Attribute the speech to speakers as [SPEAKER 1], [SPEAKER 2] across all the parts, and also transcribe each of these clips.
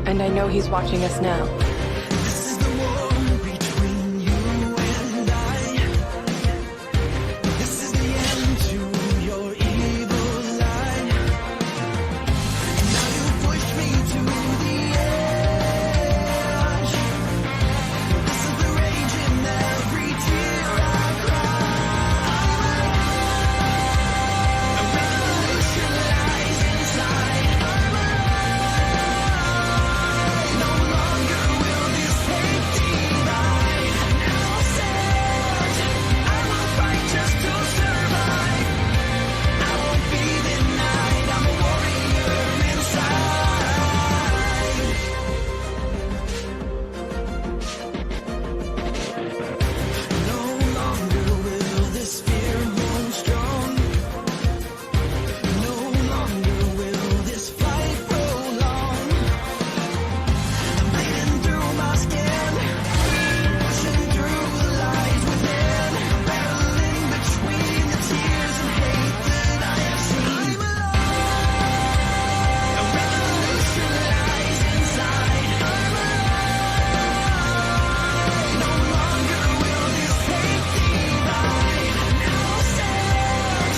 [SPEAKER 1] And I know he's watching us now.
[SPEAKER 2] This is the war between you and I. This is the end to your evil lie. Now you push me to the edge. This is the rage in every tear I cry. A revolution lies inside. No longer will this hate divide. Now set, I will fight just to survive. I won't be denied. I'm a warrior inside. No longer will this fear hold strong. No longer will this fight prolong. I'm bleeding through my skin, pushing through the lies within, battling between the tears and hate that I have seen. I'm alone. A revolution lies inside. I'm alone. No longer will this hate divide. Now set,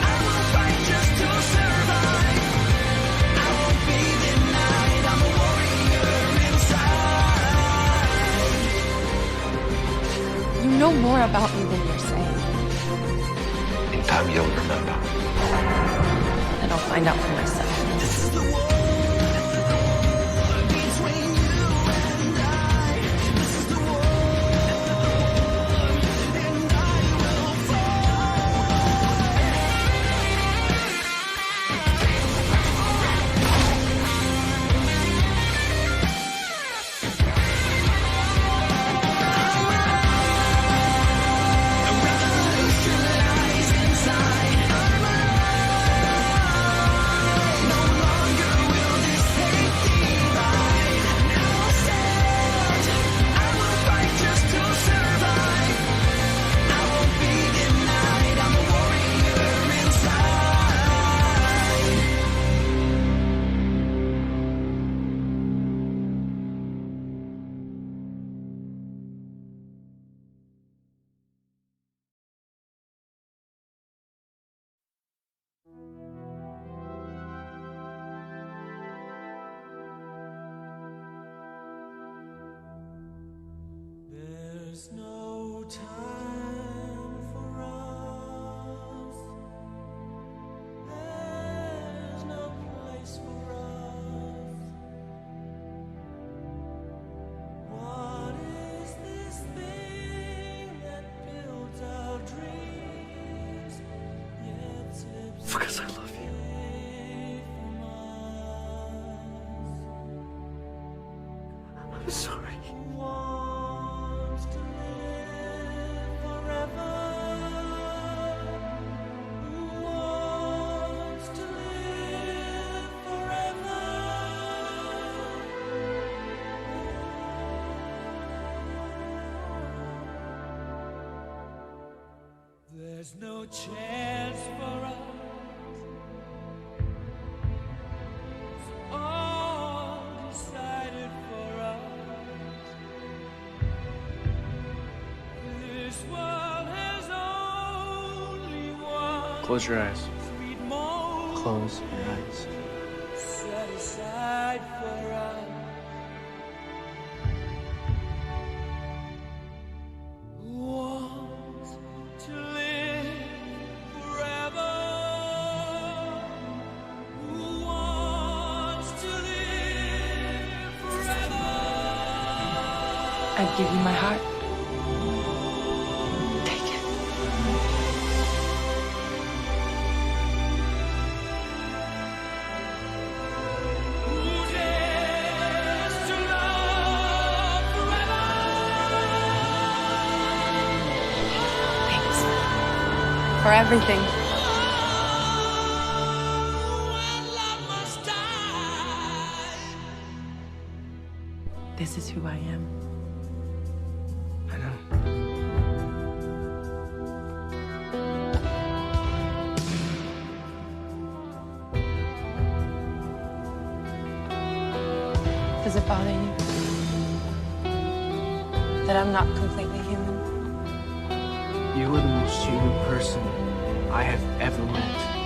[SPEAKER 2] I will fight just to survive. I won't be denied. I'm a warrior inside.
[SPEAKER 1] You know more about me than you're saying.
[SPEAKER 3] In time, you'll remember.
[SPEAKER 1] And I'll find out for myself.
[SPEAKER 2] This is the war between you and I. This is the war, and I will A revolution lies inside. No longer will this hate divide. Now set, I will fight just to survive. I won't be denied. I'm a warrior inside. There's no time for us. There's no place for us. What is this thing that builds our dreams, yet slips
[SPEAKER 3] Because I love you.
[SPEAKER 2] away from us?
[SPEAKER 3] I'm sorry.
[SPEAKER 2] Who wants to live forever? Who wants to live forever? There's no chance for us. It's all decided for us. This world has only one
[SPEAKER 3] Close your eyes.
[SPEAKER 2] sweet moment
[SPEAKER 3] Close your eyes.
[SPEAKER 2] set aside for us. Who wants to live forever? Who wants to live forever?
[SPEAKER 1] I'd give you my heart. Take it.
[SPEAKER 2] Who dares to love forever?
[SPEAKER 1] Thanks. For everything.
[SPEAKER 2] When love must die.
[SPEAKER 1] This is who I am.
[SPEAKER 3] I know.
[SPEAKER 1] Does it bother you that I'm not completely human?
[SPEAKER 3] You are the most human person I have ever met.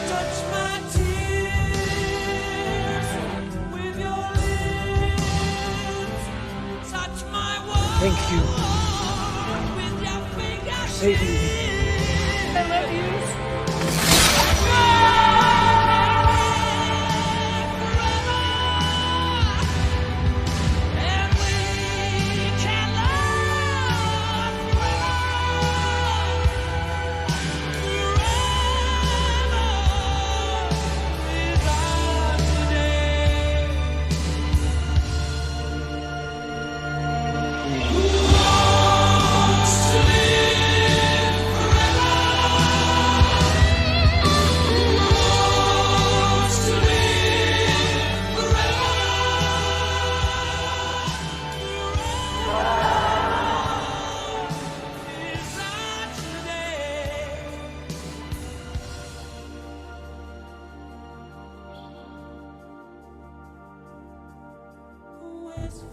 [SPEAKER 2] Touch my tears with your lips. Touch my world
[SPEAKER 3] Thank you
[SPEAKER 2] with your
[SPEAKER 3] for saving me.
[SPEAKER 1] I love you.
[SPEAKER 2] And we can love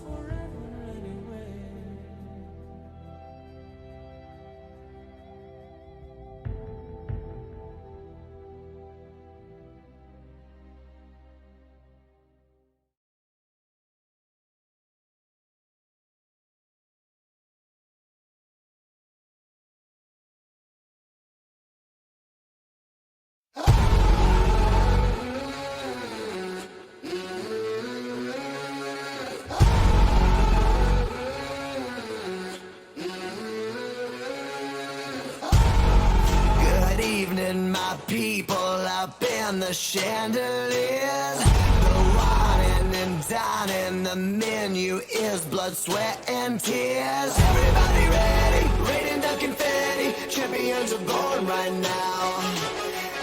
[SPEAKER 2] forever anyway. Good evening, my people up in the chandeliers. The wine and dining, the menu is blood, sweat, and tears. Everybody ready, raining down confetti. Champions are born right now.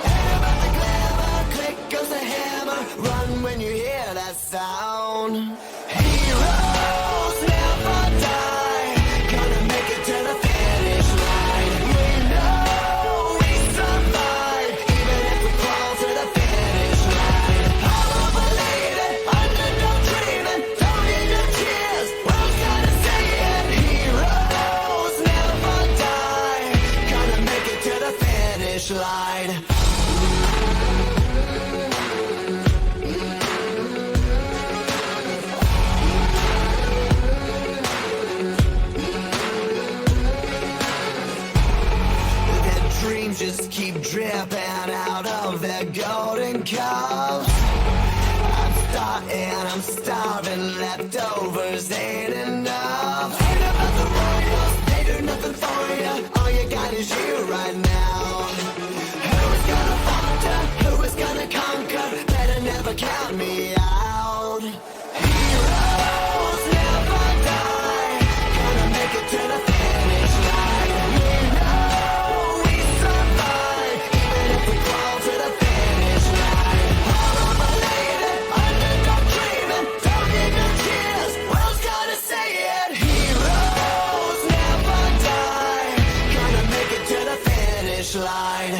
[SPEAKER 2] Everybody clever, click goes the hammer. Run when you hear that sound. Heroes never die. Gonna make it to the finish line. We know we survive, even if we crawl to the finish line. All belated, underdog dreaming. Don't need your cheers. World's gonna say it. Heroes never die. Gonna make it to the finish line. Their dreams just keep dripping out of their golden cups. I'm starving, leftovers ain't enough. Ain't about the royals, they do nothing for you. All you got is you right now. Who is gonna falter? Who is gonna conquer? Better never count me out. Heroes never die. Gonna make it to the finish line. We know we survive, even if we crawl to the finish line. All belated, underdog dreaming. Don't need no cheers. World's gonna say it. Heroes never die. Gonna make it to the finish line.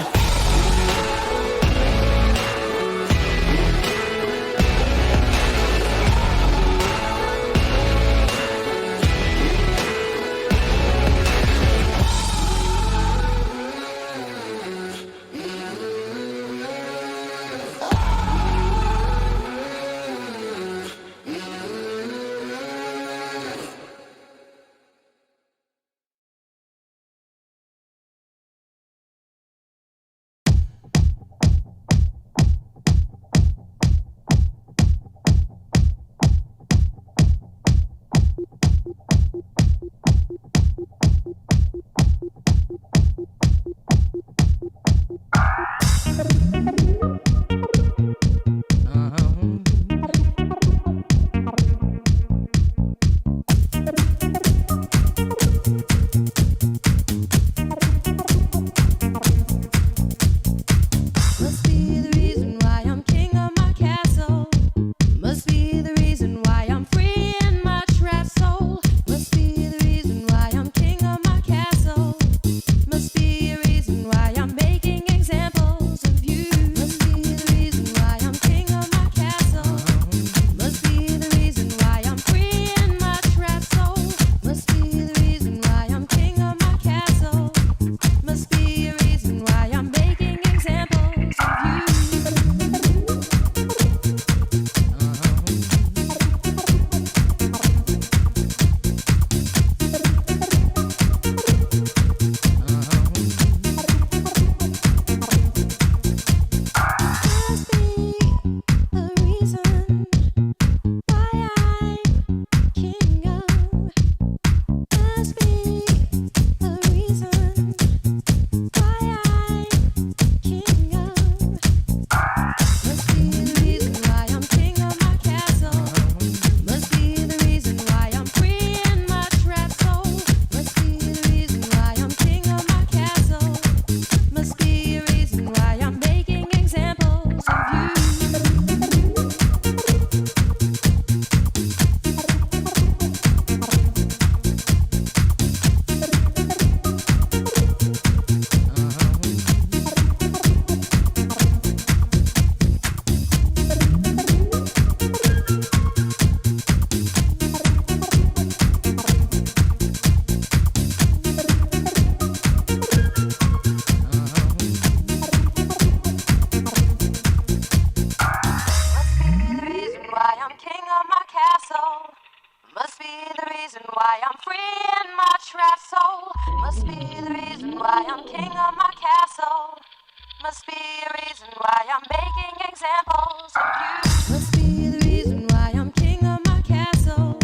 [SPEAKER 4] Must be a reason why I'm making examples of you. Must be the reason why I'm king of my castle.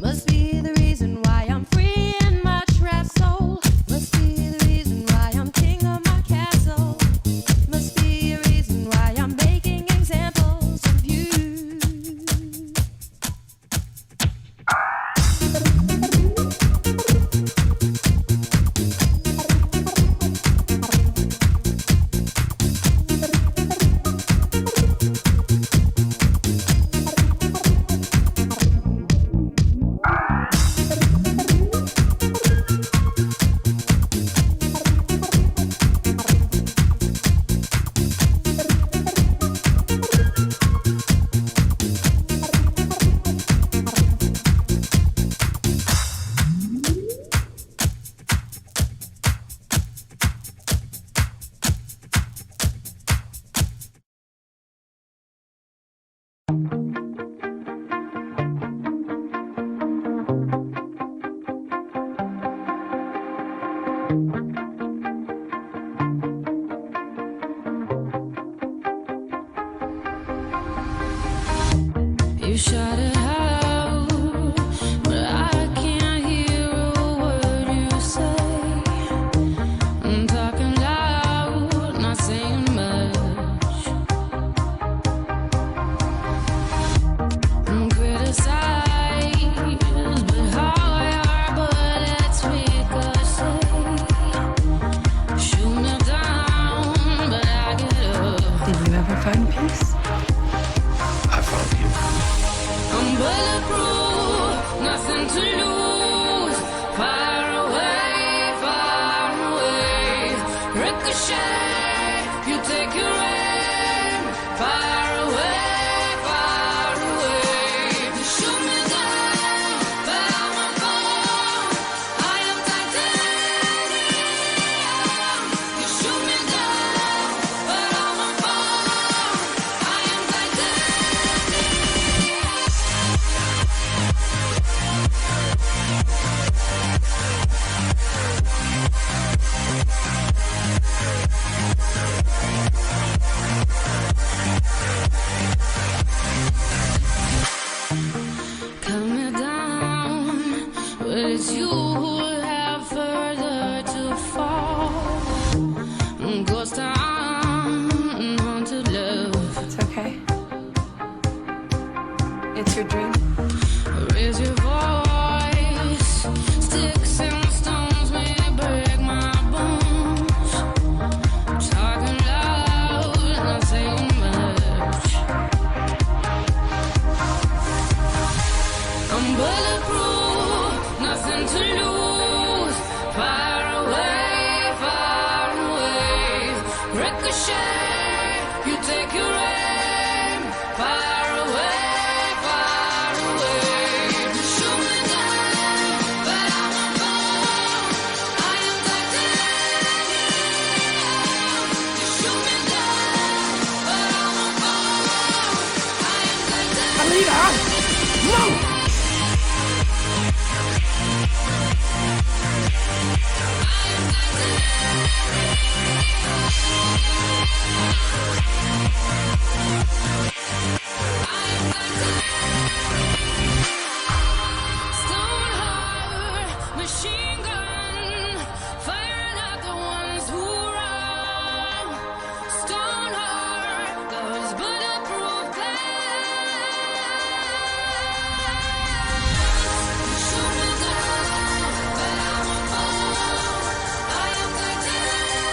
[SPEAKER 4] Must be the reason why I'm free in my trap soul. Must be the reason why I'm king of my castle. Must be a reason why I'm making examples of you. You shout it out, but I can't hear a word you say. I'm talking loud, not saying much. I'm criticized, but how I are, but it's ricochet. Shoot me down, but I get up.
[SPEAKER 1] Did you ever find peace?
[SPEAKER 5] I found you.
[SPEAKER 4] I'm bulletproof, nothing to lose. Far away, ricochet. You take your aim. Far away. You shoot me down, but I won't fall. I am titanium. You shoot me down, but I won't fall. I am titanium. Cut me down, but it's you who have further to fall. Ghost town, haunted love.
[SPEAKER 1] It's okay. It's your dream.
[SPEAKER 4] Raise your voice. Sticks and stones may break my bones. Talking loud, not saying much. I'm bulletproof, nothing to lose. Far away, ricochet. You take your aim. Far away. You shoot me down, but I won't fall. I am titanium. You shoot me down, but I won't fall. I am titanium.
[SPEAKER 3] Alita! No!
[SPEAKER 4] Stone heart, machine gun, firing at the ones who run. Stone heart, those bulletproof glass. Shoot me down, but I won't fall. I am titanium.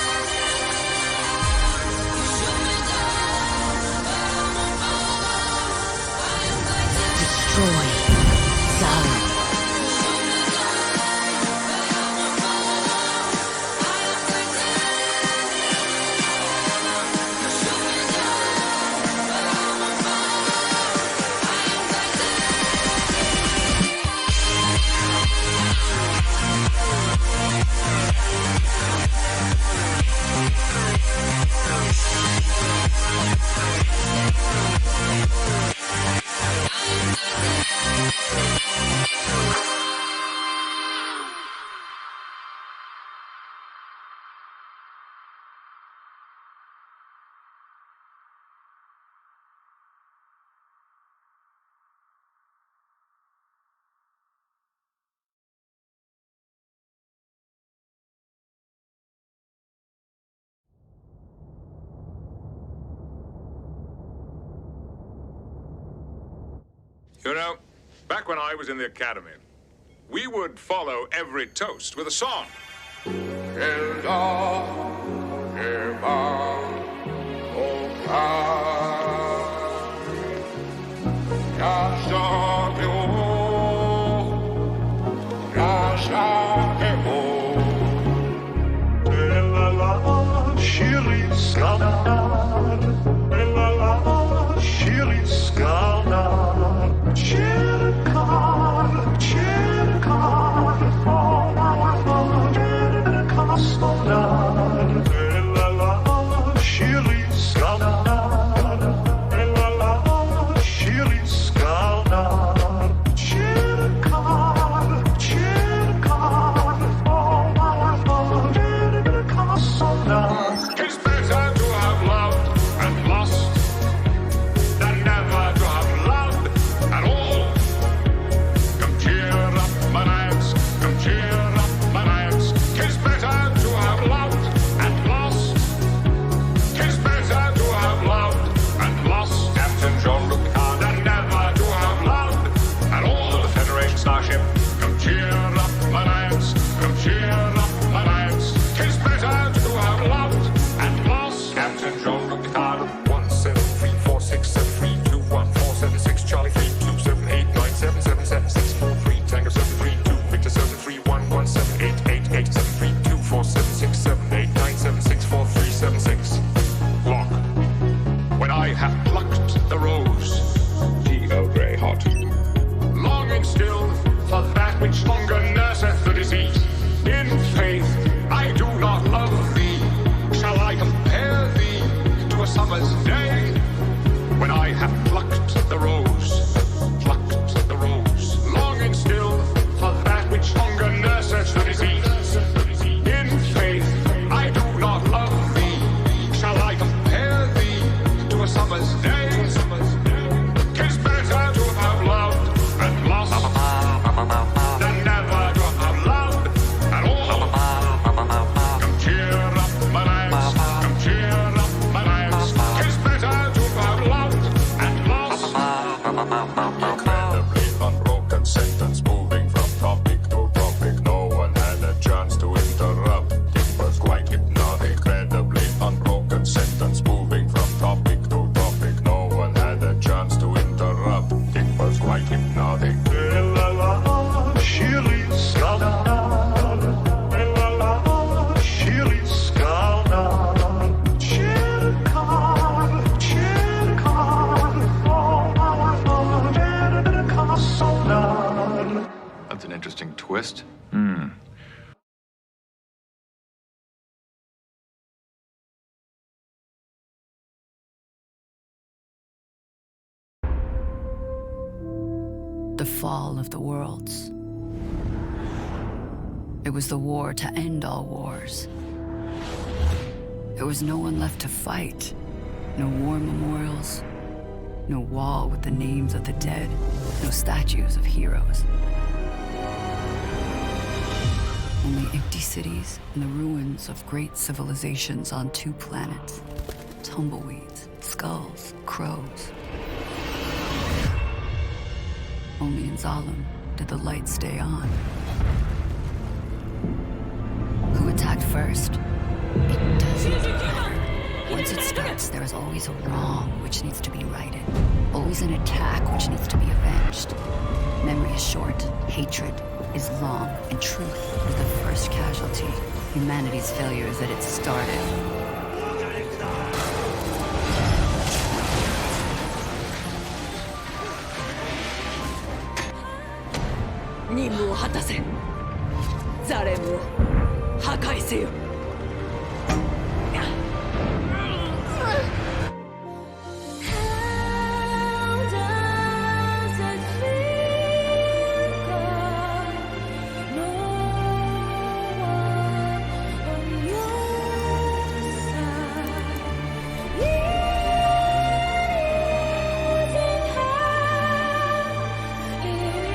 [SPEAKER 6] You know, back when I was in the academy, we would follow every toast with a song.
[SPEAKER 5] That's an interesting twist.
[SPEAKER 1] The fall of the worlds. It was the war to end all wars. There was no one left to fight. No war memorials. No wall with the names of the dead. No statues of heroes. Only empty cities and the ruins of great civilizations on 2 planets. Tumbleweeds, skulls, crows. Only in Zalem did the light stay on. Who attacked first? It doesn't matter. Once it starts, there is always a wrong which needs to be righted. Always an attack which needs to be avenged. Memory is short, hatred is long, and truth is the first casualty. Humanity's failure is that it started.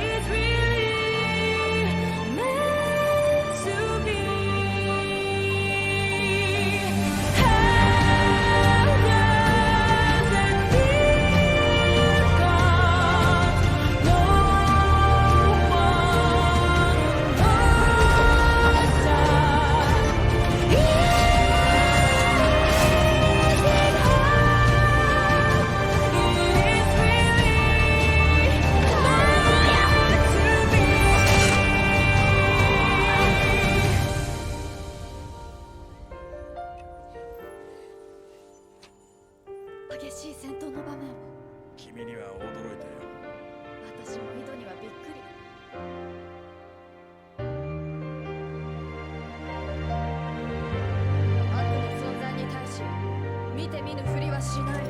[SPEAKER 4] It's really meant to be.
[SPEAKER 7] 「
[SPEAKER 4] 激しい戦闘の場面を
[SPEAKER 7] 君には驚いたよ。
[SPEAKER 4] 私も井戸にはびっくり。悪の存在に対し見て見ぬふりはしない。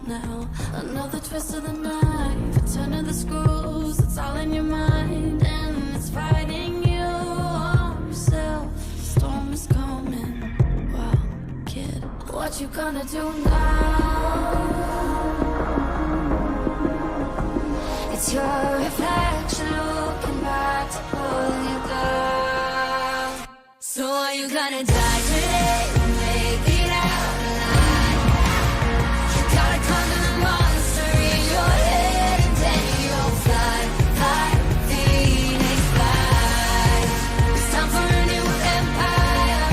[SPEAKER 4] now. Follow the twist of the knife, turn of the screws, it's all in your mind, and it's fighting you on yourself. The storm is coming. Wow, kid, what you gonna do now? It's your reflection looking back to pull you down. So are you gonna die today or make it out alive? You gotta conquer the monster in your head, and then you'll fly, fly, Phoenix fly. It's time for a new empire.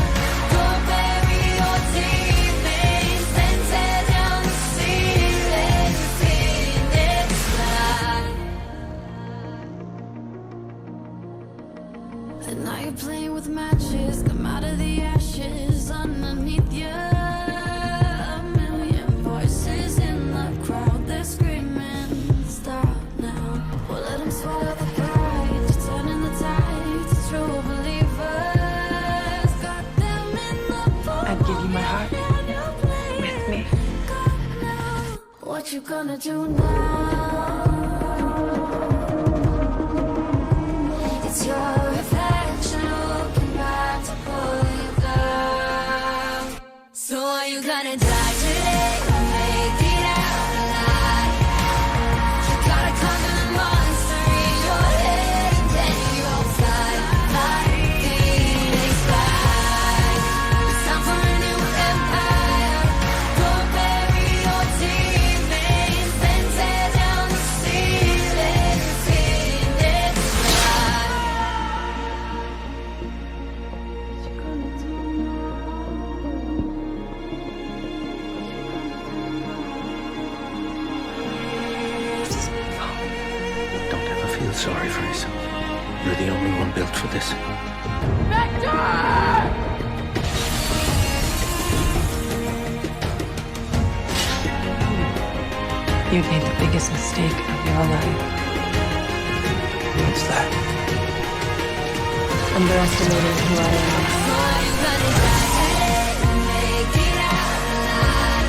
[SPEAKER 4] Go bury your demons, then tear down the ceiling, Phoenix fly. And now you're playing with matches, come out of the ashes underneath you. A million voices in the crowd, they're screaming, stop now. Well, let them swallow the pride, you're turning the tide to true believers. Got them in the palm
[SPEAKER 8] I'd give you my heart.
[SPEAKER 4] of your plate.
[SPEAKER 8] With me.
[SPEAKER 4] What you gonna do now? It's your reflection looking back to pull you down. So are you gonna die today or make it out alive? You gotta conquer the monster in your head, and then you'll fly, fly, Phoenix fly. It's time for a new empire. Go bury your demons, then tear down the ceiling, Phoenix fly.
[SPEAKER 9] Don't ever feel sorry for yourself. You're the only one built for this.
[SPEAKER 8] You made the biggest mistake of your life.
[SPEAKER 9] What's that?
[SPEAKER 8] Underestimating who I am.
[SPEAKER 4] So are you gonna die today or make it out alive?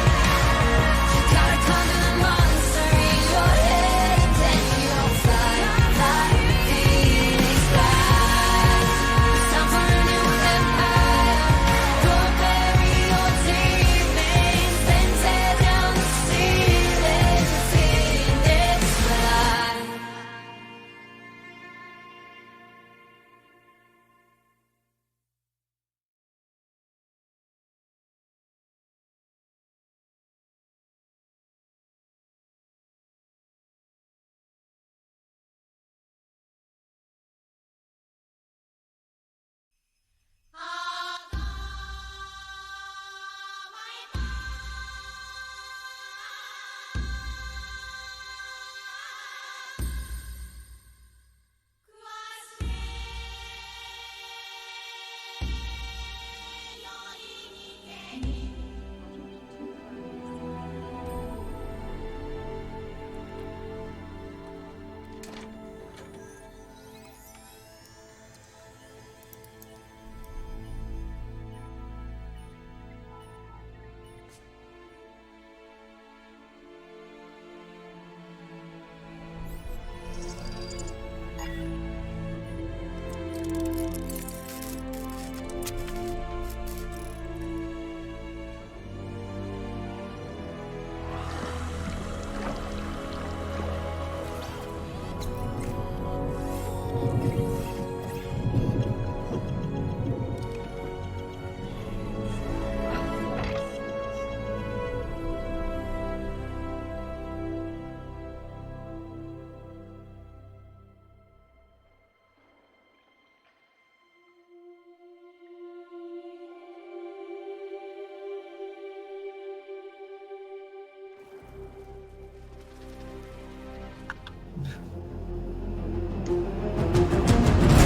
[SPEAKER 4] You gotta conquer the monster in your head, and then you'll fly, fly, Phoenix fly. It's time for a new empire. Go bury your demons, then tear down the ceiling, Phoenix fly.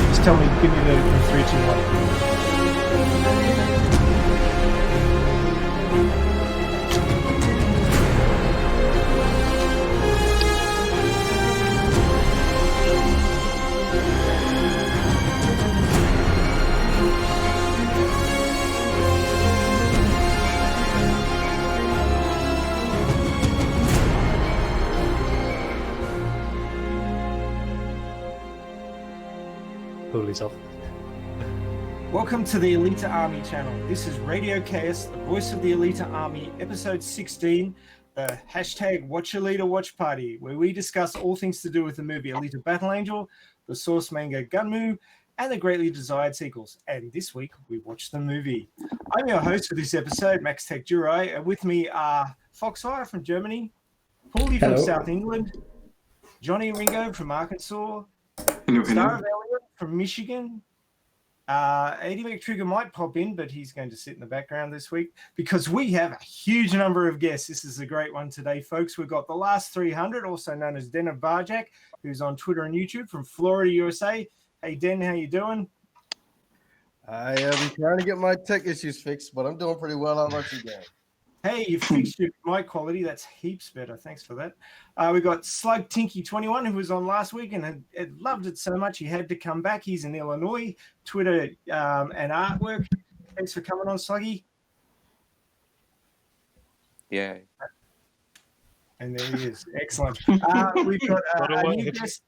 [SPEAKER 3] Just tell me, give me the 3, 2, 1.
[SPEAKER 10] pull this off.
[SPEAKER 11] Welcome to the Alita Army channel. This is Radio Kaos, the voice of the Alita Army, episode 16, the hashtag Watch Alita Watch Party, where we discuss all things to do with the movie Alita Battle Angel, the source manga Gunmu, and the greatly desired sequels. And this week, we watched the movie. I'm your host for this episode, Max Tech Jurai, and with me are Foxfire from Germany, Paulie from South England, Johnny Ringo from Arkansas, Star of Elliot from Michigan. Eddie McTrigger might pop in, but he's going to sit in the background this week because we have a huge number of guests. This is a great one today, folks. We've got the last 300, also known as Den of Barjack, who's on Twitter and YouTube from Florida, USA. Hey, Den, how you doing?
[SPEAKER 12] I am trying to get my tech issues fixed, but I'm doing pretty well. How about you guys?
[SPEAKER 11] Hey, you fixed your mic quality. That's heaps better. Thanks for that. We got Slug Tinky21, who was on last week and had loved it so much he had to come back. He's in Illinois. Twitter and artwork. Thanks for coming on, Sluggy.
[SPEAKER 13] Yeah.
[SPEAKER 11] And there he is. Excellent. We've got a new guest.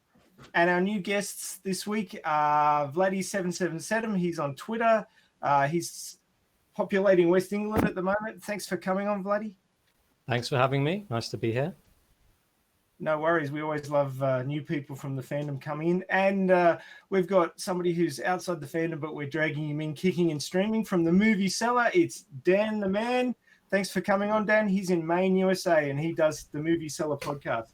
[SPEAKER 11] And our new guests this week are Vladdy777. He's on Twitter. He's populating West England at the moment. Thanks for coming on, Vladdy.
[SPEAKER 10] Thanks for having me. Nice to be here.
[SPEAKER 11] No worries. We always love new people from the fandom coming in. And we've got somebody who's outside the fandom, but we're dragging him in, kicking and streaming from the movie Cellar. It's Dan the Man. Thanks for coming on, Dan. He's in Maine, USA, and he does the Movie Cellar podcast.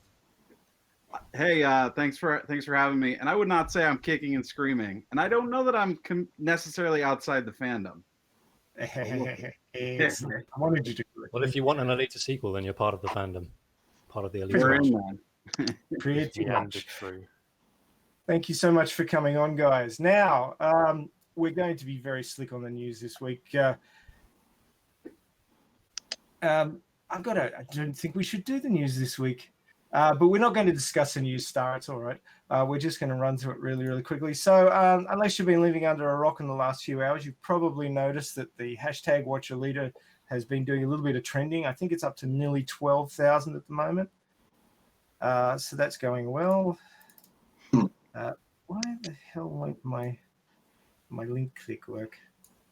[SPEAKER 14] Hey, thanks for having me. And I would not say I'm kicking and screaming. And I don't know that I'm necessarily outside the fandom.
[SPEAKER 11] I wanted you to.
[SPEAKER 10] Well, if you want an Alita sequel, then you're part of the fandom, part of the Alita.
[SPEAKER 11] We're in that. Pretty much. Thank you so much for coming on, guys. Now, we're going to be very slick on the news this week. I don't think we should do the news this week. But we're not going to discuss the news, Star. It's all right. We're just going to run through it really, really quickly. So unless you've been living under a rock in the last few hours, you've probably noticed that the hashtag Watch Alita has been doing a little bit of trending. I think it's up to nearly 12,000 at the moment. So that's going well. Why the hell won't my link click work?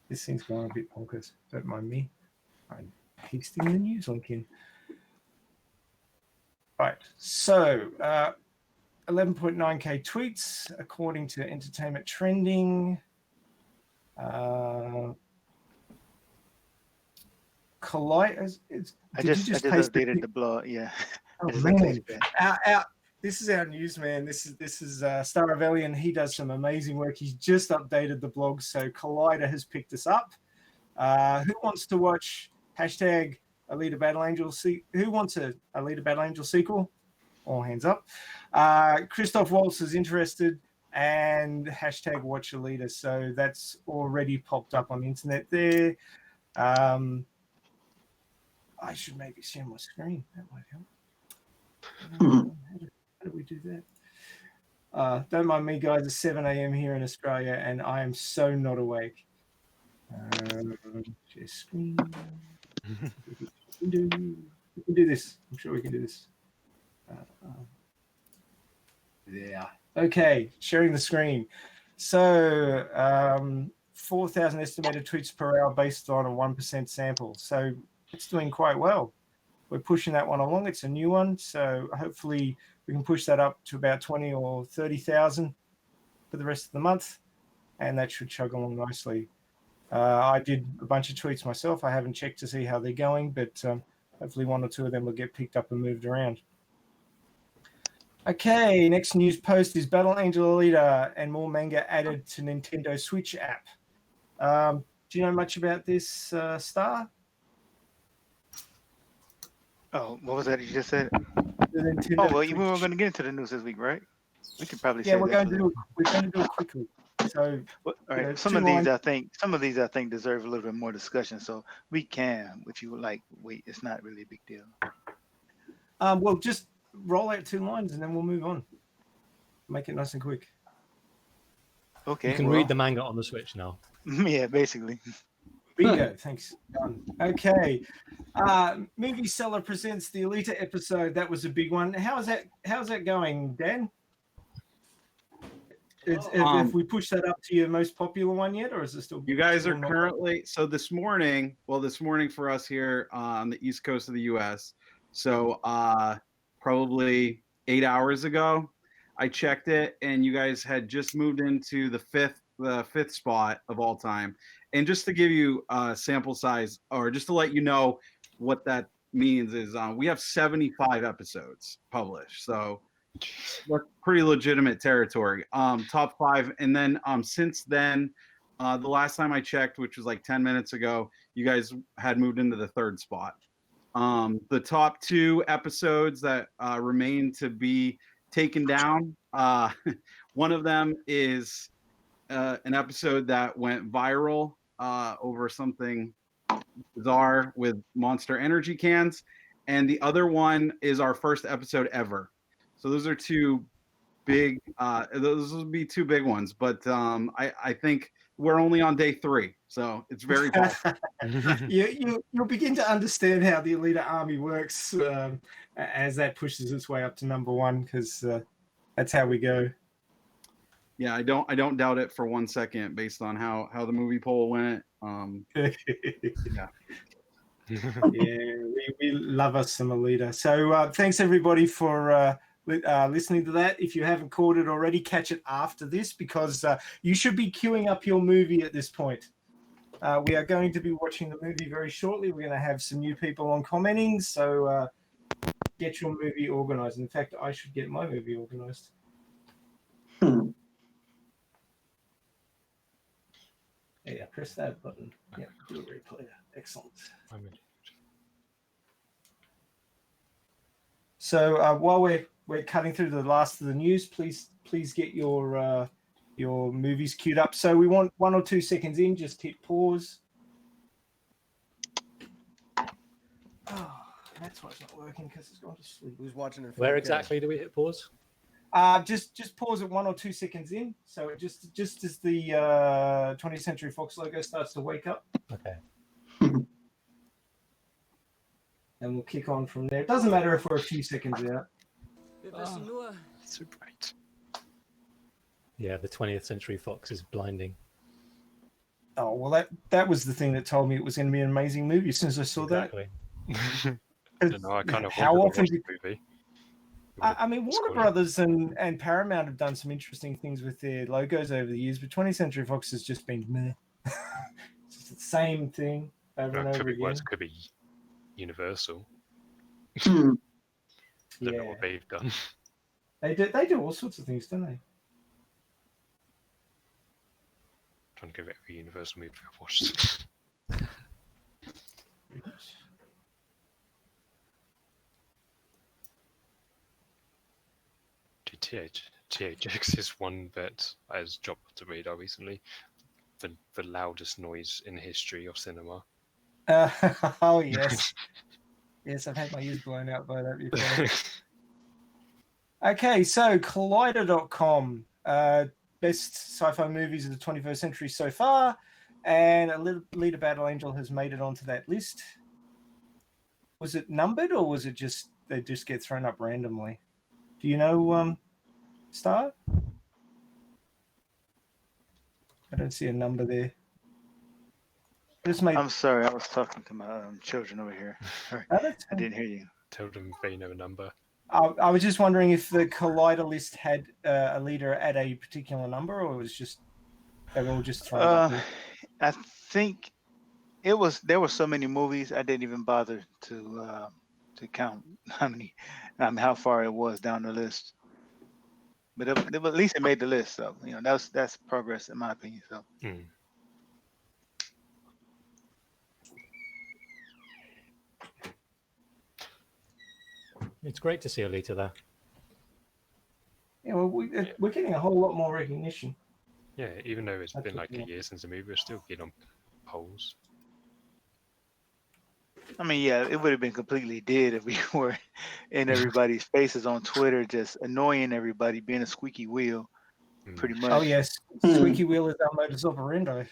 [SPEAKER 11] This thing's going a bit bonkers. Don't mind me. I'm pasting the news link in. Right, so 11.9k tweets according to Entertainment Trending. Collide.
[SPEAKER 15] I just updated the blog. Yeah.
[SPEAKER 11] Oh man, this is our newsman. This is Star of Alien. He does some amazing work. He's just updated the blog, so Collider has picked us up. Who wants to watch hashtag Alita Battle Angel? Who wants a Alita Battle Angel sequel? All hands up. Christoph Waltz is interested, and hashtag Watch Alita. So that's already popped up on the internet there. I should maybe share my screen. That might help. How do we do that? Don't mind me, guys. It's 7 a.m. here in Australia, and I am so not awake. Share screen. We can do this. I'm sure we can do this. Yeah. Okay. Sharing the screen. So 4,000 estimated tweets per hour based on a 1% sample. So it's doing quite well. We're pushing that one along. It's a new one. So hopefully we can push that up to about 20 or 30,000 for the rest of the month. And that should chug along nicely. I did a bunch of tweets myself. I haven't checked to see how they're going, but hopefully one or two of them will get picked up and moved around. Okay, next news post is Battle Angel Alita and more manga added to Nintendo Switch app. Do you know much about this, Star?
[SPEAKER 15] Oh, what was that you just said? Oh, well, we were going to get into the news this week, right? We could probably say
[SPEAKER 11] we're going to do it quickly. So,
[SPEAKER 15] all right. Some of these I think deserve a little bit more discussion. So we can, if you would like, wait. It's not really a big deal.
[SPEAKER 11] Well, just roll out 2 lines and then we'll move on. Make it nice and quick.
[SPEAKER 15] Okay.
[SPEAKER 10] You can read the manga on the Switch now.
[SPEAKER 15] Yeah, basically.
[SPEAKER 11] Bingo. Thanks. Done. Okay. Movie Cellar presents the Alita episode. That was a big one. How's that going, Dan? If we push that up to your most popular one yet, or is it still?
[SPEAKER 14] You guys
[SPEAKER 11] still
[SPEAKER 14] are
[SPEAKER 11] not-
[SPEAKER 14] currently this morning for us here on the East Coast of the U.S. So probably 8 hours ago, I checked it, and you guys had just moved into the fifth spot of all time. And just to give you a sample size, or just to let you know what that means, is we have 75 episodes published. So that's pretty legitimate territory. Top 5, and then since then, the last time I checked, which was like 10 minutes ago, you guys had moved into the 3rd spot. The top 2 episodes that remain to be taken down. One of them is an episode that went viral over something bizarre with Monster Energy cans, and the other one is our first episode ever. So those are 2 big. Those will be 2 big ones, but I think we're only on day 3, so it's very possible.
[SPEAKER 11] You'll begin to understand how the Alita Army works as that pushes its way up to number 1, because that's how we go.
[SPEAKER 14] Yeah, I don't doubt it for 1 second based on how the movie poll went. Yeah.
[SPEAKER 11] We love us some Alita. So thanks everybody for listening to that. If you haven't caught it already, catch it after this, because you should be queuing up your movie at this point. We are going to be watching the movie very shortly. We're going to have some new people on commenting, so get your movie organized. In fact, I should get my movie organized. Yeah, press that button. Yeah, do a replay. Excellent. So while we're cutting through the last of the news, please get your movies queued up. So we want 1 or 2 seconds in, just hit pause. Oh, that's why it's not working, because it's gone to sleep.
[SPEAKER 12] Who's watching it?
[SPEAKER 10] Where exactly do we hit pause?
[SPEAKER 11] Just pause at 1 or 2 seconds in. So just as the 20th Century Fox logo starts to wake up.
[SPEAKER 10] Okay.
[SPEAKER 11] And we'll kick on from there. It doesn't matter if we're a few seconds out.
[SPEAKER 10] So bright. Yeah, the 20th Century Fox is blinding.
[SPEAKER 11] Oh, well, that was the thing that told me it was going to be an amazing movie as soon as I saw
[SPEAKER 10] Exactly.
[SPEAKER 11] that.
[SPEAKER 5] I don't know, I kind of
[SPEAKER 11] How
[SPEAKER 5] wanted to
[SPEAKER 11] often
[SPEAKER 5] watch the movie.
[SPEAKER 11] I mean, Warner Brothers and Paramount have done some interesting things with their logos over the years, but 20th Century Fox has just been meh. It's just the same thing over and
[SPEAKER 5] It
[SPEAKER 11] over
[SPEAKER 5] could be
[SPEAKER 11] again.
[SPEAKER 5] worse, it could be Universal.
[SPEAKER 11] Yeah.
[SPEAKER 5] Don't know what they've done.
[SPEAKER 11] They do all sorts of things, don't they?
[SPEAKER 5] Trying to give every Universal movie I've watched. THX is one that I was dropped to radar recently. The loudest noise in the history of cinema.
[SPEAKER 11] Oh, yes. Yes, I've had my ears blown out by that before. Okay, so Collider.com. Best sci-fi movies of the 21st century so far. And Alita Battle Angel has made it onto that list. Was it numbered, or was it just they just get thrown up randomly? Do you know, Star? I don't see a number there.
[SPEAKER 15] I'm sorry, I was talking to my children over here. I didn't hear you.
[SPEAKER 5] Told them they know a number.
[SPEAKER 11] I was just wondering if the Collider list had a leader at a particular number, or it was just they were all just thrown up there.
[SPEAKER 15] I think it was. There were so many movies I didn't even bother to count how far it was down the list. But at least it made the list, so that's progress in my opinion. So.
[SPEAKER 10] It's great to see Alita there.
[SPEAKER 11] Yeah, well, we're getting a whole lot more recognition.
[SPEAKER 5] Yeah, even though it's been like a year since the movie, we're still getting on polls.
[SPEAKER 15] I mean, yeah, it would have been completely dead if we were in everybody's faces on Twitter, just annoying everybody, being a squeaky wheel, pretty much.
[SPEAKER 11] Oh, yes. Squeaky wheel is our modus operandi.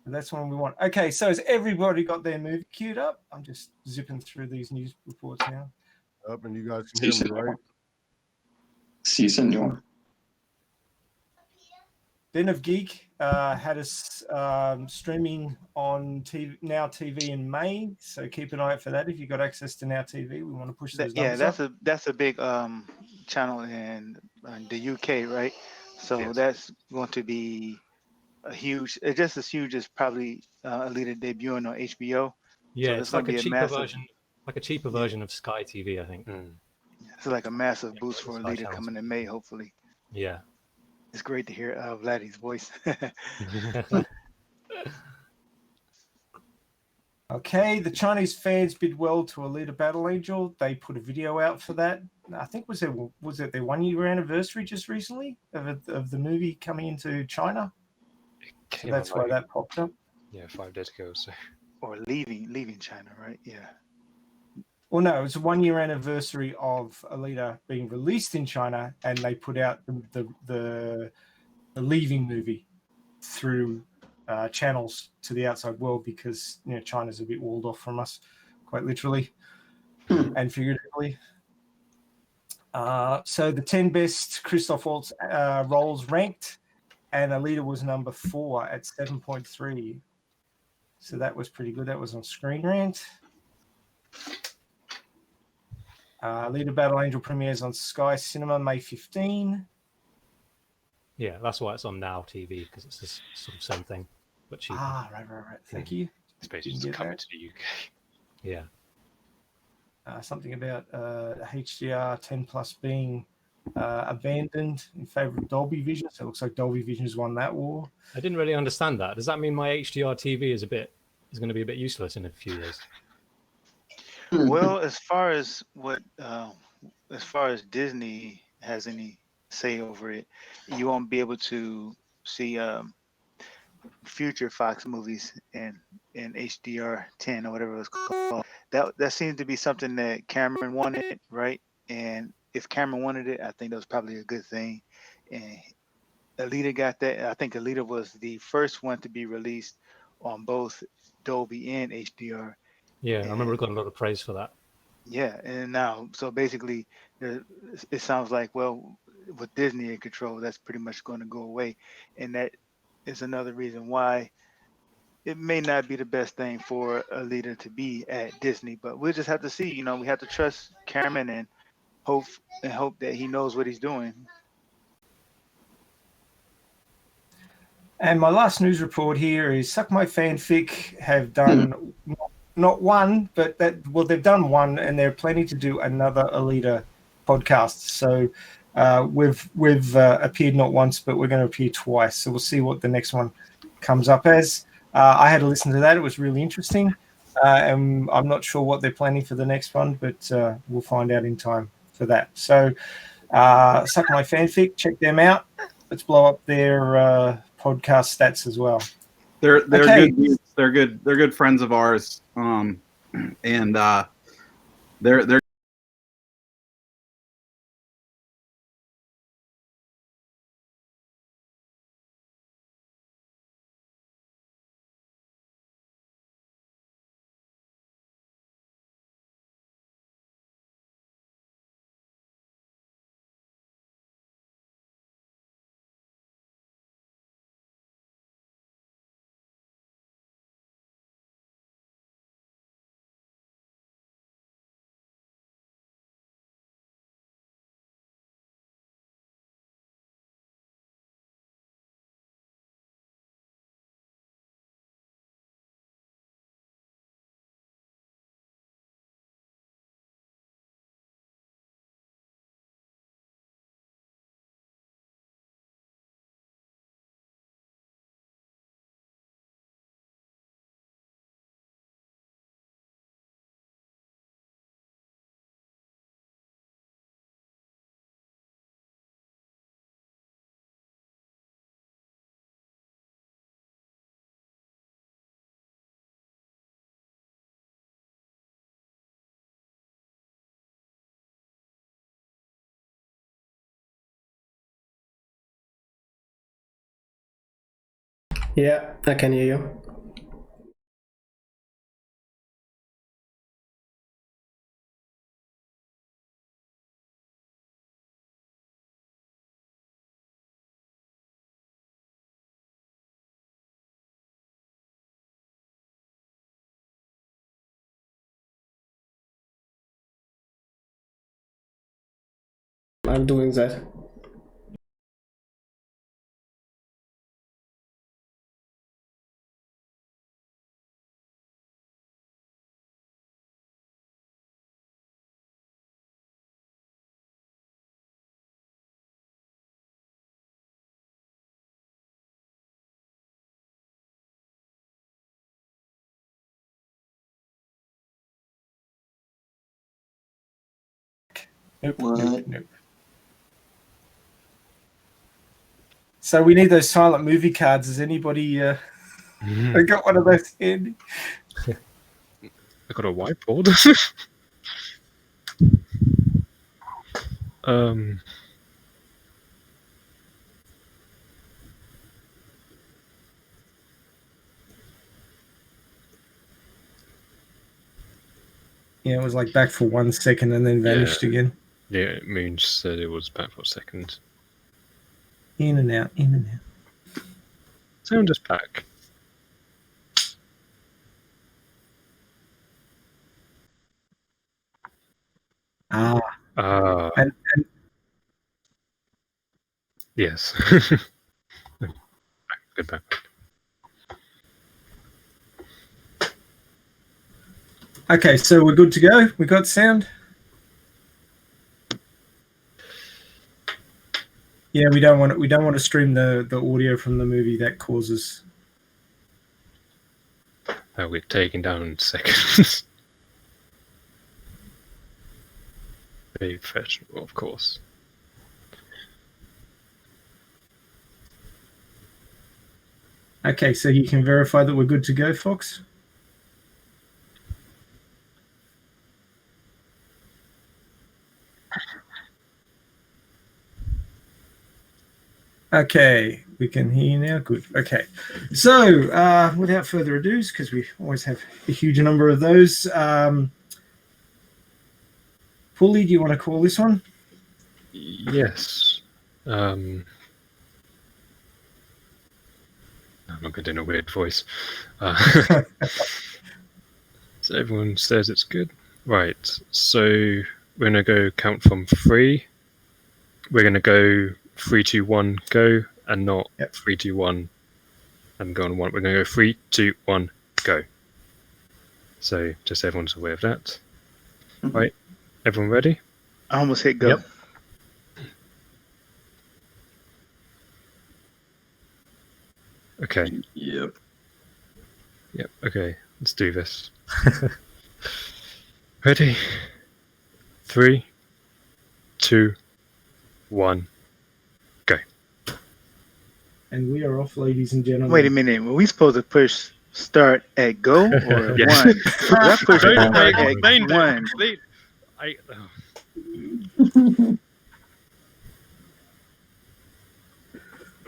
[SPEAKER 11] And that's one we want. Okay, so has everybody got their movie queued up? I'm just zipping through these news reports now.
[SPEAKER 12] Up, and you guys can hear me, right?
[SPEAKER 13] Sí, señor.
[SPEAKER 11] Den of Geek had us streaming on Now TV in May, so keep an eye out for that. If you've got access to Now TV, we want to push those
[SPEAKER 15] Yeah,
[SPEAKER 11] numbers up.
[SPEAKER 15] that's a big channel in the UK, right? So
[SPEAKER 5] Yes.
[SPEAKER 15] that's going to be a huge, just as huge as probably Alita debuting on HBO.
[SPEAKER 10] Yeah,
[SPEAKER 15] So it's
[SPEAKER 10] it's
[SPEAKER 15] going
[SPEAKER 10] like
[SPEAKER 15] to
[SPEAKER 10] a
[SPEAKER 15] be a
[SPEAKER 10] cheaper
[SPEAKER 15] massive,
[SPEAKER 10] version, like a cheaper
[SPEAKER 15] yeah,
[SPEAKER 10] version of Sky TV, I think.
[SPEAKER 15] it's like a massive
[SPEAKER 10] Yeah,
[SPEAKER 15] boost
[SPEAKER 10] the
[SPEAKER 15] for
[SPEAKER 10] Sky
[SPEAKER 15] Alita
[SPEAKER 10] channels.
[SPEAKER 15] coming in May, hopefully.
[SPEAKER 10] Yeah.
[SPEAKER 15] It's great to hear Vladdy's voice.
[SPEAKER 11] Okay, the Chinese fans bid well to Alita Battle Angel. They put a video out for that. I think was it their 1 year anniversary just recently of the movie coming into China? So
[SPEAKER 5] Came
[SPEAKER 11] that's
[SPEAKER 5] on
[SPEAKER 11] why
[SPEAKER 5] like,
[SPEAKER 11] that popped up.
[SPEAKER 5] yeah, 5 days ago. So
[SPEAKER 15] Or leaving China, right? Yeah.
[SPEAKER 11] Well, no, it was a 1 year anniversary of Alita being released in China, and they put out the leaving movie through channels to the outside world because China's a bit walled off from us, quite literally and figuratively. So the 10 best Christoph Waltz roles ranked, and Alita was number 4 at 7.3. So that was pretty good. That was on Screen Rant. Alita Battle Angel premieres on Sky Cinema May 15.
[SPEAKER 10] Yeah, that's why it's on Now TV, because it's this sort of same thing, but cheaper.
[SPEAKER 11] Right. Thank you.
[SPEAKER 5] it's basically just coming to the UK.
[SPEAKER 10] Yeah.
[SPEAKER 11] Something about HDR 10 plus being abandoned in favor of Dolby Vision. So it looks like Dolby Vision has won that war.
[SPEAKER 10] I didn't really understand that. Does that mean my HDR TV is going to be a bit useless in a few years?
[SPEAKER 15] Well, as far as Disney has any say over it, you won't be able to see future Fox movies in HDR 10 or whatever it's called. That seems to be something that Cameron wanted, right? And if Cameron wanted it, I think that was probably a good thing. And Alita got that. I think Alita was the first one to be released on both Dolby and HDR.
[SPEAKER 10] Yeah, I remember it got a lot of praise for that.
[SPEAKER 15] Yeah, and now, so basically, it sounds like, well, with Disney in control, that's pretty much going to go away, and that is another reason why it may not be the best thing for a leader to be at Disney. But we'll just have to see. We have to trust Cameron and hope that he knows what he's doing.
[SPEAKER 11] And my last news report here is Suck My Fanfic have done not one, but they've done one, and they're planning to do another Alita podcast. So we've appeared not once, but we're going to appear twice. So we'll see what the next one comes up as. I had to listen to that; it was really interesting, and I'm not sure what they're planning for the next one, but we'll find out in time for that. So Suck My Fanfic, check them out. Let's blow up their podcast stats as well.
[SPEAKER 14] They're
[SPEAKER 11] Okay.
[SPEAKER 14] good. They're good friends of ours. And they're
[SPEAKER 13] Yeah, I can hear you. I'm doing that.
[SPEAKER 11] Nope. So we need those silent movie cards. Has anybody I got one of those handy?
[SPEAKER 5] I got a whiteboard.
[SPEAKER 11] Yeah, it was like back for 1 second and then vanished again.
[SPEAKER 5] Yeah, Moon said it was back for a second.
[SPEAKER 11] In and out, in and out.
[SPEAKER 5] Sound is back.
[SPEAKER 11] And
[SPEAKER 5] yes. Good back.
[SPEAKER 11] Okay, so we're good to go. We got sound. Yeah, we don't want to stream the audio from the movie. That causes.
[SPEAKER 5] That we're taken down in seconds. Very professional, of course.
[SPEAKER 11] Okay, so you can verify that we're good to go, Fox. Okay, we can hear you now. Good. Okay. So, without further ado, because we always have a huge number of those, Pulley, do you want to call this one?
[SPEAKER 5] Yes. I'm not going to do a weird voice. So everyone says it's good. Right. So we're going to go count from 3. We're going to go 3, 2, 1, go, and not 3, 2, 1, and go on 1. We're going to go 3, 2, 1, go. So just everyone's aware of that. Right. Everyone ready?
[SPEAKER 15] I almost hit go.
[SPEAKER 5] Yep. Okay.
[SPEAKER 13] Yep.
[SPEAKER 5] Okay. Let's do this. Ready? 3, 2, 1, go.
[SPEAKER 11] And we are off, ladies and gentlemen.
[SPEAKER 15] Wait a minute. Were we supposed to push start at go or
[SPEAKER 5] Yes.
[SPEAKER 15] 1? I pushed
[SPEAKER 5] Don't
[SPEAKER 15] start
[SPEAKER 5] make-
[SPEAKER 15] at
[SPEAKER 5] don't-
[SPEAKER 15] 1.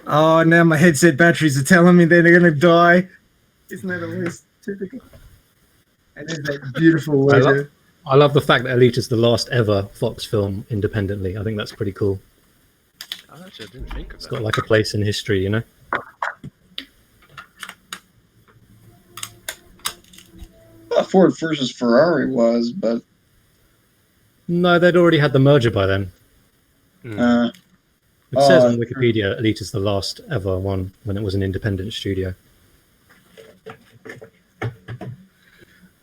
[SPEAKER 11] Oh, now my headset batteries are telling me they're going to die. Isn't that always typical? And there's that beautiful way
[SPEAKER 10] I love the fact that Alita's the last ever Fox film independently. I think that's pretty cool.
[SPEAKER 5] Actually, I didn't think of
[SPEAKER 10] It's
[SPEAKER 5] that.
[SPEAKER 10] got like a place in history, you know?
[SPEAKER 16] Ford versus Ferrari was, but
[SPEAKER 10] No, they'd already had the merger by then. It says on Wikipedia Alita's the last ever one when it was an independent studio.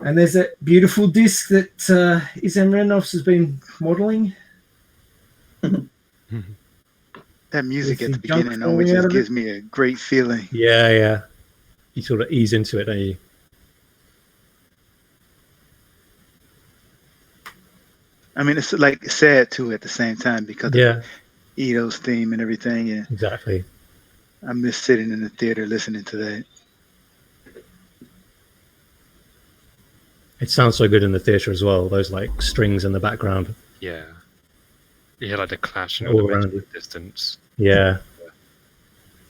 [SPEAKER 11] And there's that beautiful disc that Izan Renovs has been modeling.
[SPEAKER 15] That music
[SPEAKER 11] With
[SPEAKER 15] at the
[SPEAKER 11] the junk
[SPEAKER 15] beginning
[SPEAKER 11] falling
[SPEAKER 15] always
[SPEAKER 11] out
[SPEAKER 15] just
[SPEAKER 11] of it.
[SPEAKER 15] gives me a great feeling.
[SPEAKER 10] Yeah. You sort of ease into it, don't you?
[SPEAKER 15] I mean, it's like sad too at the same time because of Ito's theme and everything. And
[SPEAKER 10] Exactly.
[SPEAKER 15] I miss sitting in the theater listening to that.
[SPEAKER 10] It sounds so good in the theater as well. Those like strings in the background.
[SPEAKER 5] Yeah. Yeah, like the clash and
[SPEAKER 10] All
[SPEAKER 5] all the
[SPEAKER 10] around
[SPEAKER 5] mental distance.
[SPEAKER 10] Yeah.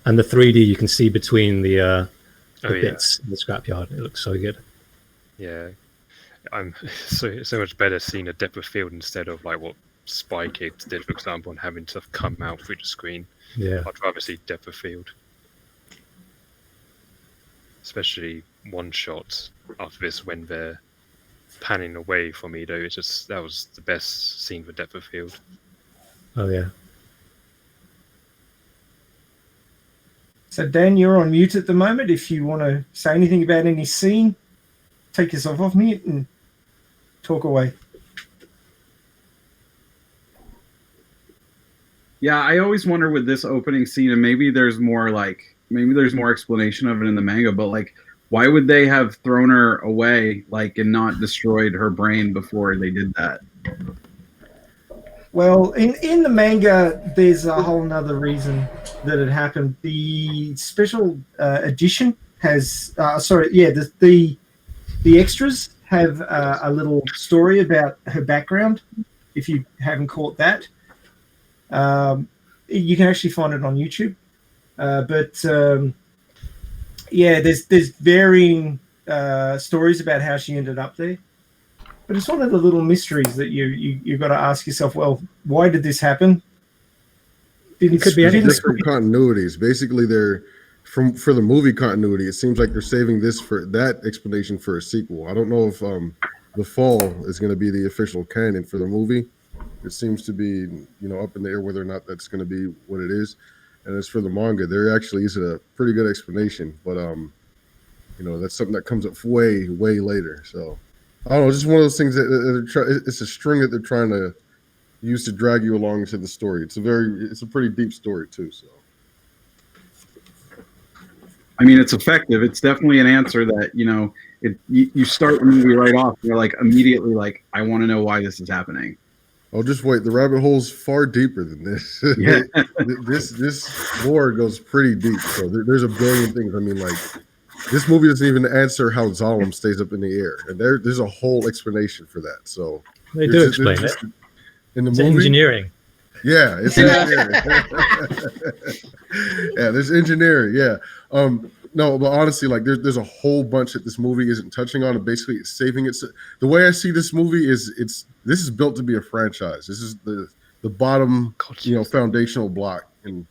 [SPEAKER 10] And the 3D you can see between the
[SPEAKER 5] Oh, yeah.
[SPEAKER 10] bits in the scrapyard. It looks so good.
[SPEAKER 5] Yeah. I'm so much better seeing a depth of field instead of like what Spy Kids did, for example, and having stuff come out through the screen.
[SPEAKER 10] Yeah.
[SPEAKER 5] I'd rather see depth of field. Especially one shot after this when they're panning away from Ito. It's just that was the best scene for depth of field.
[SPEAKER 10] Oh yeah.
[SPEAKER 11] So Dan, you're on mute at the moment. If you want to say anything about any scene, take yourself off mute and talk away.
[SPEAKER 14] Yeah, I always wonder with this opening scene, and maybe there's more explanation of it in the manga, but like, why would they have thrown her away, like, and not destroyed her brain before they did that?
[SPEAKER 11] Well, in the manga, there's a whole nother reason that it happened. The special edition has, the extras have a little story about her background. If you haven't caught that, you can actually find it on YouTube. There's varying stories about how she ended up there. But it's one of the little mysteries that you've got to ask yourself, well, why did this happen?
[SPEAKER 17] It could be different continuities. Basically, they're for the movie continuity, it seems like they're saving this for that explanation for a sequel. I don't know if The Fall is going to be the official canon for the movie. It seems to be, up in the air whether or not that's going to be what it is. And as for the manga, there actually is a pretty good explanation, but that's something that comes up way, way later. So I don't know, just one of those things that it's a string that they're trying to use to drag you along into the story. It's a pretty deep story too. So
[SPEAKER 14] I mean, it's effective. It's definitely an answer that you start the movie right off. You're like immediately like, I want to know why this is happening.
[SPEAKER 17] Oh, just wait. The rabbit hole's far deeper than this.
[SPEAKER 14] Yeah.
[SPEAKER 17] This lore goes pretty deep. So there's a billion things. I mean, like, this movie doesn't even answer how Zalem stays up in the air. And there's a whole explanation for that. So
[SPEAKER 10] they do explain it.
[SPEAKER 17] In the
[SPEAKER 10] it's
[SPEAKER 17] movie?
[SPEAKER 10] Engineering.
[SPEAKER 17] Yeah, it's engineering. Yeah, there's engineering. Yeah. No, but honestly, like there's a whole bunch that this movie isn't touching on, and basically it's saving it. The way I see this movie is this is built to be a franchise. This is the bottom, foundational block, and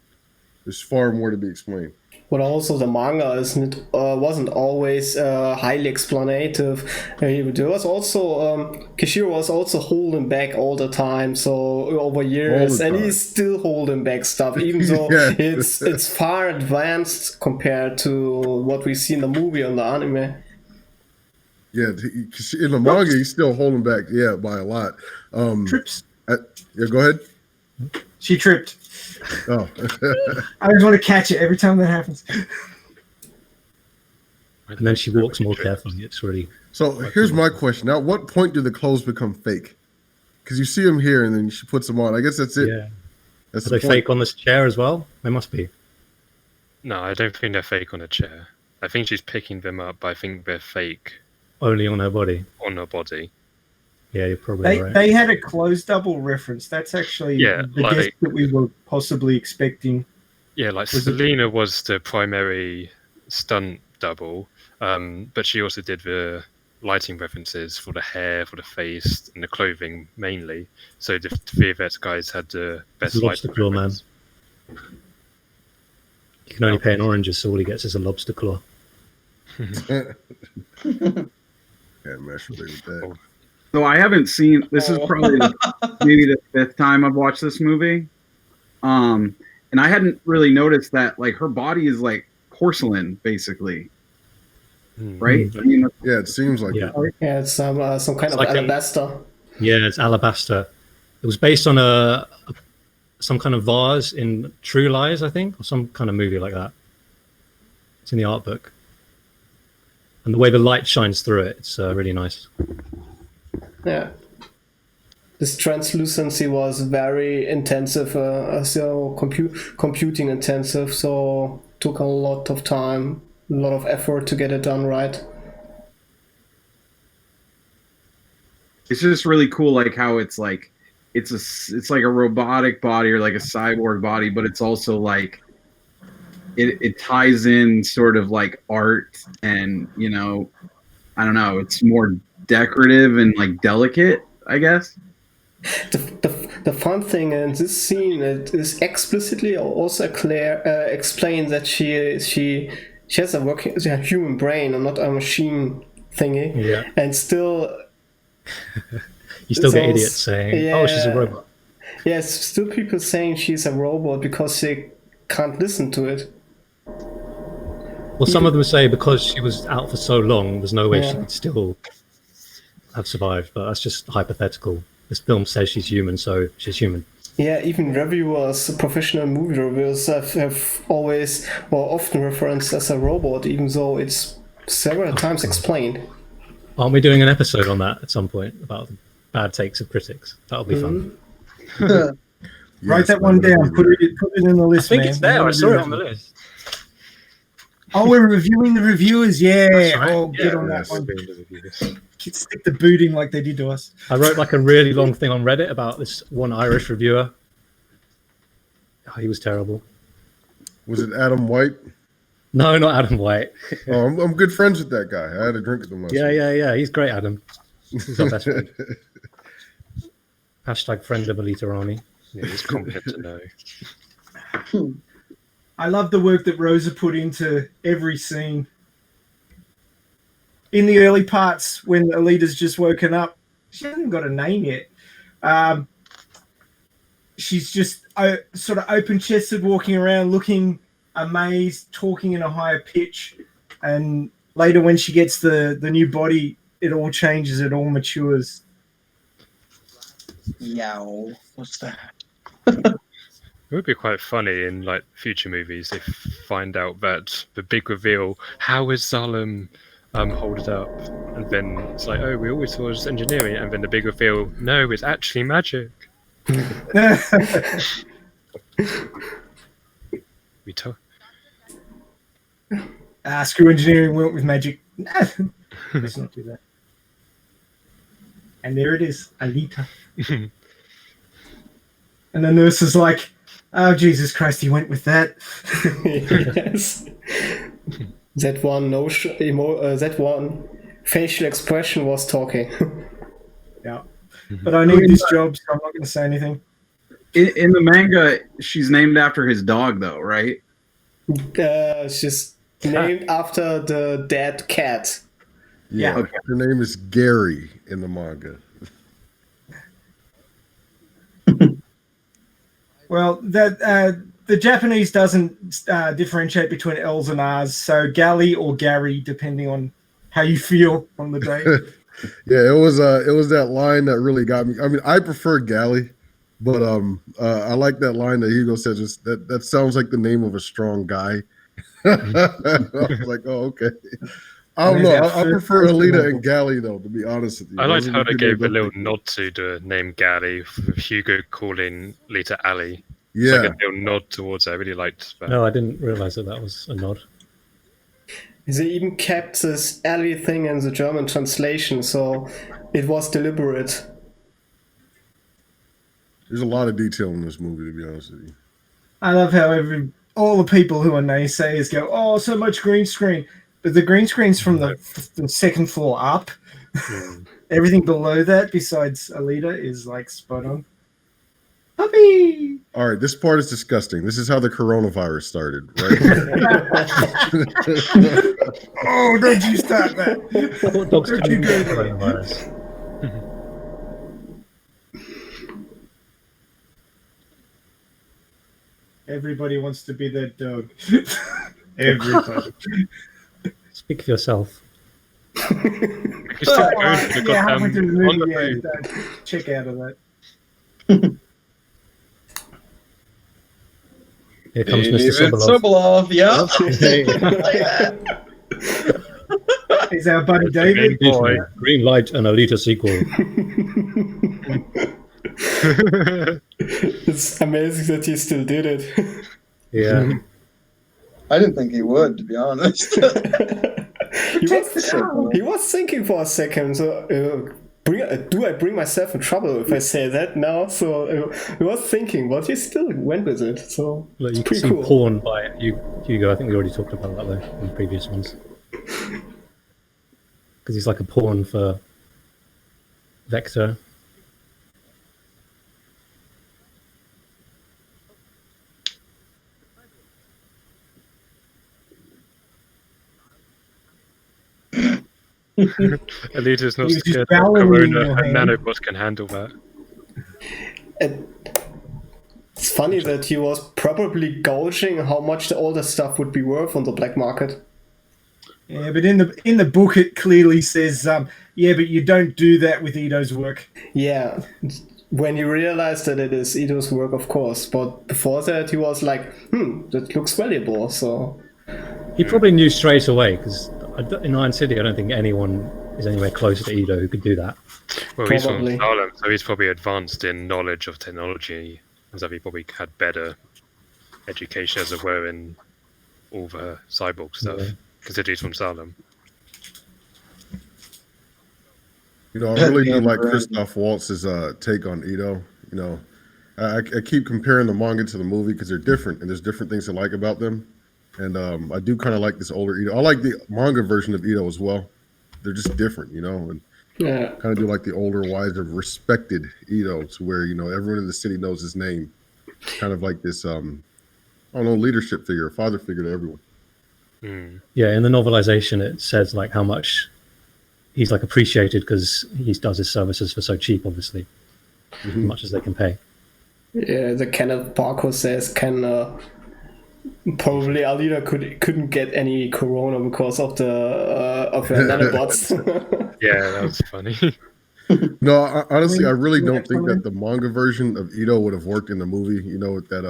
[SPEAKER 17] there's far more to be explained.
[SPEAKER 13] But also the manga wasn't always highly explanative. There was also Kishiro was also holding back all the time, so over years, and he's still holding back stuff, even though it's far advanced compared to what we see in the movie and the anime.
[SPEAKER 17] Yeah, in the manga, he's still holding back, by a lot.
[SPEAKER 11] Trips.
[SPEAKER 17] Go ahead.
[SPEAKER 11] She tripped.
[SPEAKER 17] Oh.
[SPEAKER 11] I just want to catch it every time that happens.
[SPEAKER 10] And then she walks more carefully. It's really.
[SPEAKER 17] So here's my question. Now, at what point do the clothes become fake? Because you see them here, and then she puts them on. I guess that's it.
[SPEAKER 10] Yeah.
[SPEAKER 17] That's
[SPEAKER 10] Are they fake on this chair as well? They must be.
[SPEAKER 5] No, I don't think they're fake on a chair. I think she's picking them up, but I think they're fake.
[SPEAKER 10] Only on her body.
[SPEAKER 5] On her body.
[SPEAKER 10] Yeah, you're probably right.
[SPEAKER 11] They had a clothes double reference. That's actually the guest that we were possibly expecting.
[SPEAKER 5] Yeah, like Selena was the primary stunt double, but she also did the lighting references for the hair, for the face, and the clothing mainly. So the VFX guys had the best
[SPEAKER 10] lobster
[SPEAKER 5] lighting
[SPEAKER 10] claw, man. You can only pay an orange, so all he gets is a lobster claw.
[SPEAKER 17] Can't mess with that.
[SPEAKER 14] So I haven't seen. This is probably maybe the fifth time I've watched this movie, and I hadn't really noticed that like her body is like porcelain, basically, right? I mean,
[SPEAKER 17] it seems like
[SPEAKER 13] it. Yeah, it's some kind of alabaster.
[SPEAKER 10] Yeah, it's alabaster. It was based on some kind of vase in True Lies, I think, or some kind of movie like that. It's in the art book, and the way the light shines through it, it's really nice.
[SPEAKER 13] Yeah, this translucency was very intensive, so computing intensive, so took a lot of time, a lot of effort to get it done right.
[SPEAKER 14] It's just really cool, like how it's like it's like a robotic body or like a cyborg body, but it's also like it ties in sort of like art and I don't know, it's more decorative and like delicate, I guess.
[SPEAKER 13] The fun thing in this scene, it is explicitly also explained that she has a human brain and not a machine thingy.
[SPEAKER 10] Yeah.
[SPEAKER 13] And still
[SPEAKER 10] you still get idiots saying, "Oh, she's a robot."
[SPEAKER 13] Yes, still people saying she's a robot because they can't listen to it.
[SPEAKER 10] Well, some of them say because she was out for so long, there's no way she
[SPEAKER 13] Yeah.
[SPEAKER 10] could still have survived. But that's just hypothetical. This film says she's human, so she's human.
[SPEAKER 13] Yeah, even reviewers, professional movie reviewers, have always or often referenced as a robot, even though it's several times explained.
[SPEAKER 10] Aren't we doing an episode on that at some point about the bad takes of critics? That'll be fun.
[SPEAKER 11] Write that one down. Put it in the list,
[SPEAKER 10] I think
[SPEAKER 11] man.
[SPEAKER 10] it's there. I saw it on the list.
[SPEAKER 11] Oh, we're reviewing the reviewers. Yeah.
[SPEAKER 10] That's right.
[SPEAKER 11] Oh, get
[SPEAKER 10] Yeah,
[SPEAKER 11] on that
[SPEAKER 10] yes.
[SPEAKER 11] one. Stick the booting like they did to us.
[SPEAKER 10] I wrote like a really long thing on Reddit about this one Irish reviewer. Oh, he was terrible.
[SPEAKER 17] Was it Adam White?
[SPEAKER 10] No, not Adam White.
[SPEAKER 17] Oh, I'm good friends with that guy. I had a drink with him last week.
[SPEAKER 10] Yeah. He's great, Adam. He's our best friend. Hashtag friend of Alita Army.
[SPEAKER 5] Yeah, he's competent to know.
[SPEAKER 11] I love the work that Rosa put into every scene. In the early parts, when Alita's just woken up, she hasn't got a name yet. She's just sort of open-chested, walking around, looking amazed, talking in a higher pitch. And later, when she gets the new body, it all changes. It all matures.
[SPEAKER 16] Yow. What's that?
[SPEAKER 5] It would be quite funny in like future movies if find out that the big reveal, how is Zalem hold it up? And then it's like, oh, we always thought it was engineering, and then the big reveal, no, it's actually magic. We talk.
[SPEAKER 11] Screw engineering, went with magic. Let's not do that. And there it is, Alita. And the nurse is like, oh, Jesus Christ, he went with that.
[SPEAKER 13] Yes. That one facial expression was talking.
[SPEAKER 11] Yeah. But I need this job, so I'm not going to say anything.
[SPEAKER 14] In the manga, she's named after his dog, though, right?
[SPEAKER 13] She's named after the dead cat.
[SPEAKER 17] Yeah.
[SPEAKER 14] Okay.
[SPEAKER 17] Her name is Gary in the manga.
[SPEAKER 11] Well, that the Japanese doesn't differentiate between L's and R's, so Gally or Gary, depending on how you feel on the day.
[SPEAKER 17] Yeah, it was that line that really got me. I mean, I prefer Galley, but I like that line that Hugo said. Just that sounds like the name of a strong guy. I was like, oh, okay. I don't know. I prefer Alita and Galley, though, to be honest with you.
[SPEAKER 5] I liked how they gave a little nod to the name Gally, with Hugo calling Lita Ali.
[SPEAKER 17] Yeah.
[SPEAKER 5] It's like a little nod towards her. I really liked that.
[SPEAKER 10] No, I didn't realize that was a nod.
[SPEAKER 13] They even kept this alley thing in the German translation, so it was deliberate.
[SPEAKER 17] There's a lot of detail in this movie, to be honest with you.
[SPEAKER 11] I love how all the people who are naysayers go, oh, so much green screen. But the green screen's from the second floor up. Everything below that, besides Alita, is like spot on. Puppy!
[SPEAKER 17] All right, this part is disgusting. This is how the coronavirus started, right?
[SPEAKER 11] Oh, don't you start that.
[SPEAKER 10] Dogs
[SPEAKER 11] Don't
[SPEAKER 10] can
[SPEAKER 11] you
[SPEAKER 10] be
[SPEAKER 11] go there.
[SPEAKER 10] coronavirus.
[SPEAKER 11] Everybody wants to be that dog. Everybody.
[SPEAKER 10] Speak for yourself.
[SPEAKER 11] Yeah, halfway through the movie, check out of that.
[SPEAKER 10] Here comes Mr.
[SPEAKER 16] Sobolov, yeah.
[SPEAKER 11] He's our buddy David.
[SPEAKER 10] Green light and Alita sequel.
[SPEAKER 13] It's amazing that he still did it.
[SPEAKER 10] Yeah.
[SPEAKER 16] I didn't think he would, to be honest.
[SPEAKER 13] He was thinking for a second. So, do I bring myself in trouble if I say that now? So he was thinking, but he still went with it. So
[SPEAKER 10] Look, you
[SPEAKER 13] it's
[SPEAKER 10] can
[SPEAKER 13] pretty
[SPEAKER 10] see
[SPEAKER 13] cool.
[SPEAKER 10] porn by Hugo. I think we already talked about that though in previous ones. Because he's like a pawn for Vector.
[SPEAKER 5] Alita's not
[SPEAKER 11] He was just
[SPEAKER 5] scared of
[SPEAKER 11] bowing in
[SPEAKER 5] Corona,
[SPEAKER 11] your
[SPEAKER 5] and
[SPEAKER 11] hand.
[SPEAKER 5] nanobots can handle that.
[SPEAKER 13] It's funny that he was probably gauging how much the older stuff would be worth on the black market.
[SPEAKER 11] Yeah, but in the book it clearly says, yeah, but you don't do that with Ito's work.
[SPEAKER 13] Yeah, when you realize that it is Ito's work, of course. But before that, he was like, that looks valuable. So
[SPEAKER 10] he probably knew straight away, because in Iron City, I don't think anyone is anywhere close to Ito who could do that.
[SPEAKER 5] Well, he's from Salem, so he's probably advanced in knowledge of technology, and so he probably had better education as it were in all the cyborg stuff, considering he's from Salem.
[SPEAKER 17] You know, I really do like Christoph Waltz's take on Ito. You know, I keep comparing the manga to the movie because they're different, and there's different things to like about them. And I do kind of like this older Ito. I like the manga version of Ito as well. They're just different, you know, and kind of do like the older, wiser, respected Ito, to where, you know, everyone in the city knows his name. Kind of like this, I don't know, leadership figure, a father figure to everyone.
[SPEAKER 10] Yeah, in the novelization, it says like how much he's like appreciated because he does his services for so cheap, obviously, as much as they can pay.
[SPEAKER 13] Yeah, the Kenneth Barco says probably Alita couldn't get any corona because of the of her nanobots.
[SPEAKER 5] Yeah, that was funny.
[SPEAKER 17] No, honestly, I really don't think that the manga version of Ito would have worked in the movie. You know, with that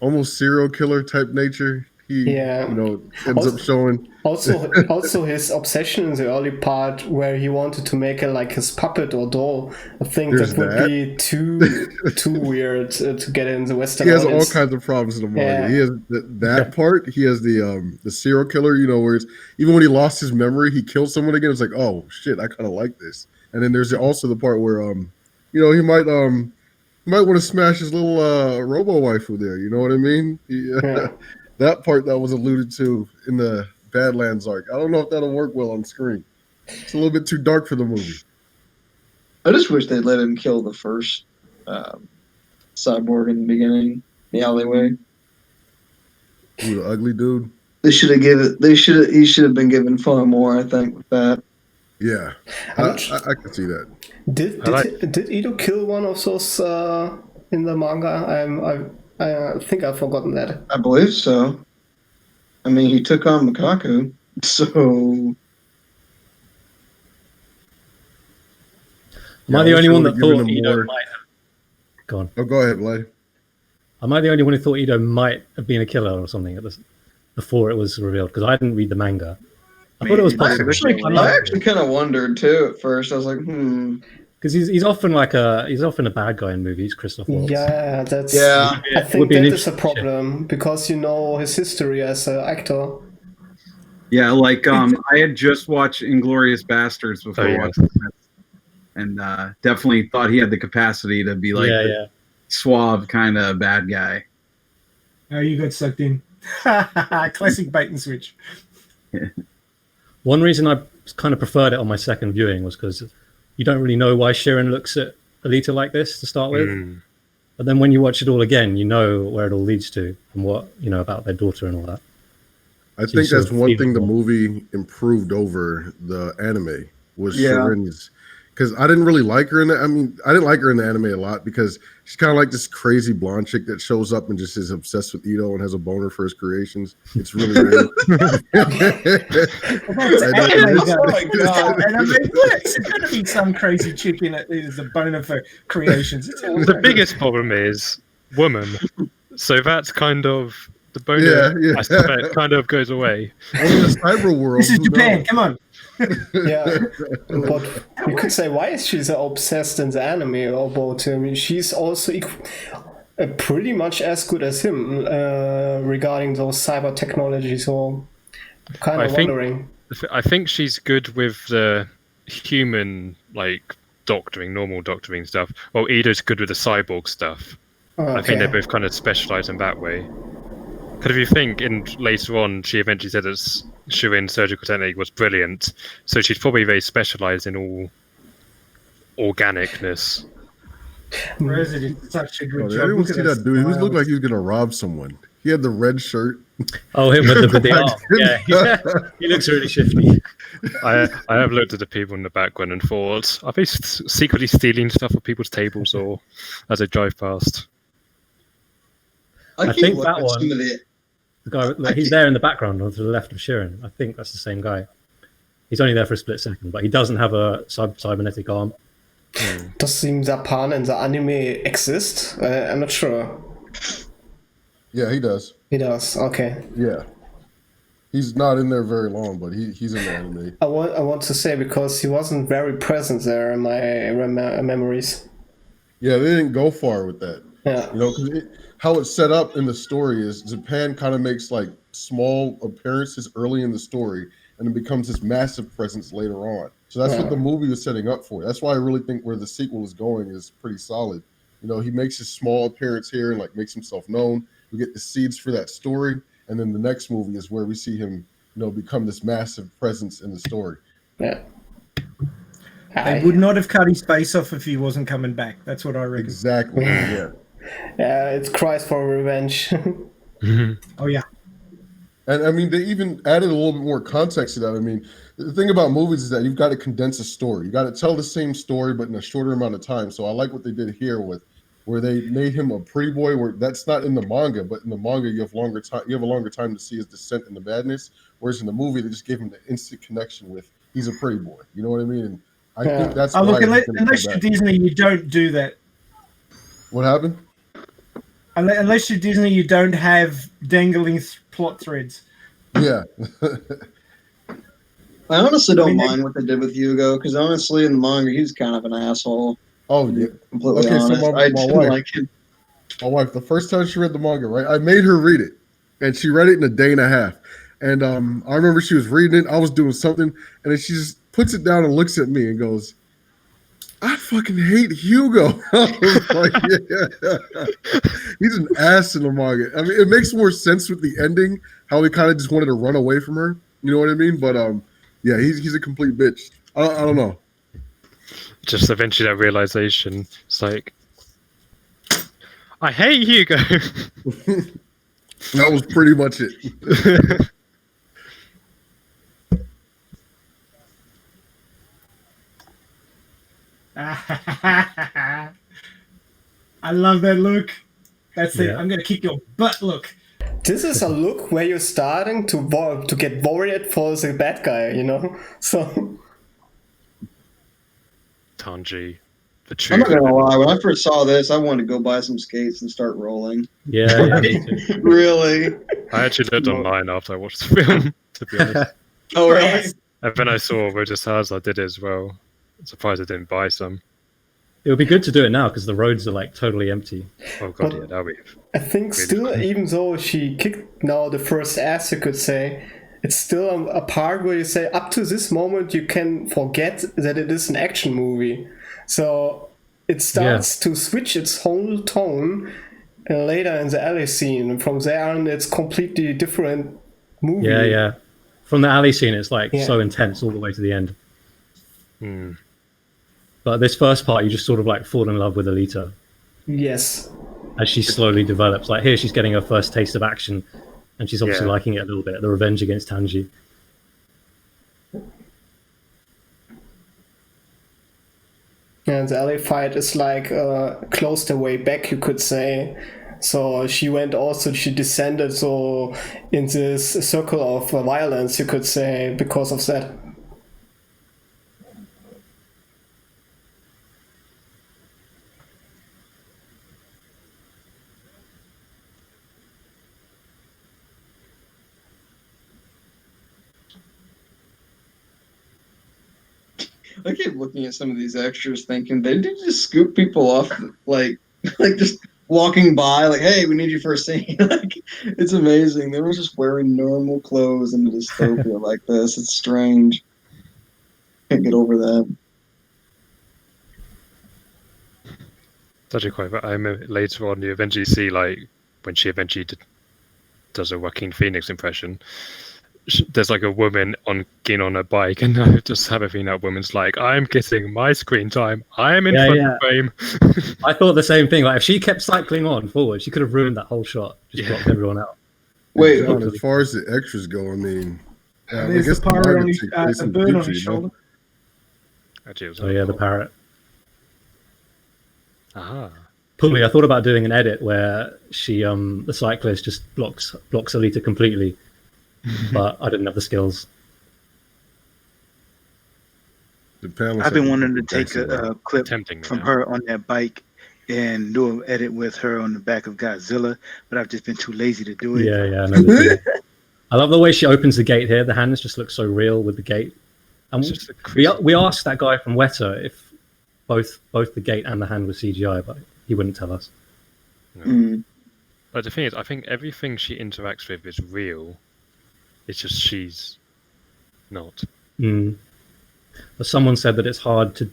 [SPEAKER 17] almost serial killer type nature. He, you know, ends up showing.
[SPEAKER 13] Also, his obsession in the early part where he wanted to make it like his puppet or doll. I think that would be too weird to get in the Western.
[SPEAKER 17] He has
[SPEAKER 13] audience.
[SPEAKER 17] all kinds of problems in the manga.
[SPEAKER 13] Yeah.
[SPEAKER 17] He has that part. He has the serial killer. You know, where it's, even when he lost his memory, he killed someone again. It's like, oh shit, I kind of like this. And then there's also the part where you know, he might want to smash his little robo waifu there. You know what I mean? That part that was alluded to in the Badlands arc. I don't know if that'll work well on screen. It's a little bit too dark for the movie.
[SPEAKER 16] I just wish they'd let him kill the first cyborg in the beginning, the alleyway.
[SPEAKER 17] Ooh, the ugly dude.
[SPEAKER 16] He should have been given far more, I think, with that.
[SPEAKER 17] Yeah, I can see that.
[SPEAKER 13] Did Ito kill one of those in the manga? I think I've forgotten that.
[SPEAKER 16] I believe so. I mean, he took on Makaku, so.
[SPEAKER 10] Am I the only one that thought Ito might have gone?
[SPEAKER 17] Oh, go ahead, Blade.
[SPEAKER 10] Am I the only one who thought Ito might have been a killer or something before it was revealed? Because I didn't read the manga. I thought it was possible.
[SPEAKER 16] I actually kind of wondered too at first. I was like,
[SPEAKER 10] Because he's often a bad guy in movies, Christoph Waltz.
[SPEAKER 13] Yeah, that's.
[SPEAKER 16] Yeah.
[SPEAKER 13] I think that is a problem because you know his history as an actor.
[SPEAKER 14] Yeah, like I had just watched Inglourious Bastards before watching this, and definitely thought he had the capacity to be like a suave kind of bad guy.
[SPEAKER 11] Oh, you got sucked in. Classic bait and switch.
[SPEAKER 10] One reason I kind of preferred it on my second viewing was because you don't really know why Shirin looks at Alita like this to start with. But then when you watch it all again, you know where it all leads to and what, you know, about their daughter and all that.
[SPEAKER 17] I think that's one thing the movie improved over the anime was Shirin's. Because I didn't really like her in that. I mean, I didn't like her in the anime a lot because she's kind of like this crazy blonde chick that shows up and just is obsessed with Ito and has a boner for his creations. It's really weird.
[SPEAKER 11] Oh my god! And I mean, it's going to be some crazy chick in it. There's a boner for creations.
[SPEAKER 5] The biggest problem is woman. So that's kind of the boner. I suspect kind of goes away.
[SPEAKER 17] Well, in the cyber world,
[SPEAKER 11] this is Japan. Come on.
[SPEAKER 13] Yeah, but you could say why is she so obsessed in the anime about him? I mean, she's also pretty much as good as him regarding those cyber technologies. So I'm kind of wondering.
[SPEAKER 5] I think she's good with the human, like normal doctoring stuff. Well, Ida's good with the cyborg stuff. I think they both kind of specialize in that way. Because if you think later on, she eventually said that Shirin's surgical technique was brilliant, so she's probably very specialized in all organicness.
[SPEAKER 11] President did such a good job.
[SPEAKER 17] Everyone see that dude? He looked like he was gonna rob someone. He had the red shirt.
[SPEAKER 10] Oh, him with the arm. Yeah, he looks really shifty.
[SPEAKER 5] I have looked at the people in the background and thought, are they secretly stealing stuff off people's tables or as they drive past?
[SPEAKER 10] I
[SPEAKER 16] keep
[SPEAKER 10] think
[SPEAKER 16] looking
[SPEAKER 10] that
[SPEAKER 16] at
[SPEAKER 10] one.
[SPEAKER 16] some of the.
[SPEAKER 10] The guy, like, he's there in the background on to the left of Sheeran. I think that's the same guy. He's only there for a split second, but he doesn't have a cybernetic arm.
[SPEAKER 13] Does the Japan in the anime exist? I'm not sure.
[SPEAKER 17] Yeah, he does.
[SPEAKER 13] He does. Okay.
[SPEAKER 17] Yeah. He's not in there very long, but he's in the anime.
[SPEAKER 13] I want to say because he wasn't very present there in my memories.
[SPEAKER 17] Yeah, they didn't go far with that.
[SPEAKER 13] Yeah.
[SPEAKER 17] You know, because how it's set up in the story is Japan kind of makes like small appearances early in the story, and it becomes this massive presence later on. So that's what the movie was setting up for. That's why I really think where the sequel is going is pretty solid. You know, he makes his small appearance here and like makes himself known. We get the seeds for that story, and then the next movie is where we see him, you know, become this massive presence in the story.
[SPEAKER 13] Yeah.
[SPEAKER 11] They would not have cut his face off if he wasn't coming back. That's what I reckon.
[SPEAKER 17] Exactly. Yeah.
[SPEAKER 13] Yeah, it cries for revenge.
[SPEAKER 11] Oh yeah.
[SPEAKER 17] And I mean, they even added a little bit more context to that. I mean, the thing about movies is that you've got to condense a story. You got to tell the same story, but in a shorter amount of time. So I like what they did here with where they made him a pretty boy. Where that's not in the manga, but in the manga you have longer time. You have a longer time to see his descent into madness. Whereas in the movie, they just gave him the instant connection with he's a pretty boy. You know what I mean? And I think that's why.
[SPEAKER 11] Look, unless you're Disney, you don't do that.
[SPEAKER 17] What happened?
[SPEAKER 11] Unless you're Disney, you don't have dangling plot threads.
[SPEAKER 17] Yeah.
[SPEAKER 16] I honestly don't mind what they did with Hugo, because honestly, in the manga, he's kind of an asshole.
[SPEAKER 17] Oh, yeah.
[SPEAKER 16] Completely honest. I didn't
[SPEAKER 17] wife,
[SPEAKER 16] like him.
[SPEAKER 17] My wife, the first time she read the manga, right, I made her read it, and she read it in a day and a half. And I remember she was reading it, I was doing something, and then she just puts it down and looks at me and goes, I fucking hate Hugo. I was like, yeah. He's an ass in the manga. I mean, it makes more sense with the ending, how he kind of just wanted to run away from her. You know what I mean? But yeah, he's a complete bitch. I don't know.
[SPEAKER 5] Just eventually that realization. It's like, I hate Hugo.
[SPEAKER 17] That was pretty much it.
[SPEAKER 11] I love that look. That's it. I'm gonna kick your butt look.
[SPEAKER 13] This is a look where you're starting to get worried for the bad guy, you know? So
[SPEAKER 5] Tanji, the
[SPEAKER 16] I'm
[SPEAKER 5] truth.
[SPEAKER 16] not gonna lie, when I first saw this, I wanted to go buy some skates and start rolling.
[SPEAKER 10] Yeah.
[SPEAKER 16] Really?
[SPEAKER 5] I actually looked online after I watched the film, to be honest.
[SPEAKER 16] Oh, really?
[SPEAKER 5] And then I saw Roger Stars, I did it as well. I'm surprised I didn't buy some.
[SPEAKER 10] It would be good to do it now because the roads are like totally empty.
[SPEAKER 5] Oh god, yeah, that'll be.
[SPEAKER 13] I think still, even though she kicked now the first ass, you could say, it's still a part where you say up to this moment you can forget that it is an action movie. So it starts to switch its whole tone later in the alley scene. And from there on, it's completely different movie.
[SPEAKER 10] Yeah. From the alley scene, it's like so intense all the way to the end. But this first part, you just sort of like fall in love with Alita.
[SPEAKER 13] Yes.
[SPEAKER 10] As she slowly develops. Like here, she's getting her first taste of action, and she's obviously liking it a little bit. The revenge against Tanji.
[SPEAKER 13] And the alley fight is like closed her way back, you could say. So she descended so in this circle of violence, you could say, because of that.
[SPEAKER 16] I keep looking at some of these extras thinking they did just scoop people off, like just walking by, like, hey, we need you for a scene. Like, it's amazing. They were just wearing normal clothes in a dystopia like this. It's strange. Can't get over that.
[SPEAKER 5] It's actually quite. I remember later on, you eventually see like when she eventually does a Joaquin Phoenix impression. There's like a woman getting on a bike, and I just have a feeling that woman's like, "I'm getting my screen time. I am in front of frame."
[SPEAKER 10] I thought the same thing. Like if she kept cycling on forward, she could have ruined that whole shot. Just blocked everyone out.
[SPEAKER 17] Wait, John, as far as the extras go, I mean,
[SPEAKER 11] there's the pirate on a bird on his shoulder.
[SPEAKER 10] Oh yeah, the parrot.
[SPEAKER 5] Aha.
[SPEAKER 10] pulley. I thought about doing an edit where she, the cyclist, just blocks Alita completely, but I didn't have the skills.
[SPEAKER 15] I've been wanting to take a clip
[SPEAKER 5] Tempting me
[SPEAKER 15] from
[SPEAKER 5] now.
[SPEAKER 15] her on that bike and do an edit with her on the back of Godzilla, but I've just been too lazy to do it.
[SPEAKER 10] Yeah, I know the thing. I love the way she opens the gate here. The hands just look so real with the gate. And we asked that guy from Weta if both the gate and the hand was CGI, but he wouldn't tell us.
[SPEAKER 5] No. But the thing is, I think everything she interacts with is real. It's just she's not.
[SPEAKER 10] But someone said that it's hard to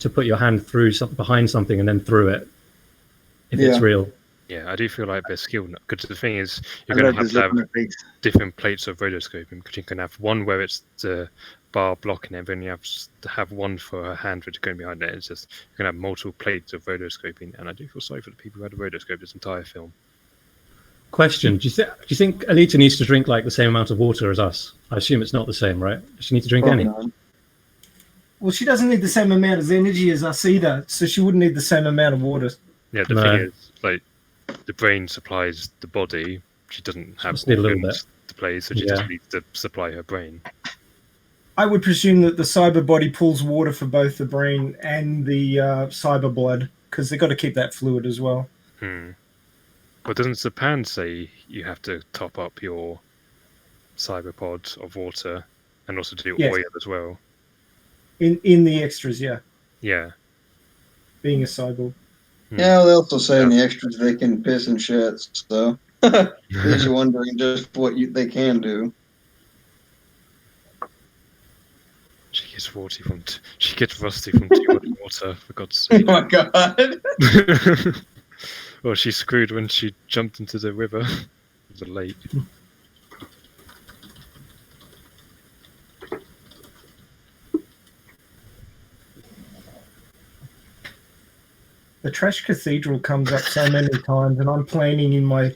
[SPEAKER 10] put your hand through behind something and then through it if it's real.
[SPEAKER 5] Yeah, I do feel like they're skilled because the thing is, you're going to have different plates of rotoscoping because you can have one where it's the bar blocking it, then you have to have one for her hand which is going behind it. It's just you're going to have multiple plates of rotoscoping, and I do feel sorry for the people who had to rotoscope this entire film.
[SPEAKER 10] Question: Do you think Alita needs to drink like the same amount of water as us? I assume it's not the same, right? Does she need to drink any?
[SPEAKER 11] Well, she doesn't need the same amount of energy as us either, so she wouldn't need the same amount of water.
[SPEAKER 5] Yeah, the thing is, like, the brain supplies the body. She doesn't have organs to play, so she just needs to supply her brain.
[SPEAKER 11] I would presume that the cyber body pulls water for both the brain and the cyber blood, because they've got to keep that fluid as well.
[SPEAKER 5] But doesn't Japan say you have to top up your cyber pod of water and also do oil as well?
[SPEAKER 11] In the extras, yeah.
[SPEAKER 5] Yeah.
[SPEAKER 11] Being a cyborg.
[SPEAKER 16] Yeah, they also say in the extras they can piss and shit, so leaves you wondering just what they can do.
[SPEAKER 5] She gets rusty from too much water, for God's sake.
[SPEAKER 16] Oh my god.
[SPEAKER 5] Well, she screwed when she jumped into the river, the lake.
[SPEAKER 11] The Trash Cathedral comes up so many times, and I'm planning in my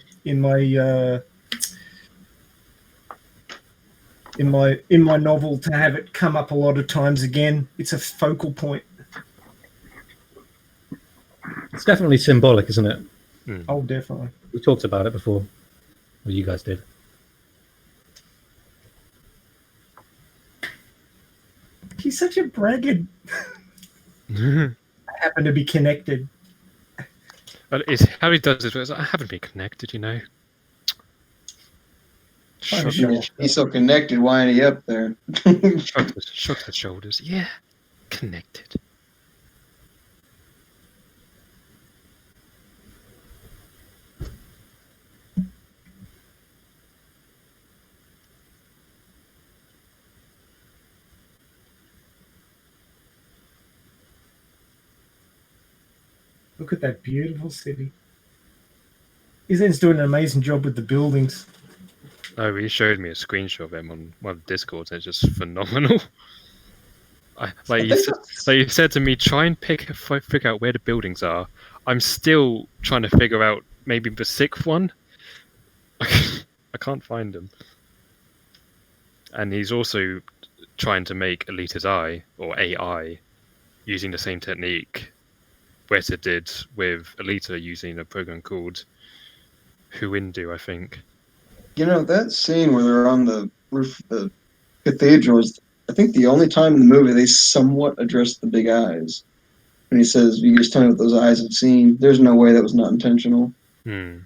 [SPEAKER 11] novel to have it come up a lot of times again. It's a focal point.
[SPEAKER 10] It's definitely symbolic, isn't it?
[SPEAKER 11] Oh, definitely.
[SPEAKER 10] We talked about it before. Well, you guys did.
[SPEAKER 11] He's such a braggart. I happen to be connected.
[SPEAKER 5] But it's how he does it. I haven't been connected, you know.
[SPEAKER 16] He's so connected. Why ain't he up there?
[SPEAKER 5] Shrug the shoulders. Yeah, connected.
[SPEAKER 11] Look at that beautiful city. Izen's doing an amazing job with the buildings.
[SPEAKER 5] Oh, he showed me a screenshot of him on one of the Discords, and it's just phenomenal. You said to me, try and figure out where the buildings are. I'm still trying to figure out maybe the sixth one. I can't find them. And he's also trying to make Alita's eye, or AI, using the same technique Weta did with Alita using a program called Huindu, I think.
[SPEAKER 16] You know, that scene where they're on the roof of the cathedral is, I think, the only time in the movie they somewhat address the big eyes. When he says, "You just tell me what those eyes have seen." There's no way that was not intentional.
[SPEAKER 14] Are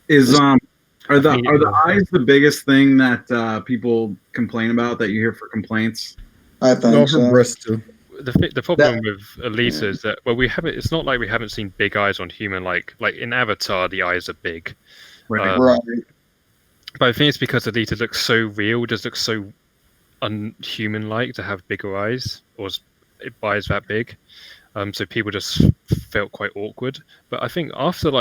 [SPEAKER 14] the eyes the biggest thing that people complain about that you hear for complaints?
[SPEAKER 16] I think so.
[SPEAKER 17] Breast too.
[SPEAKER 5] The problem with Alita is that we haven't. It's not like we haven't seen big eyes on human. Like in Avatar, the eyes are big.
[SPEAKER 16] Right.
[SPEAKER 5] But I think it's because Alita looks so real. It just looks so unhuman-like to have bigger eyes, or eyes that big. So people just felt quite awkward. But I think after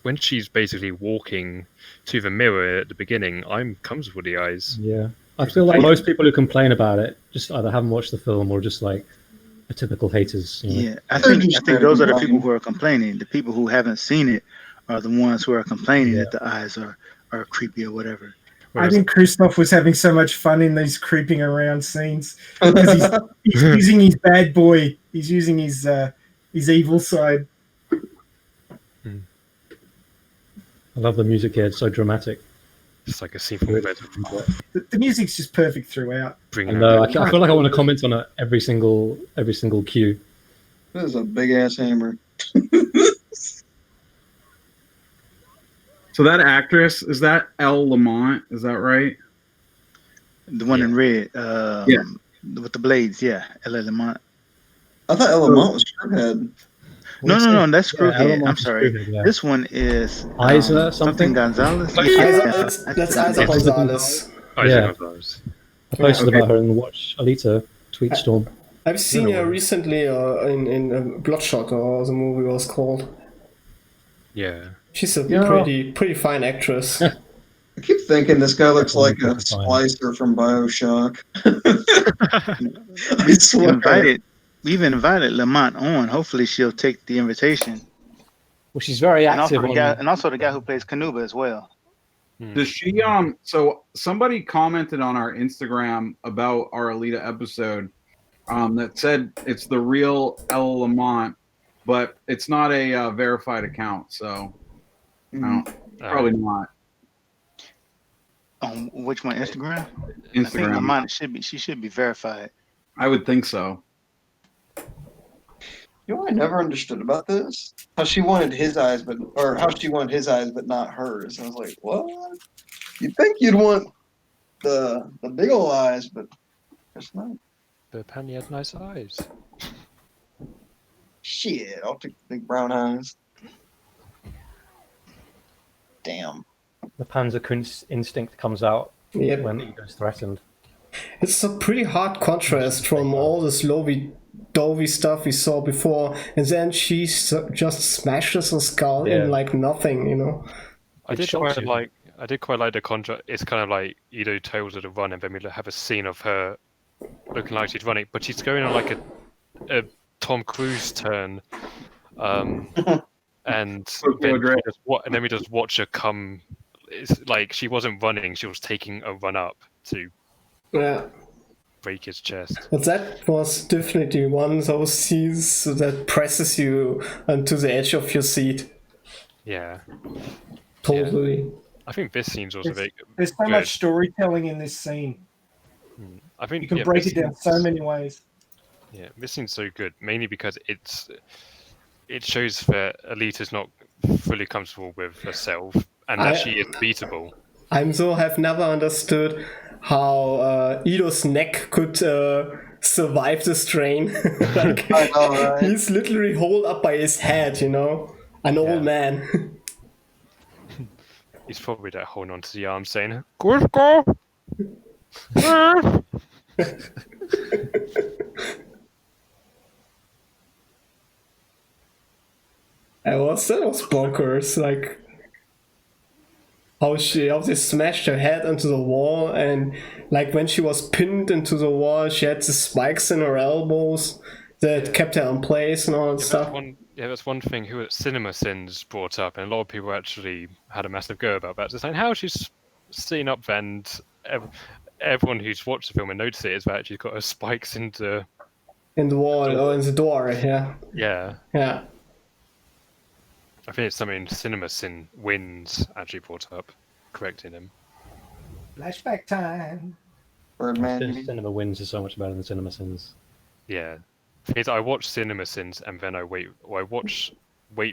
[SPEAKER 5] when she's basically walking to the mirror at the beginning, I'm comfortable with the eyes.
[SPEAKER 10] Yeah. I feel like most people who complain about it just either haven't watched the film or just like are typical haters. You know?
[SPEAKER 15] Yeah, I think those are the people who are complaining. The people who haven't seen it are the ones who are complaining that the eyes are creepy or whatever.
[SPEAKER 11] I think Christoph was having so much fun in these creeping around scenes because he's using his bad boy. He's using his evil side.
[SPEAKER 10] I love the music here. It's so dramatic.
[SPEAKER 5] It's like a scene from Red.
[SPEAKER 11] The music's just perfect throughout.
[SPEAKER 10] I know. I feel like I want to comment on it every single cue.
[SPEAKER 16] This is a big ass hammer.
[SPEAKER 14] So that actress, is that Elle Lamont? Is that right?
[SPEAKER 15] The one in red.
[SPEAKER 14] Yeah.
[SPEAKER 15] With the blades, yeah. Elle Lamont.
[SPEAKER 16] I thought Elle Lamont was Screwhead.
[SPEAKER 15] No, that's Screwhead.
[SPEAKER 10] Elle
[SPEAKER 15] I'm sorry.
[SPEAKER 10] Screwhead, yeah.
[SPEAKER 15] This one is
[SPEAKER 10] Isa
[SPEAKER 15] something Gonzalez.
[SPEAKER 13] That's Isa Gonzalez.
[SPEAKER 10] Yeah. I posted about her in Watch Alita tweet storm.
[SPEAKER 13] I've seen her recently in Bloodshot, or the movie was called.
[SPEAKER 5] Yeah.
[SPEAKER 13] She's a pretty fine actress.
[SPEAKER 16] I keep thinking this guy looks like a splicer from BioShock. I swear.
[SPEAKER 15] We've invited Lamont on. Hopefully she'll take the invitation.
[SPEAKER 10] Well, she's very
[SPEAKER 15] And also,
[SPEAKER 10] active.
[SPEAKER 15] and also the guy who plays Kanuba as well.
[SPEAKER 14] Does she so somebody commented on our Instagram about our Alita episode that said it's the real Elle Lamont, but it's not a verified account, so probably not.
[SPEAKER 15] On which one? Instagram? I think
[SPEAKER 14] Instagram.
[SPEAKER 15] Lamont she should be verified.
[SPEAKER 14] I would think so.
[SPEAKER 16] You know what I never understood about this? How she wanted his eyes, but not hers. I was like, what? You'd think you'd want the big ol' eyes, but it's not.
[SPEAKER 5] But Penny had nice eyes.
[SPEAKER 16] Shit, I'll take the big brown eyes. Damn.
[SPEAKER 10] The Panzer instinct comes out when Ego's threatened.
[SPEAKER 13] It's a pretty hard contrast from all this lovey-dovey stuff we saw before, and then she just smashes a skull in like nothing, you know.
[SPEAKER 5] I did quite like the contrast. It's kind of like Edo tells her to run, and then we have a scene of her looking like she's running, but she's going on like a Tom Cruise turn, and then we just watch her come. It's like she wasn't running; she was taking a run up to break his chest.
[SPEAKER 13] But that was definitely one of those scenes that presses you onto the edge of your seat.
[SPEAKER 5] Yeah.
[SPEAKER 13] Totally.
[SPEAKER 5] Yeah. I think this scene's also very good.
[SPEAKER 11] There's so much storytelling in this scene.
[SPEAKER 5] I think
[SPEAKER 11] you can break it down so many ways.
[SPEAKER 5] Yeah, this scene's so good, mainly because it shows that Alita's not fully comfortable with herself, and that she is beatable.
[SPEAKER 13] Have never understood how Ido's neck could survive the strain. Like, I know, right? He's literally holed up by his head, you know? An old man.
[SPEAKER 5] He's probably there holding on to the arm saying, "Good go!"
[SPEAKER 13] That was bonkers. Like how they smashed her head into the wall, and like when she was pinned into the wall, she had the spikes in her elbows that kept her in place and all that stuff.
[SPEAKER 5] That's one thing who at CinemaSins brought up, and a lot of people actually had a massive go about that. Just saying how she's seen up, and everyone who's watched the film and noticed it is that she's got her spikes in the
[SPEAKER 13] wall or in the door. Yeah.
[SPEAKER 5] I think it's something CinemaSin Wins actually brought up, correcting him.
[SPEAKER 11] Flashback time.
[SPEAKER 10] Birdman. Cinema Wins is so much better than CinemaSins.
[SPEAKER 5] Yeah. Because I watch CinemaSins and then I wait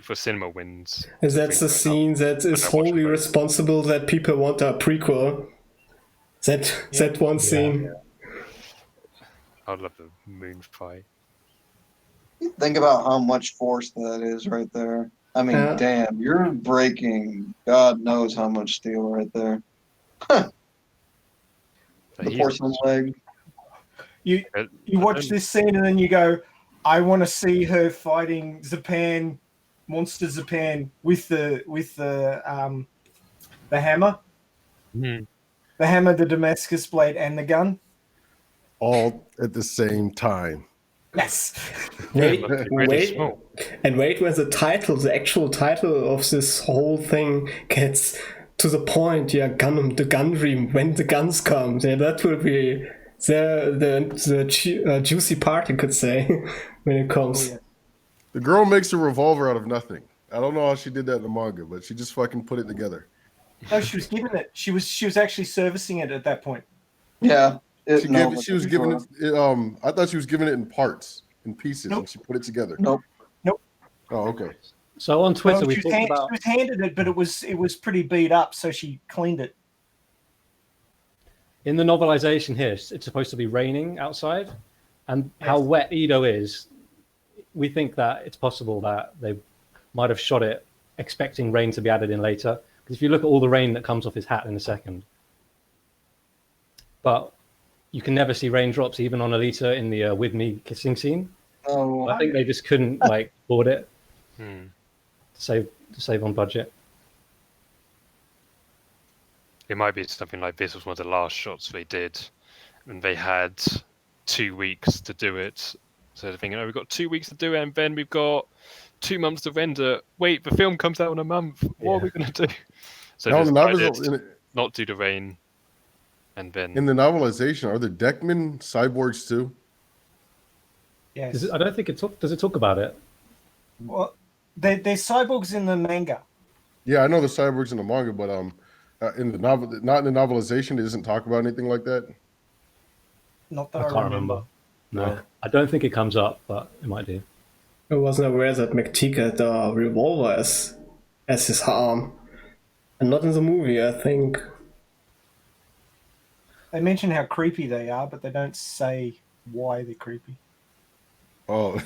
[SPEAKER 5] for Cinema Wins.
[SPEAKER 13] And that's the scene that is wholly responsible that people want a prequel. That one scene.
[SPEAKER 5] I love the moon fight.
[SPEAKER 16] Think about how much force that is right there. I mean, damn, you're breaking God knows how much steel right there. The porcelain leg.
[SPEAKER 11] You watch this scene and then you go, I want to see her fighting Monster Zapan with the hammer.
[SPEAKER 5] Mm-hmm.
[SPEAKER 11] The hammer, the Damascus blade, and the gun.
[SPEAKER 17] All at the same time.
[SPEAKER 11] Yes.
[SPEAKER 13] Wait when the actual title of this whole thing gets to the point, the gun dream, when the guns come, that will be the juicy part, you could say, when it comes.
[SPEAKER 17] The girl makes a revolver out of nothing. I don't know how she did that in the manga, but she just fucking put it together.
[SPEAKER 11] No, she was given it. She was actually servicing it at that point.
[SPEAKER 16] Yeah.
[SPEAKER 17] She was giving it. I thought she was giving it in parts, in pieces, and she put it together.
[SPEAKER 16] Nope.
[SPEAKER 17] Oh, okay.
[SPEAKER 10] So on Twitter,
[SPEAKER 11] No,
[SPEAKER 10] we
[SPEAKER 11] she
[SPEAKER 10] talked about.
[SPEAKER 11] was handed it, but it was pretty beat up, so she cleaned it.
[SPEAKER 10] In the novelization here, it's supposed to be raining outside, and how wet Edo is, we think that it's possible that they might have shot it expecting rain to be added in later. Because if you look at all the rain that comes off his hat in a second, but you can never see raindrops even on Alita in the with me kissing scene.
[SPEAKER 16] Oh,
[SPEAKER 10] I think they just couldn't like afford it to save on budget.
[SPEAKER 5] It might be something like this was one of the last shots they did, and they had 2 weeks to do it. So they're thinking, oh, we've got 2 weeks to do it, and then we've got 2 months to render. Wait, the film comes out in a month. What are we going to do? So they decided not do the rain, and then...
[SPEAKER 17] In the novelization, are the Deckmen cyborgs too?
[SPEAKER 11] Yes.
[SPEAKER 10] I don't think does it talk about it?
[SPEAKER 11] Well, they're cyborgs in the manga.
[SPEAKER 17] Yeah, I know the cyborgs in the manga, but in the novel, not in the novelization, it doesn't talk about anything like that.
[SPEAKER 11] Not that
[SPEAKER 10] I can't remember. No, I don't think it comes up, but it might do.
[SPEAKER 13] I wasn't aware that McTeague had a revolver as his arm, and not in the movie, I think.
[SPEAKER 11] They mention how creepy they are, but they don't say why they're creepy.
[SPEAKER 17] Oh,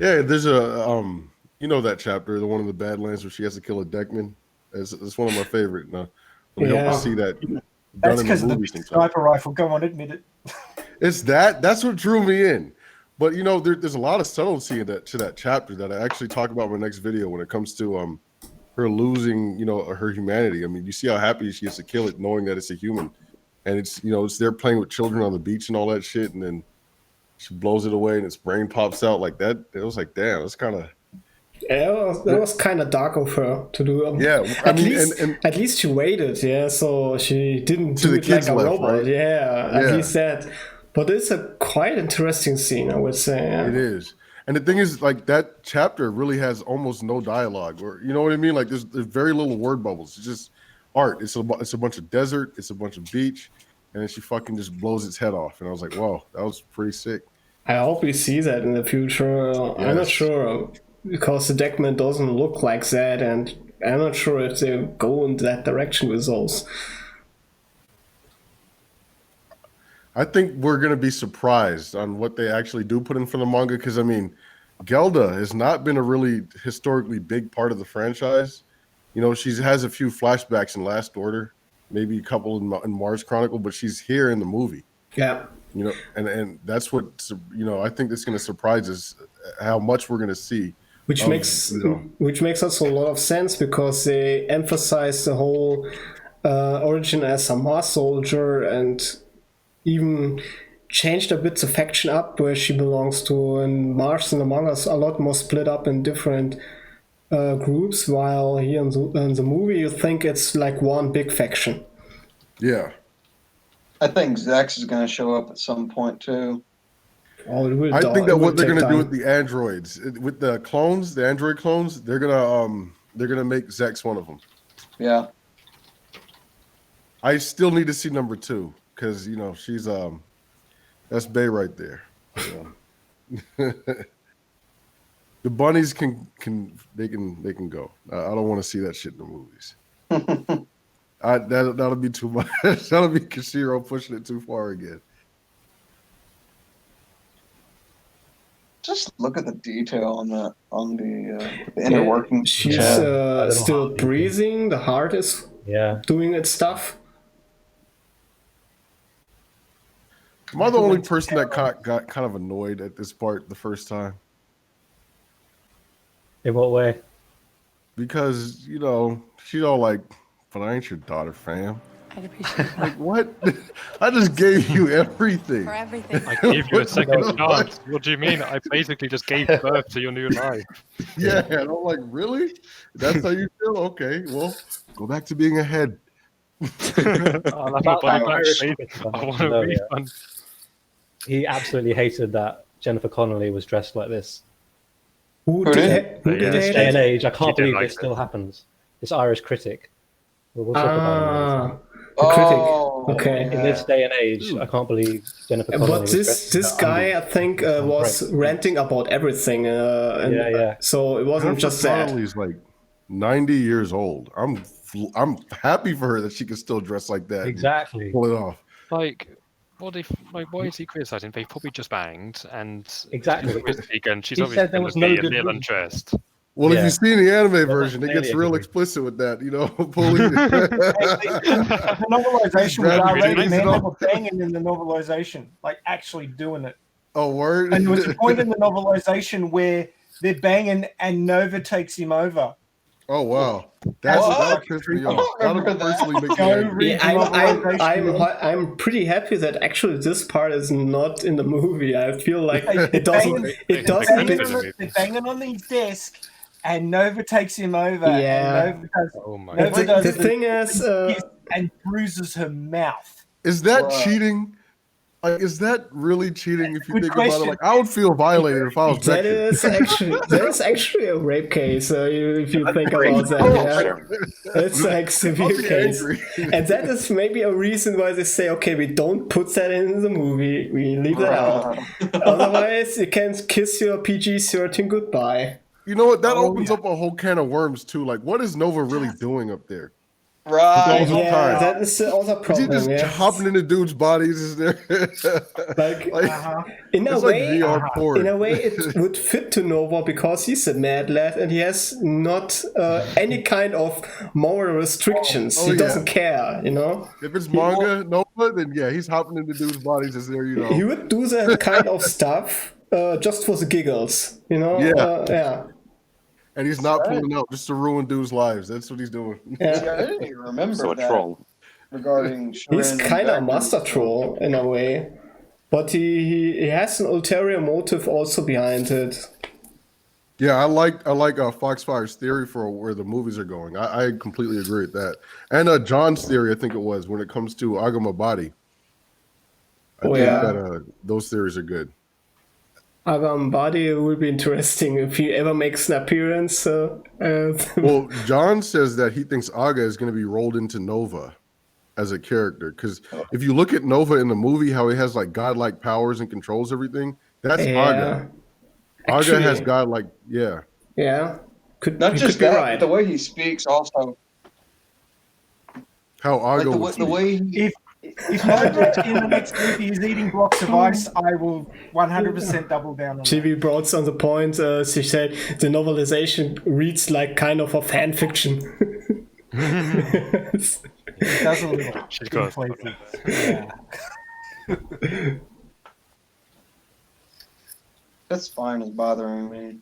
[SPEAKER 17] yeah. There's a you know that chapter, the one in the Badlands where she has to kill a Deckman. It's one of my favorite. No, we hope to see that.
[SPEAKER 11] That's because of the sniper rifle. Go on, admit it.
[SPEAKER 17] It's that's what drew me in. But you know, there's a lot of subtlety to that chapter that I actually talk about in my next video when it comes to her losing, her humanity. I mean, you see how happy she is to kill it, knowing that it's a human, and it's it's there playing with children on the beach and all that shit, and then she blows it away and its brain pops out like that. It was like, damn, it's kind of.
[SPEAKER 13] Yeah, that was kind of dark of her to do.
[SPEAKER 17] Yeah,
[SPEAKER 13] at least she waited. Yeah, so she didn't do it like a robot. Right? Yeah, at least that. But it's a quite interesting scene, I would say. Yeah.
[SPEAKER 17] It is, and the thing is, like that chapter really has almost no dialogue, or you know what I mean. Like there's very little word bubbles. It's just art. It's a bunch of desert. It's a bunch of beach, and then she fucking just blows its head off. And I was like, whoa, that was pretty sick.
[SPEAKER 13] I hope we see that in the future. Yes. I'm not sure. Because the Deckman doesn't look like that, and I'm not sure if they go in that direction with those.
[SPEAKER 17] I think we're going to be surprised on what they actually do put in for the manga, because, I mean, Gelda has not been a really historically big part of the franchise. She has a few flashbacks in Last Order, maybe a couple in Mars Chronicle, but she's here in the movie.
[SPEAKER 13] Yeah.
[SPEAKER 17] And that's what, I think it's going to surprise us how much we're going to see.
[SPEAKER 13] Which makes also a lot of sense, because they emphasize the whole origin as a Mars soldier, and even changed a bit the faction up where she belongs to. And Mars and the manga is a lot more split up in different groups, while here in the movie you think it's like one big faction.
[SPEAKER 17] Yeah.
[SPEAKER 16] I think Zex is going to show up at some point too.
[SPEAKER 17] I think that what they're going to do with the androids, with the clones, the android clones, they're gonna make Zex one of them.
[SPEAKER 16] Yeah.
[SPEAKER 17] I still need to see number 2, because she's that's Bay right there. The bunnies can go. I don't want to see that shit in the movies. That'll be too much. That'll be Kishiro pushing it too far again.
[SPEAKER 16] Just look at the detail on the inner workings.
[SPEAKER 13] She's still breathing. The heart is doing its stuff.
[SPEAKER 17] Am I the only person that got kind of annoyed at this part the first time?
[SPEAKER 10] In what way?
[SPEAKER 17] Because she's all like, "But I ain't your daughter, fam."
[SPEAKER 8] I'd appreciate it.
[SPEAKER 17] Like, what? I just gave you everything.
[SPEAKER 8] For everything.
[SPEAKER 5] I gave you a second chance. What do you mean? I basically just gave birth to your new life.
[SPEAKER 17] Yeah, and I'm like, really? That's how you feel? Okay, well, go back to being a head.
[SPEAKER 5] I want a refund.
[SPEAKER 10] He absolutely hated that Jennifer Connelly was dressed like this.
[SPEAKER 13] Who
[SPEAKER 10] in this
[SPEAKER 5] she-
[SPEAKER 10] day and age, I
[SPEAKER 5] she
[SPEAKER 10] can't
[SPEAKER 5] did
[SPEAKER 10] believe
[SPEAKER 5] like
[SPEAKER 10] it still happens. This Irish critic. We'll talk about him later.
[SPEAKER 12] The critic.
[SPEAKER 15] Oh,
[SPEAKER 12] Okay.
[SPEAKER 10] In this day and age, I can't believe Jennifer Connelly
[SPEAKER 12] But
[SPEAKER 10] was
[SPEAKER 12] this
[SPEAKER 10] dressed
[SPEAKER 12] guy, I
[SPEAKER 10] undies.
[SPEAKER 12] think, was ranting about everything. So it wasn't just that.
[SPEAKER 17] Connelly's like 90 years old. I'm happy for her that she can still dress like that. and
[SPEAKER 10] Exactly.
[SPEAKER 17] Pull it off.
[SPEAKER 5] Like, why is he criticizing? They've probably just banged, and
[SPEAKER 10] Exactly.
[SPEAKER 5] she's vegan. She's
[SPEAKER 10] He
[SPEAKER 5] obviously
[SPEAKER 10] said there
[SPEAKER 5] going
[SPEAKER 10] was
[SPEAKER 5] to
[SPEAKER 10] no
[SPEAKER 5] be a
[SPEAKER 10] good
[SPEAKER 5] little
[SPEAKER 10] reason.
[SPEAKER 5] undressed.
[SPEAKER 17] Well, if
[SPEAKER 10] Yeah.
[SPEAKER 17] you see the anime
[SPEAKER 10] Well,
[SPEAKER 17] version, it
[SPEAKER 10] clearly
[SPEAKER 17] gets
[SPEAKER 10] a
[SPEAKER 17] real
[SPEAKER 10] good
[SPEAKER 17] explicit with that, you know,
[SPEAKER 11] The
[SPEAKER 17] pulling.
[SPEAKER 11] novelization was
[SPEAKER 17] Grabbing
[SPEAKER 11] R-rated,
[SPEAKER 17] his
[SPEAKER 11] man.
[SPEAKER 17] face
[SPEAKER 11] They were banging in the novelization, like actually doing it.
[SPEAKER 17] Oh, word!
[SPEAKER 11] And there was a point in the novelization where they're banging and Nova takes him over.
[SPEAKER 17] Oh wow, that pissed me off. That'll personally make me angry.
[SPEAKER 12] Yeah, I'm pretty happy that actually this part is not in the movie. I feel like it doesn't. It doesn't.
[SPEAKER 11] They're banging on his desk, and Nova takes him over.
[SPEAKER 12] Yeah.
[SPEAKER 11] And Nova does.
[SPEAKER 5] Oh my
[SPEAKER 11] Nova
[SPEAKER 12] The
[SPEAKER 11] does
[SPEAKER 12] thing is,
[SPEAKER 11] and bruises her mouth.
[SPEAKER 17] Is that cheating? Like, is that really cheating? If you
[SPEAKER 11] Good
[SPEAKER 17] think about
[SPEAKER 11] question.
[SPEAKER 17] it, like I would feel violated if I was
[SPEAKER 12] that is actually a rape case. If you think about that, yeah, it's like severe case, and that is maybe a reason why they say, okay, we don't put that in the movie. We leave that out. Otherwise, you can kiss your PG-13 goodbye.
[SPEAKER 17] You know what? That opens up a whole can of worms too. Like, what is Nova really doing up there?
[SPEAKER 15] Right.
[SPEAKER 12] Yeah, that is also a problem.
[SPEAKER 17] Is he just hopping into dudes' bodies? Is there
[SPEAKER 12] in a
[SPEAKER 17] it's
[SPEAKER 12] way,
[SPEAKER 17] like VR porn.
[SPEAKER 12] in a way, it would fit to Nova because he's a mad lad and he has not any kind of moral restrictions. He doesn't care, you know.
[SPEAKER 17] If it's manga Nova, then yeah, he's hopping into dudes' bodies. Is there, you know?
[SPEAKER 12] He would do that kind of stuff just for the giggles, you know. Yeah.
[SPEAKER 17] And he's not pulling out just to ruin dudes' lives. That's what he's doing.
[SPEAKER 12] Yeah.
[SPEAKER 16] I didn't even remember
[SPEAKER 9] So a
[SPEAKER 16] that
[SPEAKER 9] troll.
[SPEAKER 16] regarding
[SPEAKER 12] He's
[SPEAKER 16] Sharon
[SPEAKER 12] kind of a
[SPEAKER 16] and
[SPEAKER 12] master troll in a way, but he has an ulterior motive also behind it.
[SPEAKER 17] Yeah, I like Foxfire's theory for where the movies are going. I completely agree with that. And John's theory, I think it was, when it comes to Agama Body. I think that those theories are good.
[SPEAKER 12] Agam Body will be interesting if he ever makes an appearance.
[SPEAKER 17] Well, John says that he thinks Aga is going to be rolled into Nova as a character. Because if you look at Nova in the movie, how he has like godlike powers and controls everything, that's Aga. Aga has godlike,
[SPEAKER 12] Yeah.
[SPEAKER 16] not just that, but the way he speaks also.
[SPEAKER 17] How Aga
[SPEAKER 16] Like the way he,
[SPEAKER 11] If Nova in the next movie is eating blocks of ice, I will 100% double down on that.
[SPEAKER 12] GB brought on the point. She said the novelization reads like kind of a fan fiction.
[SPEAKER 11] It does a little.
[SPEAKER 5] She's got
[SPEAKER 11] places. Yeah.
[SPEAKER 16] that's fine is bothering me.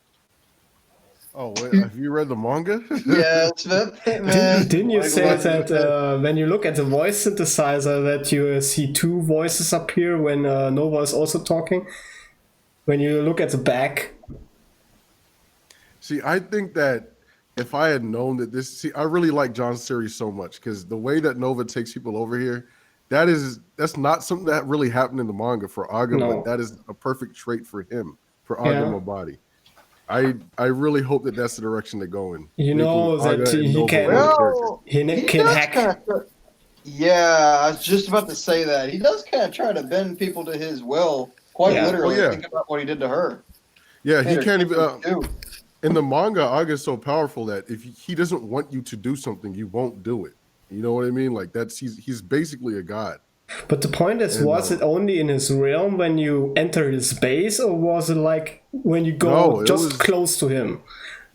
[SPEAKER 17] Oh, wait, have you read the manga?
[SPEAKER 16] Yeah, it's man.
[SPEAKER 12] Didn't you
[SPEAKER 16] Like,
[SPEAKER 12] say
[SPEAKER 16] what-
[SPEAKER 12] that when you look at the voice synthesizer that you see two voices appear when Nova is also talking? When you look at the back?
[SPEAKER 17] See, I think that if I had known that I really like John's series so much because the way that Nova takes people over here, that's not something that really happened in the manga for Aga,
[SPEAKER 12] No.
[SPEAKER 17] but that is a perfect trait for him, for Agama Body. I really hope that that's the direction they're going.
[SPEAKER 12] You know
[SPEAKER 17] Making
[SPEAKER 12] that
[SPEAKER 17] Aga and
[SPEAKER 12] he
[SPEAKER 17] Nova
[SPEAKER 12] can-
[SPEAKER 17] one
[SPEAKER 16] Well,
[SPEAKER 12] He can
[SPEAKER 16] does
[SPEAKER 12] hack.
[SPEAKER 16] kinda- yeah, I was just about to say that. He does kind of try to bend people to his will, quite
[SPEAKER 12] Yeah.
[SPEAKER 16] literally.
[SPEAKER 17] Oh, yeah.
[SPEAKER 16] Think about what he did to her.
[SPEAKER 17] Yeah, he
[SPEAKER 16] Made her
[SPEAKER 17] can't
[SPEAKER 16] kiss
[SPEAKER 17] even.
[SPEAKER 16] him, too.
[SPEAKER 17] In the manga, Aga is so powerful that if he doesn't want you to do something, you won't do it. You know what I mean? Like he's basically a god.
[SPEAKER 12] But the point is, was it only in his realm when you enter his base, or was it like when you go
[SPEAKER 17] No, it
[SPEAKER 12] just
[SPEAKER 17] was-
[SPEAKER 12] close to him?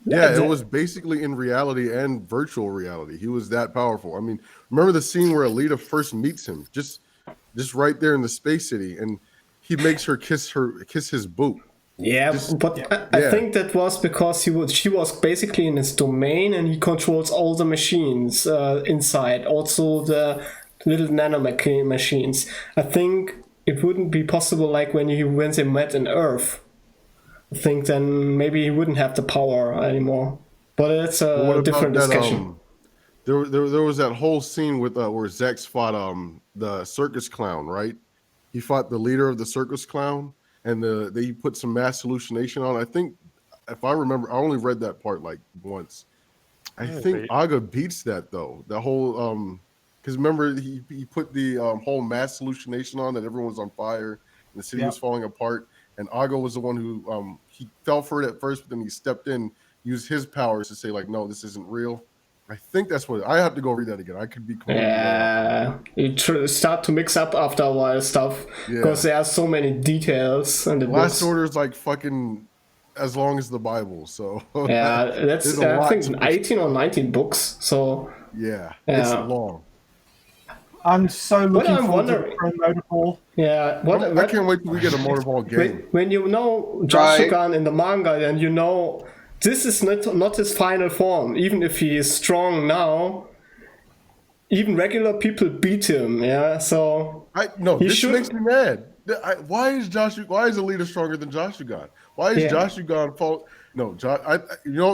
[SPEAKER 17] Yeah,
[SPEAKER 12] That-
[SPEAKER 17] it was basically in reality and virtual reality. He was that powerful. I mean, remember the scene where Alita first meets him, just right there in the space city, and he makes her kiss his boot.
[SPEAKER 12] Yeah, I think that was because she was basically in his domain, and he controls all the machines inside, also the little nanomech machines. I think it wouldn't be possible like when they met in Earth. I think then maybe he wouldn't have the power anymore. But it's
[SPEAKER 17] What
[SPEAKER 12] a
[SPEAKER 17] about
[SPEAKER 12] different
[SPEAKER 17] that,
[SPEAKER 12] discussion.
[SPEAKER 17] There was that whole scene with where Zex fought the circus clown, right? He fought the leader of the circus clown, and he put some mass hallucination on. I think if I remember, I only read that part like once. I think Aga beats that though. The whole because remember he put the whole mass hallucination on that everyone was on fire and the city was falling apart, and Aga was the one who he fell for it at first, but then he stepped in, used his powers to say like, no, this isn't real. I think that's what I have to go read that again. I could be completely
[SPEAKER 12] you start to mix up after a while stuff because there are so many details and the
[SPEAKER 17] Last Order is like fucking as long as the Bible, so
[SPEAKER 12] that's I think 18 or 19 books, so
[SPEAKER 17] it's long.
[SPEAKER 11] I'm so looking forward to the Pro Motorball.
[SPEAKER 17] I can't wait till we get a Motorball game.
[SPEAKER 12] When you know Jashugan in the manga, then you know this is not his final form. Even if he is strong now, even regular people beat him. So
[SPEAKER 17] this makes me mad. Why is Alita stronger than Jashugan? Why is Jashugan fault? No,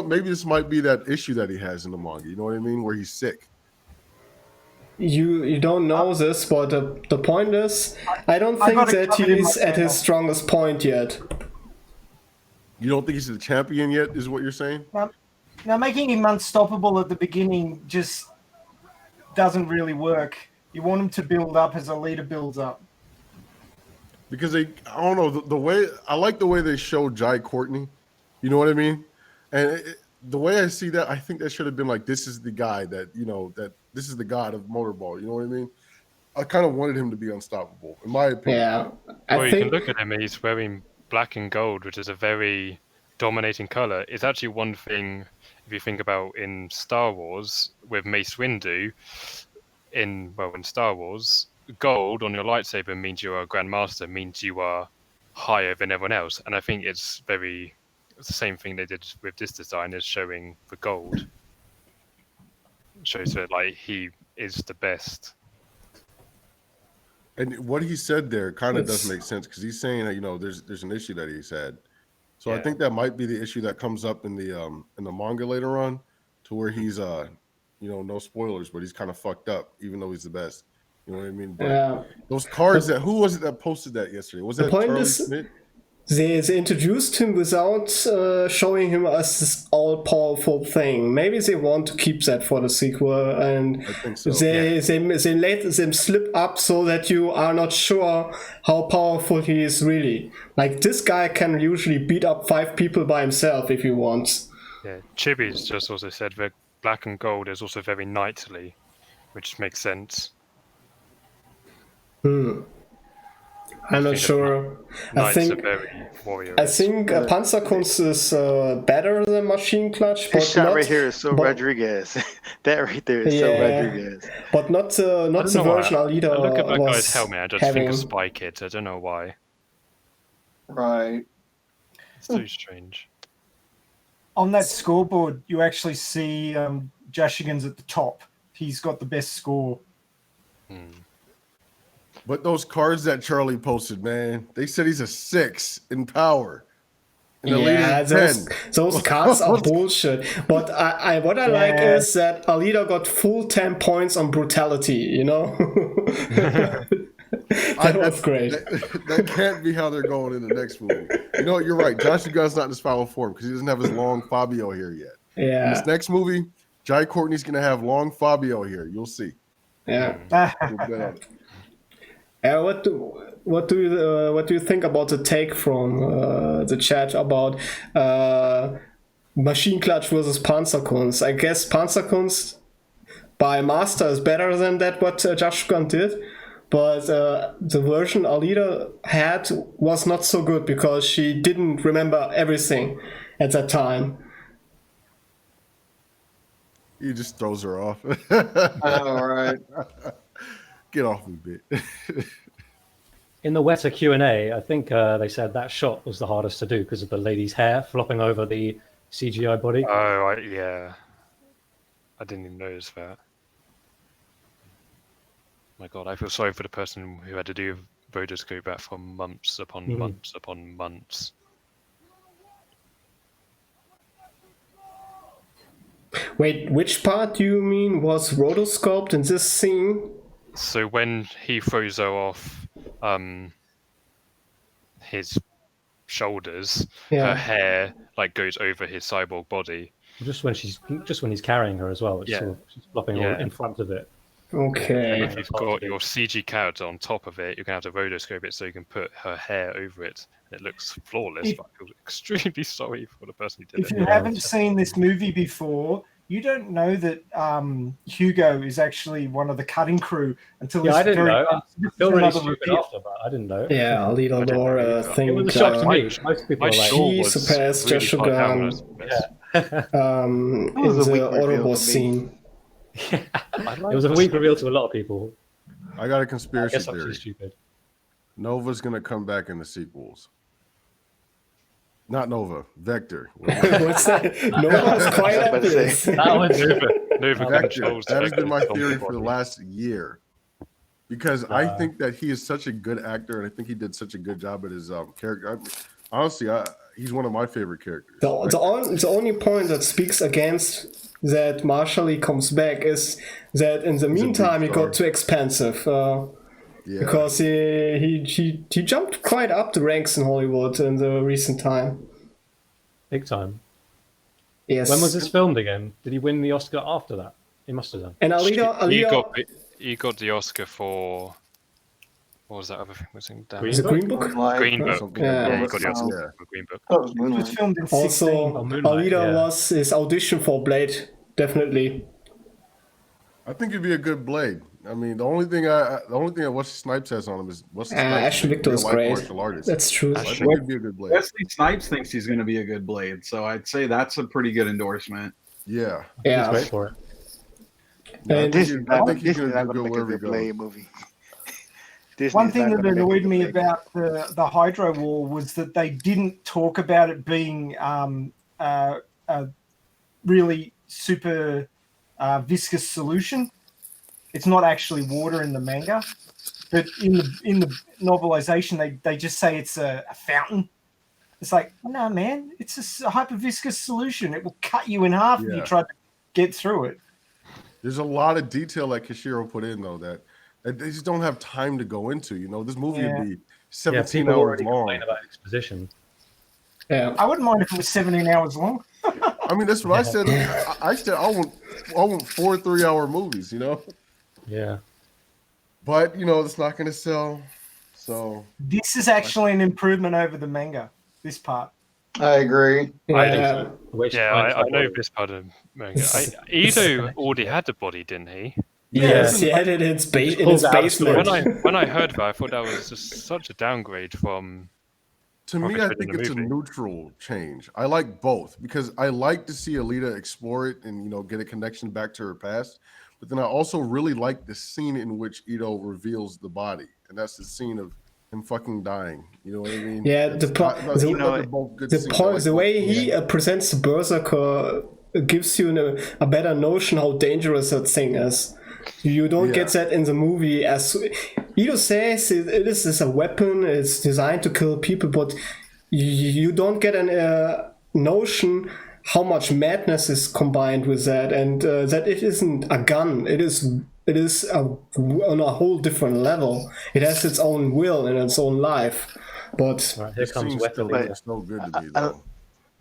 [SPEAKER 17] maybe this might be that issue that he has in the manga. You know what I mean, where he's sick.
[SPEAKER 12] You don't know this, but the point is, I don't think that he's at his strongest point yet.
[SPEAKER 17] You don't think he's the champion yet, is what you're saying?
[SPEAKER 11] Now making him unstoppable at the beginning just doesn't really work. You want him to build up as Alita builds up.
[SPEAKER 17] Because I don't know, the way I like the way they show Jai Courtney. You know what I mean? And the way I see that, I think that should have been like, this is the guy that, that this is the god of Motorball. You know what I mean? I kind of wanted him to be unstoppable, in my opinion.
[SPEAKER 5] You can look at him, he's wearing black and gold, which is a very dominating color. It's actually one thing, if you think about in Star Wars, with Mace Windu, in Star Wars, gold on your lightsaber means you're a Grandmaster, means you are higher than everyone else. And I think it's the same thing they did with this design, is showing the gold. Shows that like he is the best.
[SPEAKER 17] And what he said there kind of does make sense, because he's saying that there's an issue that he's had. So I think that might be the issue that comes up in the manga later on, to where he's no spoilers, but he's kind of fucked up, even though he's the best. You know what I mean? But those cards who was it that posted that yesterday? Was that Charlie Smith?
[SPEAKER 12] They introduced him without showing him as this all-powerful thing. Maybe they want to keep that for the sequel, and
[SPEAKER 17] I think so.
[SPEAKER 12] they let them slip up so that you are not sure how powerful he is really. Like, this guy can usually beat up 5 people by himself if he wants.
[SPEAKER 5] Yeah, Chibi's just also said that black and gold is also very knightly, which makes sense.
[SPEAKER 12] I'm not sure. I think Panzerkunst is better than Machine Clutch.
[SPEAKER 15] This shot right here is so Rodriguez. That right there is so Rodriguez.
[SPEAKER 12] But not the version Alita was
[SPEAKER 5] look at that guy's helmet, I just think of Spy Kids. I don't know why.
[SPEAKER 16] Right.
[SPEAKER 5] It's so strange.
[SPEAKER 11] On that scoreboard, you actually see Jashugan's at the top. He's got the best score.
[SPEAKER 17] But those cards that Charlie posted, man, they said he's a 6 in power. And
[SPEAKER 12] those cards are bullshit. But what I like is that Alita got full 10 points on brutality, That was great.
[SPEAKER 17] That can't be how they're going in the next movie. You're right. Jashugan's not in his final form because he doesn't have his long Fabio here yet.
[SPEAKER 12] Yeah.
[SPEAKER 17] In this next movie, Jai Courtney's going to have long Fabio here. You'll see.
[SPEAKER 12] Yeah.
[SPEAKER 17] We'll bet on it.
[SPEAKER 12] What do you think about the take from the chat about Machine Clutch versus Panzerkunst? I guess Panzerkunst by Master is better than that what Jashugan did, but the version Alita had was not so good because she didn't remember everything at that time.
[SPEAKER 17] He just throws her off.
[SPEAKER 16] All right.
[SPEAKER 17] Get off me, bit.
[SPEAKER 10] In the Weta Q&A, I think they said that shot was the hardest to do because of the lady's hair flopping over the CGI body.
[SPEAKER 5] Oh, yeah. I didn't even notice that. My God, I feel sorry for the person who had to do rotoscope that for months upon months upon months.
[SPEAKER 12] Wait, which part do you mean was rotoscoped in this scene?
[SPEAKER 5] So when he throws her off his shoulders.
[SPEAKER 12] Yeah.
[SPEAKER 5] Her hair like goes over his cyborg body.
[SPEAKER 10] Just when he's carrying her as well, it's
[SPEAKER 5] Yeah.
[SPEAKER 10] sort of, she's flopping all in front of it.
[SPEAKER 12] Okay.
[SPEAKER 5] And if you've got your CG character on top of it, you're going to have to rotoscope it so you can put her hair over it. And it looks flawless, but I feel extremely sorry for the person who did
[SPEAKER 11] If
[SPEAKER 5] it.
[SPEAKER 11] you haven't seen this movie before, you don't know that Hugo is actually one of the cutting crew until
[SPEAKER 10] Yeah,
[SPEAKER 11] this
[SPEAKER 10] I didn't
[SPEAKER 11] very
[SPEAKER 10] know. I
[SPEAKER 11] this
[SPEAKER 10] feel
[SPEAKER 11] is
[SPEAKER 10] really
[SPEAKER 11] another
[SPEAKER 10] stupid
[SPEAKER 11] reveal.
[SPEAKER 10] after, but I didn't know.
[SPEAKER 12] Yeah, Alita Laura, I think.
[SPEAKER 10] It was a shock to me. Most people are like,
[SPEAKER 12] she surpassed Joshua Gunn in the Autobot scene.
[SPEAKER 10] It was a weak reveal to a lot of people.
[SPEAKER 17] I got a conspiracy
[SPEAKER 10] I guess I'm
[SPEAKER 17] theory.
[SPEAKER 10] too stupid.
[SPEAKER 17] Nova's gonna come back in the sequels. Not Nova, Vector.
[SPEAKER 12] What's that? Nova's quite obvious.
[SPEAKER 5] Nova
[SPEAKER 17] Vector.
[SPEAKER 5] controls
[SPEAKER 17] That has
[SPEAKER 5] Vector's
[SPEAKER 17] been my theory for the
[SPEAKER 5] body.
[SPEAKER 17] last year. Because I think that he is such a good actor, and I think he did such a good job at his character. Honestly, he's one of my favorite characters.
[SPEAKER 12] The only point that speaks against that Marshall comes back is that in the meantime he got too expensive. Because he jumped quite up the ranks in Hollywood in the recent time.
[SPEAKER 10] Big time.
[SPEAKER 12] Yes.
[SPEAKER 10] When was this filmed again? Did he win the Oscar after that? He must have done.
[SPEAKER 12] And
[SPEAKER 5] He got the Oscar for what was that other thing? Was it
[SPEAKER 12] Green Book?
[SPEAKER 5] Green Book.
[SPEAKER 12] Yeah.
[SPEAKER 5] He got the Oscar for Green Book.
[SPEAKER 11] It was filmed in 16.
[SPEAKER 12] Also, Alita was his audition for Blade, definitely.
[SPEAKER 17] I think it'd be a good Blade. I mean, the only thing Wesley Snipes has on him is Wesley Snipes.
[SPEAKER 12] Ashton Victor is great.
[SPEAKER 17] Martial artist.
[SPEAKER 12] That's true.
[SPEAKER 17] I think it'd be a good Blade.
[SPEAKER 14] Wesley Snipes thinks he's going to be a good Blade, so I'd say that's a pretty good endorsement.
[SPEAKER 17] Yeah.
[SPEAKER 12] Yeah.
[SPEAKER 10] Wait for it.
[SPEAKER 17] I
[SPEAKER 15] This
[SPEAKER 17] think
[SPEAKER 15] is
[SPEAKER 17] he's
[SPEAKER 15] not
[SPEAKER 17] going to
[SPEAKER 15] going to
[SPEAKER 17] do
[SPEAKER 15] make
[SPEAKER 17] good
[SPEAKER 15] a
[SPEAKER 17] wherever he
[SPEAKER 15] good Blade
[SPEAKER 17] goes.
[SPEAKER 15] movie.
[SPEAKER 11] One thing that annoyed me
[SPEAKER 15] Blade.
[SPEAKER 11] about the Hydro War was that they didn't talk about it being a really super viscous solution. It's not actually water in the manga, but in the novelization, they just say it's a fountain. It's like, no, man, it's a hyperviscous solution. It will cut you in half if you try to get through it.
[SPEAKER 17] There's a lot of detail that Kishiro put in, though, that they just don't have time to go into. You know, this movie would be 17
[SPEAKER 10] people
[SPEAKER 17] hours
[SPEAKER 10] already
[SPEAKER 17] long.
[SPEAKER 10] complain about exposition.
[SPEAKER 12] Yeah,
[SPEAKER 11] I wouldn't mind if it was 17 hours long.
[SPEAKER 17] I mean, that's what I said. I said I want 4 3-hour movies. You know.
[SPEAKER 10] Yeah.
[SPEAKER 17] But you know, it's not going to sell. So
[SPEAKER 11] this is actually an improvement over the manga. This part.
[SPEAKER 16] I agree.
[SPEAKER 5] I know this part of manga. Ido already had the body, didn't he?
[SPEAKER 12] Yes, he had it in his basement.
[SPEAKER 5] When I heard that, I thought that was just such a downgrade from.
[SPEAKER 17] To me, I think it's a neutral change. I like both because I like to see Alita explore it and get a connection back to her past. But then I also really like the scene in which Ito reveals the body, and that's the scene of him fucking dying. You know what I mean?
[SPEAKER 12] Yeah, the way he presents the Berserker gives you a better notion how dangerous that thing is. You don't get that in the movie. As Ito says, it is a weapon. It's designed to kill people, but you don't get a notion how much madness is combined with that, and that it isn't a gun. It is on a whole different level. It has its own will and its own life. But
[SPEAKER 10] here comes Wesley.
[SPEAKER 17] It's no good to me though.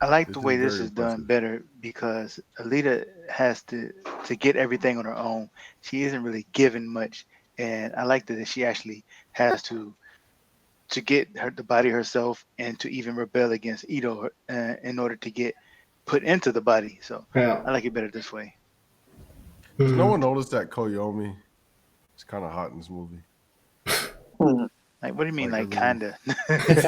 [SPEAKER 15] I like the way this is done better because Alita has to get everything on her own. She isn't really given much, and I like that she actually has to get the body herself and to even rebel against Ito in order to get put into the body. So I like it better this way.
[SPEAKER 17] Does no one notice that Koyomi is kind of hot in this movie?
[SPEAKER 15] Like, what do you mean, like kinda?
[SPEAKER 17] Has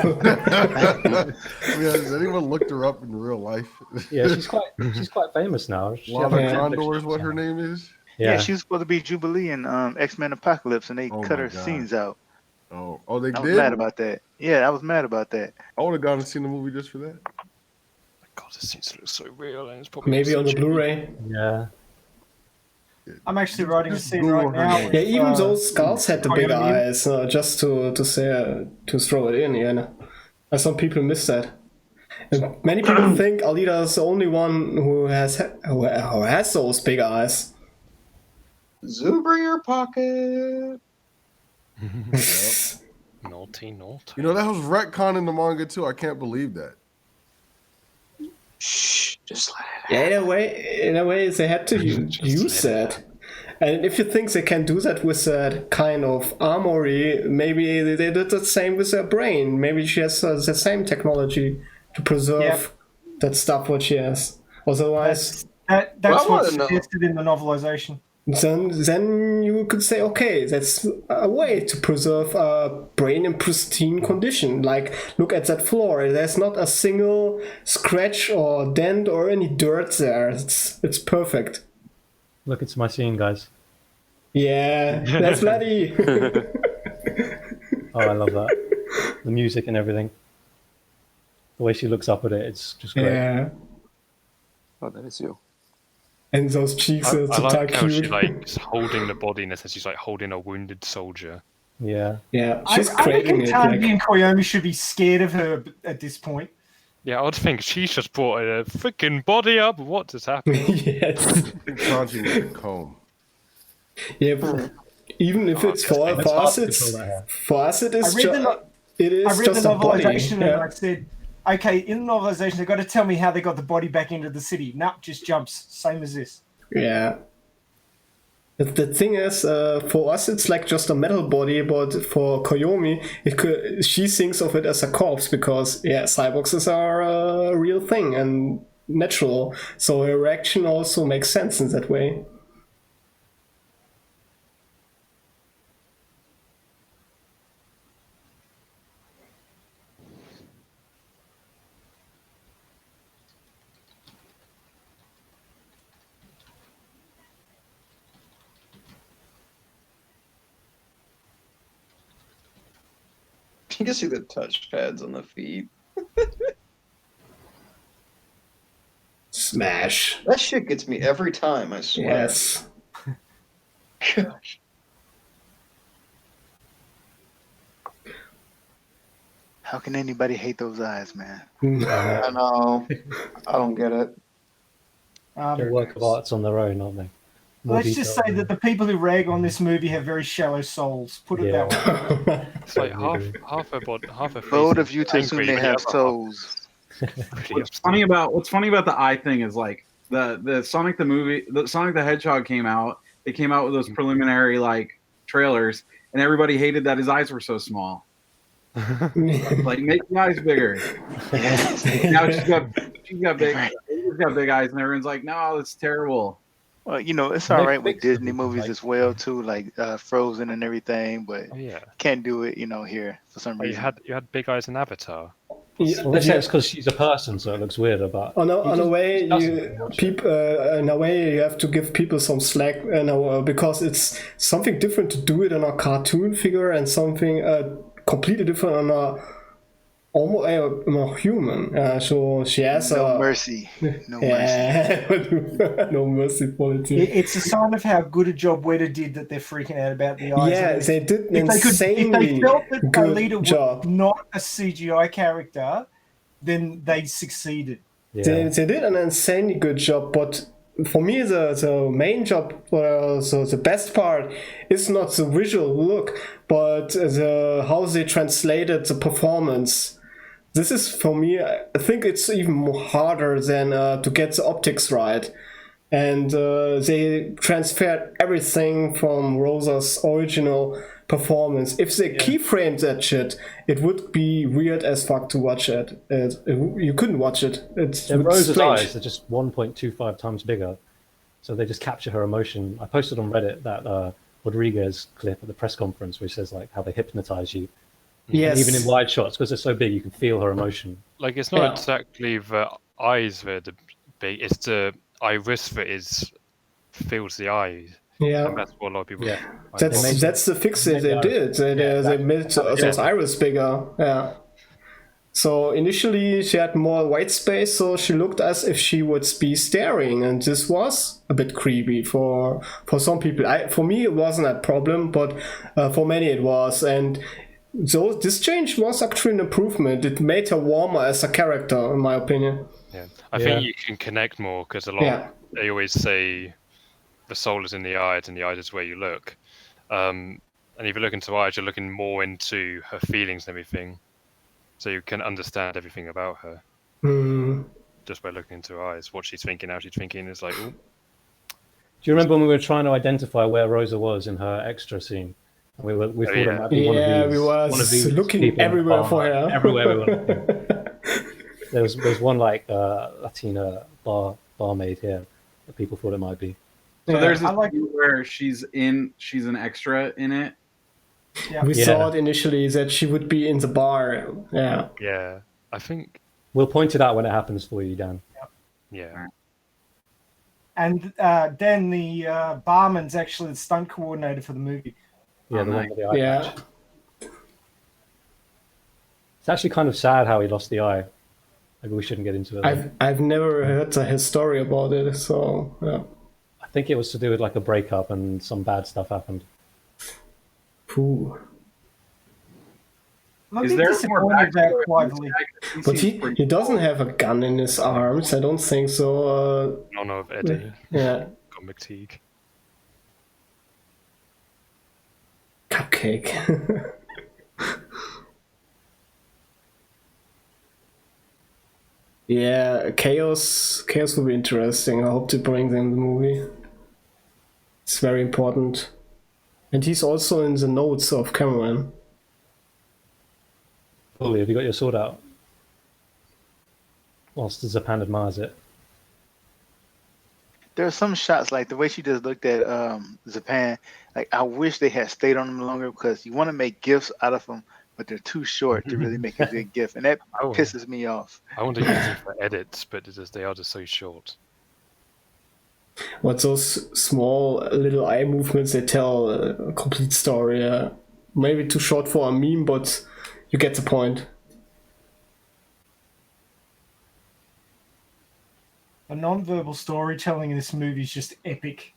[SPEAKER 17] anyone looked her up in real life?
[SPEAKER 10] Yeah, she's quite famous now.
[SPEAKER 17] Lana Condor is what her name is.
[SPEAKER 15] Yeah, she was supposed to be Jubilee in X-Men Apocalypse, and they cut her scenes out.
[SPEAKER 17] Oh, they did.
[SPEAKER 15] I was mad about that. Yeah, I was mad about that.
[SPEAKER 17] I would have gone and seen the movie just for that.
[SPEAKER 5] God, this seems to look so real, and it's probably
[SPEAKER 12] maybe on the Blu-ray.
[SPEAKER 10] Yeah.
[SPEAKER 11] I'm actually writing a scene right now.
[SPEAKER 12] Yeah, even those skulls had the big eyes. Just to throw it in, some people miss that. And many people think Alita is the only one who has those big eyes.
[SPEAKER 16] Zuber your pocket.
[SPEAKER 5] Naughty.
[SPEAKER 17] You know, that was retcon in the manga too. I can't believe that.
[SPEAKER 3] Shh, just let it.
[SPEAKER 12] Yeah, in a way, they had to use that. And if you think they can do that with that kind of armory, maybe they did the same with her brain. Maybe she has the same technology to preserve that stuff what she has. Otherwise,
[SPEAKER 11] that's what's suggested in the novelization.
[SPEAKER 12] Then you could say, okay, that's a way to preserve a brain in pristine condition. Like, look at that floor. There's not a single scratch or dent or any dirt there. It's perfect.
[SPEAKER 10] Look, it's my scene, guys.
[SPEAKER 12] Yeah, that's bloody.
[SPEAKER 10] Oh, I love that. The music and everything. The way she looks up at it, it's just great.
[SPEAKER 12] Yeah.
[SPEAKER 3] Oh, that is you.
[SPEAKER 12] And those cheeks are
[SPEAKER 5] I
[SPEAKER 12] total
[SPEAKER 5] like how she
[SPEAKER 12] cute.
[SPEAKER 5] is holding the body and it says she's like holding a wounded soldier.
[SPEAKER 10] Yeah.
[SPEAKER 12] Yeah,
[SPEAKER 11] I reckon Tandy and Koyomi should be scared of her at this point.
[SPEAKER 5] Yeah, I'd think she's just brought a freaking body up. What just happened?
[SPEAKER 12] Yes.
[SPEAKER 17] Kanji with the comb.
[SPEAKER 12] Yeah, but even if it's for us, it is
[SPEAKER 11] I read
[SPEAKER 12] just
[SPEAKER 11] the
[SPEAKER 12] a body.
[SPEAKER 11] novelization and
[SPEAKER 12] Yeah.
[SPEAKER 11] I said, okay, in the novelization, they've got to tell me how they got the body back into the city. Nah, just jumps, same as this.
[SPEAKER 12] Yeah. The thing is, for us, it's like just a metal body, but for Koyomi, she thinks of it as a corpse because, cyborgs are a real thing and natural. So her reaction also makes sense in that way.
[SPEAKER 16] You can see the touch pads on the feet.
[SPEAKER 12] Smash.
[SPEAKER 16] That shit gets me every time, I swear.
[SPEAKER 12] Yes.
[SPEAKER 16] Gosh.
[SPEAKER 15] How can anybody hate those eyes, man?
[SPEAKER 16] I know. I don't get it.
[SPEAKER 10] They're work of arts on their own, aren't they?
[SPEAKER 11] Let's just say that the people who rag on this movie have very shallow souls. Put it that way.
[SPEAKER 5] It's like half a face.
[SPEAKER 15] Bold of you to
[SPEAKER 5] is
[SPEAKER 15] assume
[SPEAKER 5] angry,
[SPEAKER 15] they
[SPEAKER 5] the
[SPEAKER 15] have
[SPEAKER 5] other half-
[SPEAKER 15] souls.
[SPEAKER 14] What's funny about the eye thing is like the Sonic the movie, the Sonic the Hedgehog came out. They came out with those preliminary like trailers, and everybody hated that his eyes were so small. Like make the eyes bigger. Now she's got big eyes, and everyone's like, no, that's terrible.
[SPEAKER 15] Well, you know, it's all right with Disney movies as well too, like Frozen and everything, but can't do it, you know, here for some reason.
[SPEAKER 5] You had big eyes in Avatar.
[SPEAKER 10] Well, they say it's because she's a person, so it looks weird. But
[SPEAKER 12] in a way, you have to give people some slack, because it's something different to do it on a cartoon figure and something completely different on a almost more human. So she has
[SPEAKER 15] no mercy, no mercy,
[SPEAKER 12] no mercy policy.
[SPEAKER 11] It's a sign of how good a job Weta did that they're freaking out about the eyes.
[SPEAKER 12] Yeah, they did an
[SPEAKER 11] If they felt that
[SPEAKER 12] good
[SPEAKER 11] Alita
[SPEAKER 12] job.
[SPEAKER 11] was not a CGI character, then they succeeded.
[SPEAKER 12] They did an insanely good job, but for me, the main job, so the best part, is not the visual look, but how they translated the performance. This is, for me, I think it's even more harder than to get the optics right. And they transferred everything from Rosa's original performance. If they keyframed that shit, it would be weird as fuck to watch it. You couldn't watch it.
[SPEAKER 10] Rosa's
[SPEAKER 12] strange.
[SPEAKER 10] eyes are just 1.25 times bigger, so they just capture her emotion. I posted on Reddit that Rodriguez clip at the press conference where he says like how they hypnotize you.
[SPEAKER 12] Yes.
[SPEAKER 10] And even in wide shots, because they're so big, you can feel her emotion.
[SPEAKER 5] Like it's not exactly the eyes that are big; it's the iris that fills the eye.
[SPEAKER 12] Yeah,
[SPEAKER 5] and that's what a lot of people.
[SPEAKER 12] Yeah, that's the fix they did. They made those iris bigger. Yeah. So initially she had more white space, so she looked as if she would be staring, and this was a bit creepy for some people. For me, it wasn't a problem, but for many it was, and. So this change was actually an improvement. It made her warmer as a character, in my opinion.
[SPEAKER 5] Yeah, I think you can connect more because they always say the soul is in the eyes and the eyes is where you look. And if you look into her eyes, you're looking more into her feelings and everything. So you can understand everything about her just by looking into her eyes. What she's thinking, how she's thinking is like, oh.
[SPEAKER 10] Do you remember when we were trying to identify where Rosa was in her extra scene? We thought it might be one of these
[SPEAKER 12] looking
[SPEAKER 10] people
[SPEAKER 12] everywhere for her.
[SPEAKER 10] Everywhere we were looking. There's one like Latina barmaid here that people thought it might be.
[SPEAKER 14] So there's a scene where she's an extra in it.
[SPEAKER 11] Yeah.
[SPEAKER 12] We thought initially that she would be in the bar. Yeah.
[SPEAKER 5] Yeah, I think
[SPEAKER 10] we'll point it out when it happens for you, Dan.
[SPEAKER 5] Yeah.
[SPEAKER 11] And Dan, the barman's actually the stunt coordinator for the movie.
[SPEAKER 10] Yeah, the one with the eye patch. It's actually kind of sad how he lost the eye. Maybe we shouldn't get into it.
[SPEAKER 12] I've never heard his story about it, so yeah.
[SPEAKER 10] I think it was to do with like a breakup and some bad stuff happened.
[SPEAKER 12] Ooh.
[SPEAKER 14] Is there more backstory?
[SPEAKER 12] But he doesn't have a gun in his arms. I don't think so.
[SPEAKER 5] None of Eddie.
[SPEAKER 12] Yeah.
[SPEAKER 5] Comic Teague.
[SPEAKER 12] Cupcake. Yeah, Chaos will be interesting. I hope to bring them in the movie. It's very important. And he's also in the notes of Cameron.
[SPEAKER 10] Fully, have you got your sword out? Whilst Zapan admires it.
[SPEAKER 15] There are some shots, like the way she just looked at Zapan. Like, I wish they had stayed on him longer, because you want to make gifts out of them, but they're too short to really make a good gift, and that pisses me off.
[SPEAKER 5] I want to use them for edits, but they are just so short.
[SPEAKER 12] What those small little eye movements, they tell a complete story. Maybe too short for a meme, but you get the point.
[SPEAKER 11] The non-verbal storytelling in this movie is just epic.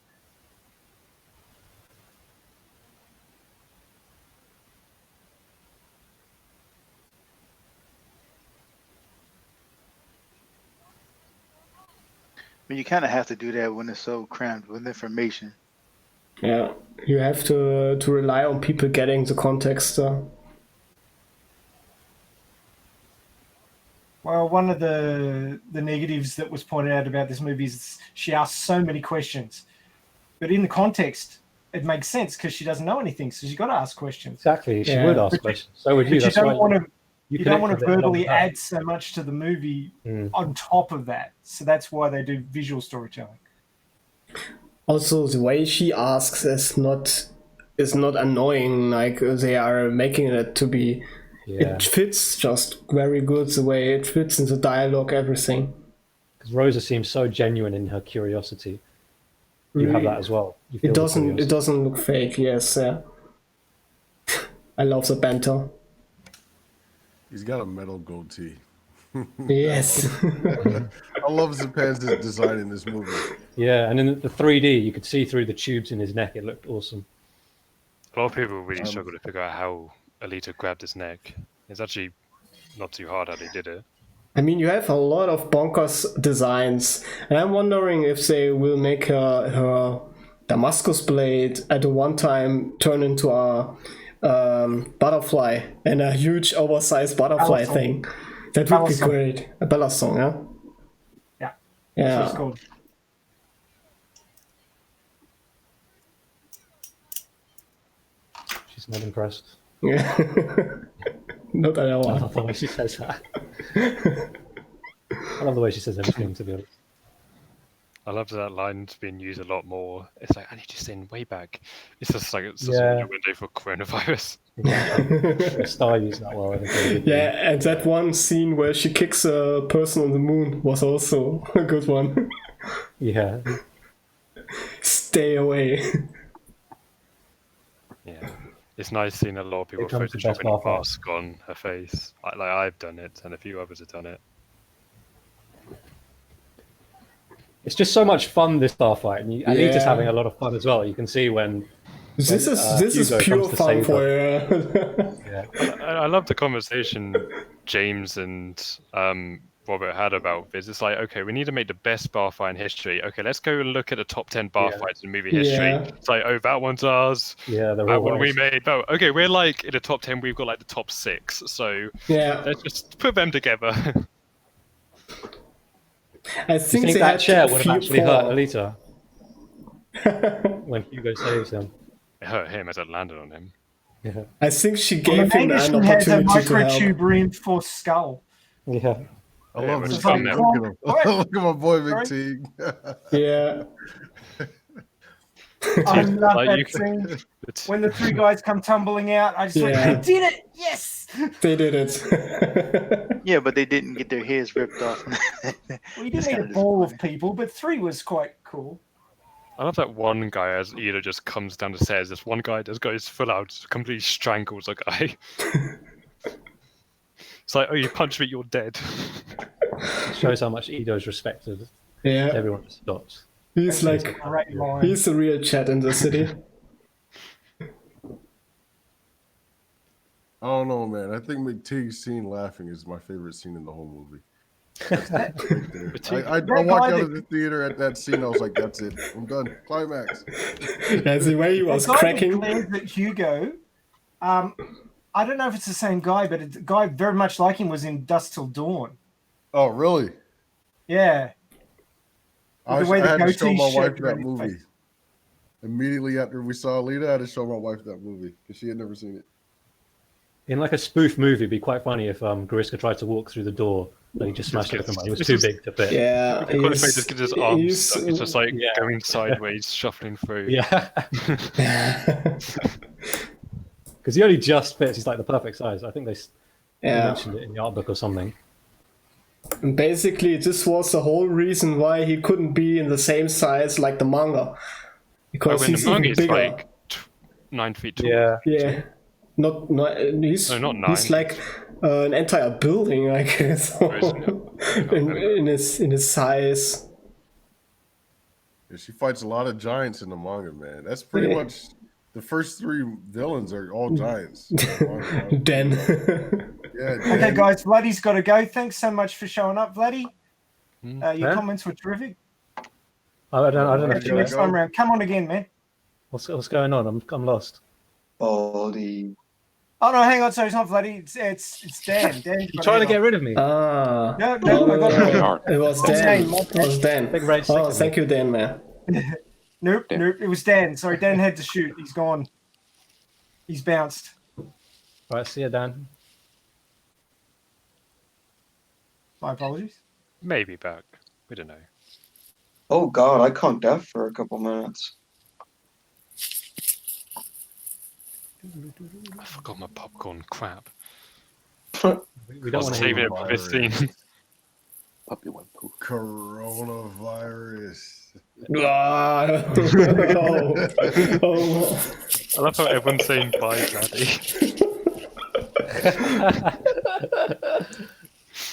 [SPEAKER 15] But you kind of have to do that when it's so crammed with information.
[SPEAKER 12] Yeah, you have to rely on people getting the context.
[SPEAKER 11] Well, one of the negatives that was pointed out about this movie is she asks so many questions. But in the context, it makes sense because she doesn't know anything, so she's got to ask questions.
[SPEAKER 10] Exactly, she would ask questions. So would you.
[SPEAKER 11] But
[SPEAKER 10] That's
[SPEAKER 11] you don't want to.
[SPEAKER 10] You
[SPEAKER 11] don't want to
[SPEAKER 10] connect with it
[SPEAKER 11] verbally
[SPEAKER 10] along the
[SPEAKER 11] add so much to the movie on top of that. So that's why they do visual storytelling.
[SPEAKER 12] Also, the way she asks is not annoying. Like they are making it to be.
[SPEAKER 10] Yeah.
[SPEAKER 12] It fits just very good the way it fits in the dialogue, everything.
[SPEAKER 10] Because Rosa seems so genuine in her curiosity. You have that as well. You feel
[SPEAKER 12] It doesn't look fake. Yes. I love the banter.
[SPEAKER 17] He's got a metal goatee.
[SPEAKER 12] Yes.
[SPEAKER 17] I love Zapan's design in this movie.
[SPEAKER 10] Yeah, and in the 3D, you could see through the tubes in his neck. It looked awesome.
[SPEAKER 5] A lot of people really struggle to figure out how Alita grabbed his neck. It's actually not too hard how they did it.
[SPEAKER 12] I mean, you have a lot of bonkers designs, and I'm wondering if they will make her Damascus blade at one time turn into a butterfly and a huge oversized butterfly thing. That would be great. A Bella song, huh?
[SPEAKER 11] Yeah.
[SPEAKER 12] Yeah.
[SPEAKER 11] That's cool.
[SPEAKER 10] She's not impressed.
[SPEAKER 12] Yeah. Not at all.
[SPEAKER 10] I love the way she says that. I love the way she says everything, to be honest.
[SPEAKER 5] I love that line's being used a lot more. It's like, I need to send way back. It's just like it's just a window for coronavirus.
[SPEAKER 10] Yeah. Star used that well.
[SPEAKER 12] Yeah, and that one scene where she kicks a person on the moon was also a good one.
[SPEAKER 10] Yeah.
[SPEAKER 12] Stay away.
[SPEAKER 5] Yeah. It's nice seeing a lot of people photoshopping a mask on her face. Like I've done it, and a few others have done it.
[SPEAKER 10] It's just so much fun, this bar fight, and Alita's having a lot of fun as well. You can see when
[SPEAKER 12] this is pure fun for her.
[SPEAKER 5] Yeah, I love the conversation James and Robert had about this. It's like, okay, we need to make the best bar fight in history. Okay, let's go and look at the top 10 bar fights in movie history.
[SPEAKER 12] Yeah.
[SPEAKER 5] It's like, oh, that one's ours.
[SPEAKER 10] Yeah, they're
[SPEAKER 5] that
[SPEAKER 10] all
[SPEAKER 5] one we
[SPEAKER 10] ours.
[SPEAKER 5] made. Oh, okay, we're like in the top 10. We've got like the top 6. So
[SPEAKER 12] Yeah.
[SPEAKER 5] let's just put them together.
[SPEAKER 12] I
[SPEAKER 10] Do you
[SPEAKER 12] think
[SPEAKER 10] think
[SPEAKER 12] they
[SPEAKER 10] that
[SPEAKER 12] had
[SPEAKER 10] chair would have
[SPEAKER 12] few
[SPEAKER 10] actually hurt
[SPEAKER 12] more.
[SPEAKER 10] Alita when Hugo saves him?
[SPEAKER 5] It hurt him as it landed on him.
[SPEAKER 10] Yeah.
[SPEAKER 12] I think she
[SPEAKER 11] Well,
[SPEAKER 12] gave him
[SPEAKER 11] maybe
[SPEAKER 12] an
[SPEAKER 11] she has a
[SPEAKER 12] opportunity to help.
[SPEAKER 11] microtube reinforced skull.
[SPEAKER 10] Yeah.
[SPEAKER 17] I love his
[SPEAKER 11] It's like,
[SPEAKER 17] team.
[SPEAKER 11] oh,
[SPEAKER 17] Look at him. Look at my boy Big T.
[SPEAKER 12] Yeah.
[SPEAKER 11] I love
[SPEAKER 5] Like,
[SPEAKER 11] that
[SPEAKER 5] you can-
[SPEAKER 11] scene when the 3 guys come tumbling out. I just went,
[SPEAKER 12] Yeah.
[SPEAKER 11] they did it! Yes!
[SPEAKER 12] They did it.
[SPEAKER 15] Yeah, but they didn't get their heads ripped off.
[SPEAKER 11] Well, you
[SPEAKER 15] That's
[SPEAKER 11] didn't need
[SPEAKER 15] kinda
[SPEAKER 11] a ball of people, but 3 was quite cool.
[SPEAKER 5] I love that one guy as Ida just comes down the stairs. This one guy just goes full out, completely strangles a guy. It's like, oh, you punch me, you're dead.
[SPEAKER 10] It shows how much Ido is respected.
[SPEAKER 12] Yeah.
[SPEAKER 10] Everyone stops.
[SPEAKER 12] He's like,
[SPEAKER 11] Great line.
[SPEAKER 12] he's the real Chad in the city.
[SPEAKER 17] I don't know, man. I think McTeague's scene laughing is my favorite scene in the whole movie. Right there. I walked out of the theater at that scene. I was like, "That's it. I'm done. Climax."
[SPEAKER 12] Yeah, the way he was
[SPEAKER 11] The guy
[SPEAKER 12] cracking.
[SPEAKER 11] declares that Hugo, I don't know if it's the same guy, but a guy very much like him was in Dusk Till Dawn.
[SPEAKER 17] Oh, really?
[SPEAKER 11] Yeah.
[SPEAKER 17] I
[SPEAKER 11] The way the
[SPEAKER 17] had to show
[SPEAKER 11] goatee
[SPEAKER 17] my wife
[SPEAKER 11] shaved
[SPEAKER 17] that
[SPEAKER 11] around his
[SPEAKER 17] movie.
[SPEAKER 11] face.
[SPEAKER 17] Immediately after we saw Alita, I had to show my wife that movie because she had never seen it.
[SPEAKER 10] In like a spoof movie, it'd be quite funny if Gariska tried to walk through the door, but he just smashed it open, but he was too big to fit.
[SPEAKER 12] Yeah,
[SPEAKER 5] Just get his arms stuck. It's just like going sideways, shuffling through.
[SPEAKER 10] Yeah. Because he only just fits. He's like the perfect size. I think they mentioned it in the art book or something.
[SPEAKER 12] And basically, this was the whole reason why he couldn't be in the same size like the manga, because
[SPEAKER 5] when
[SPEAKER 12] he's
[SPEAKER 5] the manga
[SPEAKER 12] even
[SPEAKER 5] is
[SPEAKER 12] bigger.
[SPEAKER 5] like 9 feet tall.
[SPEAKER 12] Yeah. Not he's
[SPEAKER 5] No, not 9.
[SPEAKER 12] he's like an entire building, I guess. in his size.
[SPEAKER 17] Yeah, she fights a lot of giants in the manga, man. That's pretty much the first 3 villains are all giants.
[SPEAKER 12] Den.
[SPEAKER 17] Yeah.
[SPEAKER 11] Okay, guys, Vladdy's got to go. Thanks so much for showing up, Vladdy. Your
[SPEAKER 10] Yeah.
[SPEAKER 11] comments were terrific.
[SPEAKER 10] I don't know.
[SPEAKER 11] Catch you next time around. Come on again, man.
[SPEAKER 10] What's going on? I'm lost.
[SPEAKER 16] Baldy.
[SPEAKER 11] Oh no, hang on. Sorry, it's not Vladdy. It's Dan. Dan,
[SPEAKER 10] You trying to get rid of me?
[SPEAKER 12] Ah.
[SPEAKER 11] No,
[SPEAKER 12] No,
[SPEAKER 11] I got
[SPEAKER 12] it was Dan. It was Dan.
[SPEAKER 10] Big red
[SPEAKER 12] Oh,
[SPEAKER 10] stick
[SPEAKER 12] thank you, Dan, man.
[SPEAKER 11] Nope. It was Dan. Sorry, Dan had to shoot. He's gone. He's bounced.
[SPEAKER 10] Right, see you, Dan.
[SPEAKER 11] My apologies.
[SPEAKER 5] Maybe back. We don't know.
[SPEAKER 16] Oh God, I conked out for a couple minutes.
[SPEAKER 5] I forgot my popcorn. Crap.
[SPEAKER 10] We don't want to
[SPEAKER 5] save it for this scene.
[SPEAKER 17] Puppy went poof. Coronavirus.
[SPEAKER 12] Ah. Oh.
[SPEAKER 5] I love how everyone's saying bye, Daddy.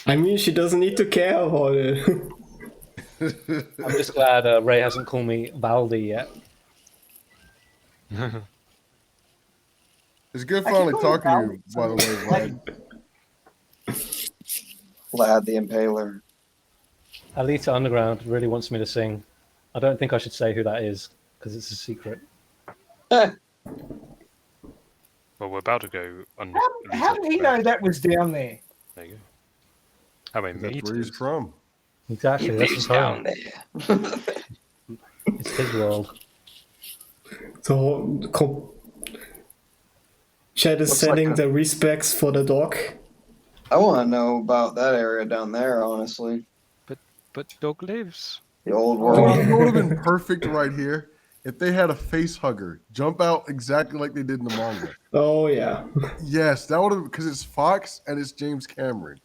[SPEAKER 12] I mean, she doesn't need to care about it.
[SPEAKER 10] I'm just glad Ray hasn't called me Baldy yet.
[SPEAKER 17] It's good finally talking to you, by the way, Vlad.
[SPEAKER 16] Vlad the Impaler.
[SPEAKER 10] Alita Underground really wants me to sing. I don't think I should say who that is because it's a secret.
[SPEAKER 5] Well, we're about to go on.
[SPEAKER 11] How did he know that was down there?
[SPEAKER 5] There you go. How many
[SPEAKER 17] That's
[SPEAKER 5] meters?
[SPEAKER 17] where he's from.
[SPEAKER 10] Exactly. That's his home. It's his world.
[SPEAKER 12] So, Chad is
[SPEAKER 16] Looks
[SPEAKER 12] sending
[SPEAKER 16] like
[SPEAKER 12] the respects for the dog.
[SPEAKER 16] I want to know about that area down there, honestly.
[SPEAKER 5] But dog lives.
[SPEAKER 16] The old
[SPEAKER 17] It
[SPEAKER 16] world.
[SPEAKER 17] would have been perfect right here if they had a face hugger jump out exactly like they did in the manga.
[SPEAKER 12] Oh yeah.
[SPEAKER 17] Yes, that would have, because it's Fox and it's James Cameron.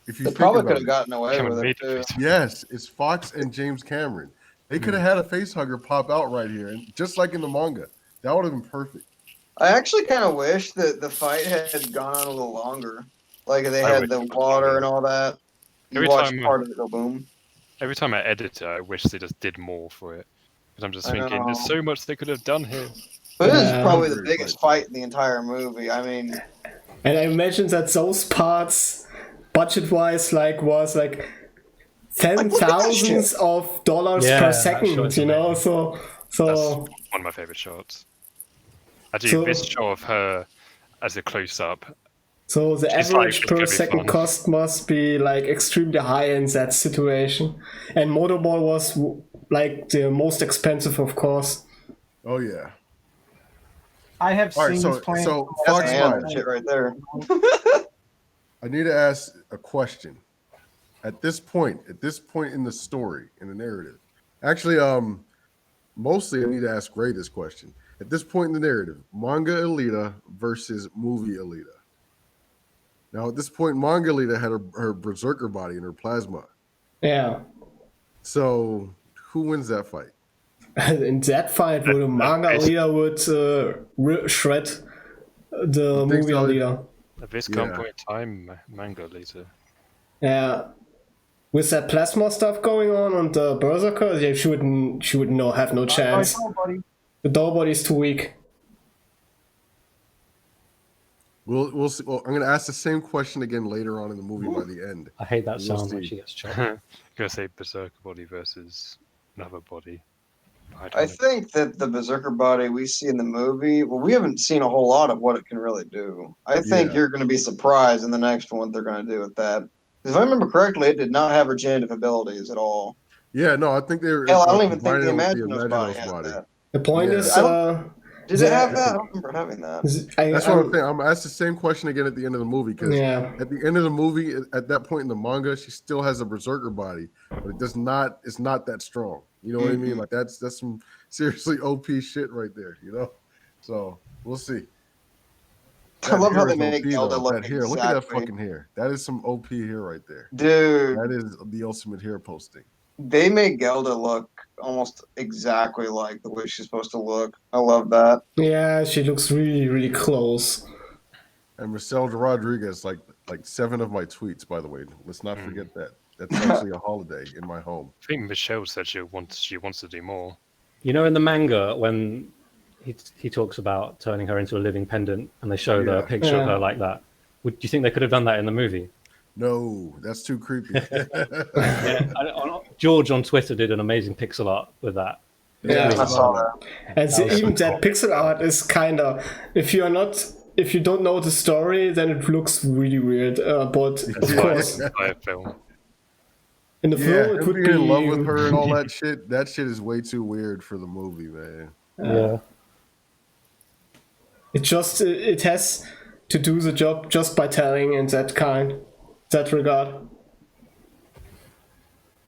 [SPEAKER 17] If you
[SPEAKER 16] They
[SPEAKER 17] think
[SPEAKER 16] probably
[SPEAKER 17] about
[SPEAKER 16] could have
[SPEAKER 17] it.
[SPEAKER 16] gotten away
[SPEAKER 5] Cameron
[SPEAKER 16] with it
[SPEAKER 5] made the
[SPEAKER 16] too.
[SPEAKER 17] Yes, it's Fox and James Cameron. They could have had a face hugger pop out right here, and just like in the manga, that would have been perfect.
[SPEAKER 16] I actually kind of wish that the fight had gone on a little longer. Like they
[SPEAKER 5] I
[SPEAKER 16] had
[SPEAKER 5] would-
[SPEAKER 16] the water and all that. You
[SPEAKER 5] Every
[SPEAKER 16] watched
[SPEAKER 5] time-
[SPEAKER 16] part of it go boom.
[SPEAKER 5] Every time I edit it, I wish they just did more for it. Because I'm just
[SPEAKER 16] I
[SPEAKER 5] thinking, there's
[SPEAKER 16] know.
[SPEAKER 5] so much they could have done here.
[SPEAKER 16] But this is
[SPEAKER 12] Yeah.
[SPEAKER 16] probably the biggest fight in the entire movie. I mean,
[SPEAKER 12] And I imagine that those parts budget-wise, was like $10,000s
[SPEAKER 10] Yeah,
[SPEAKER 12] per
[SPEAKER 10] that
[SPEAKER 12] second,
[SPEAKER 10] shot's
[SPEAKER 12] you know.
[SPEAKER 5] That's one of my favorite shots. Actually, this shot of her as a close-up.
[SPEAKER 12] So the
[SPEAKER 5] She's
[SPEAKER 12] average
[SPEAKER 5] like,
[SPEAKER 12] per
[SPEAKER 5] "This could be
[SPEAKER 12] second
[SPEAKER 5] fun."
[SPEAKER 12] cost must be like extremely high in that situation. And Motorball was like the most expensive, of course.
[SPEAKER 17] Oh yeah.
[SPEAKER 11] I have
[SPEAKER 17] All right,
[SPEAKER 11] scenes playing.
[SPEAKER 17] so Fox Spider.
[SPEAKER 16] Shit right there.
[SPEAKER 17] I need to ask a question. At this point in the story, in the narrative, actually, mostly I need to ask Ray this question. At this point in the narrative, manga Alita versus movie Alita. Now, at this point, manga Alita had her berserker body and her plasma.
[SPEAKER 12] Yeah.
[SPEAKER 17] So, who wins that fight?
[SPEAKER 12] In that fight, would a manga Alita would shred the movie
[SPEAKER 17] so?
[SPEAKER 12] Alita.
[SPEAKER 5] At this current point in time, manga Alita.
[SPEAKER 12] Yeah. With that plasma stuff going on the berserker, yeah, she would have no chance. The door body's too weak.
[SPEAKER 17] We'll see. Well, I'm going to ask the same question again later on in the movie by the end.
[SPEAKER 10] I hate that sound when she gets chopped.
[SPEAKER 5] I'm gonna say berserker body versus another body.
[SPEAKER 16] I think that the berserker body we see in the movie, well, we haven't seen a whole lot of what it can really do. I think you're going to be surprised in the next one what they're going to do with that. If I remember correctly, it did not have regenerative abilities at all.
[SPEAKER 17] Yeah, no, I think they were.
[SPEAKER 16] Hell, I don't even think the
[SPEAKER 17] Imaginos
[SPEAKER 16] body had that.
[SPEAKER 12] The point is,
[SPEAKER 16] did it have that? I don't remember having that.
[SPEAKER 17] That's what I'm saying. I'm gonna ask the same question again at the end of the movie because at the end of the movie, at that point in the manga, she still has a berserker body, but it does not. It's not that strong. You know what I mean? Like that's some seriously OP shit right there. You know, so we'll see.
[SPEAKER 16] I love how they make Zelda look
[SPEAKER 17] that hair.
[SPEAKER 16] exactly.
[SPEAKER 17] Look at that fucking hair. That is some OP hair right there,
[SPEAKER 16] dude.
[SPEAKER 17] That is the ultimate hair posting.
[SPEAKER 16] They make Gelda look almost exactly like the way she's supposed to look. I love that.
[SPEAKER 12] Yeah, she looks really, really close.
[SPEAKER 17] And Marcel Rodriguez, like 7 of my tweets, by the way. Let's not forget that. That's actually a holiday in my home.
[SPEAKER 5] I think Michelle said she wants to do more.
[SPEAKER 10] You know, in the manga, when he talks about turning her into a living pendant, and they show the picture of her like that, do you think they could have done that in the movie?
[SPEAKER 17] No, that's too creepy.
[SPEAKER 10] George on Twitter did an amazing pixel art with that.
[SPEAKER 12] Yeah, I saw that. And even that pixel art is kind of, if you don't know the story, then it looks really weird. But of course, in the film, it would be
[SPEAKER 17] in love with her and all that shit. That shit is way too weird for the movie, man.
[SPEAKER 10] Yeah.
[SPEAKER 12] It has to do the job just by telling in that regard.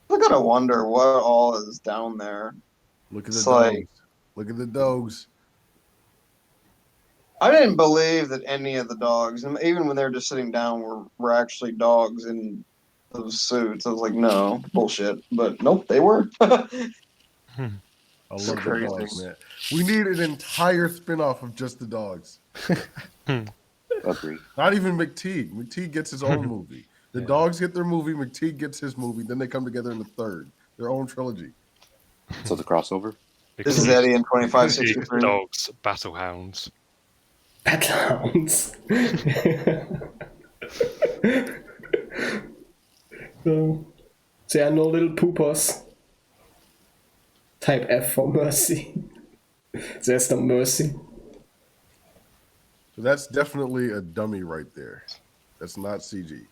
[SPEAKER 16] I gotta wonder what all is down there.
[SPEAKER 17] Look at the dogs. Look at the dogs.
[SPEAKER 16] I didn't believe that any of the dogs, and even when they were just sitting down, were actually dogs in those suits. I was like, no, bullshit. But nope, they were.
[SPEAKER 17] I love the dogs, man. We need an entire spin-off of just the dogs.
[SPEAKER 18] Agree.
[SPEAKER 17] Not even McTeague. McTeague gets his own movie. The dogs get their movie. McTeague gets his movie. Then they come together in the third. Their own trilogy.
[SPEAKER 18] So the crossover?
[SPEAKER 16] This is Eddie in 2563.
[SPEAKER 5] Dogs, battle hounds.
[SPEAKER 12] Battle hounds. So, they are no little poopers. Type F for mercy. There's no mercy.
[SPEAKER 17] So that's definitely a dummy right there. That's not CG.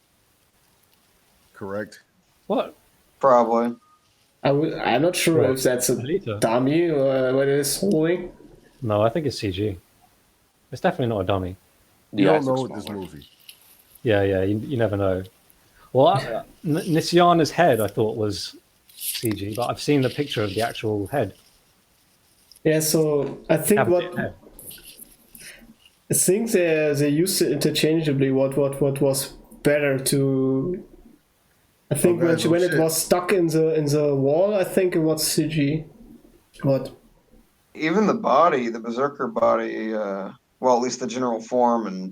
[SPEAKER 17] Correct?
[SPEAKER 10] What?
[SPEAKER 16] Probably.
[SPEAKER 12] I'm not sure if that's a dummy or what it is holding.
[SPEAKER 10] No, I think it's CG. It's definitely not a dummy.
[SPEAKER 17] You don't know with this movie.
[SPEAKER 10] Yeah, you never know. Well, Nisyana's head I thought was CG, but I've seen the picture of the actual head.
[SPEAKER 12] Yeah, so I think they used it interchangeably. What was better to? I think when it was stuck in the wall, I think it was CG. What?
[SPEAKER 16] Even the body, the berserker body, well, at least the general form, and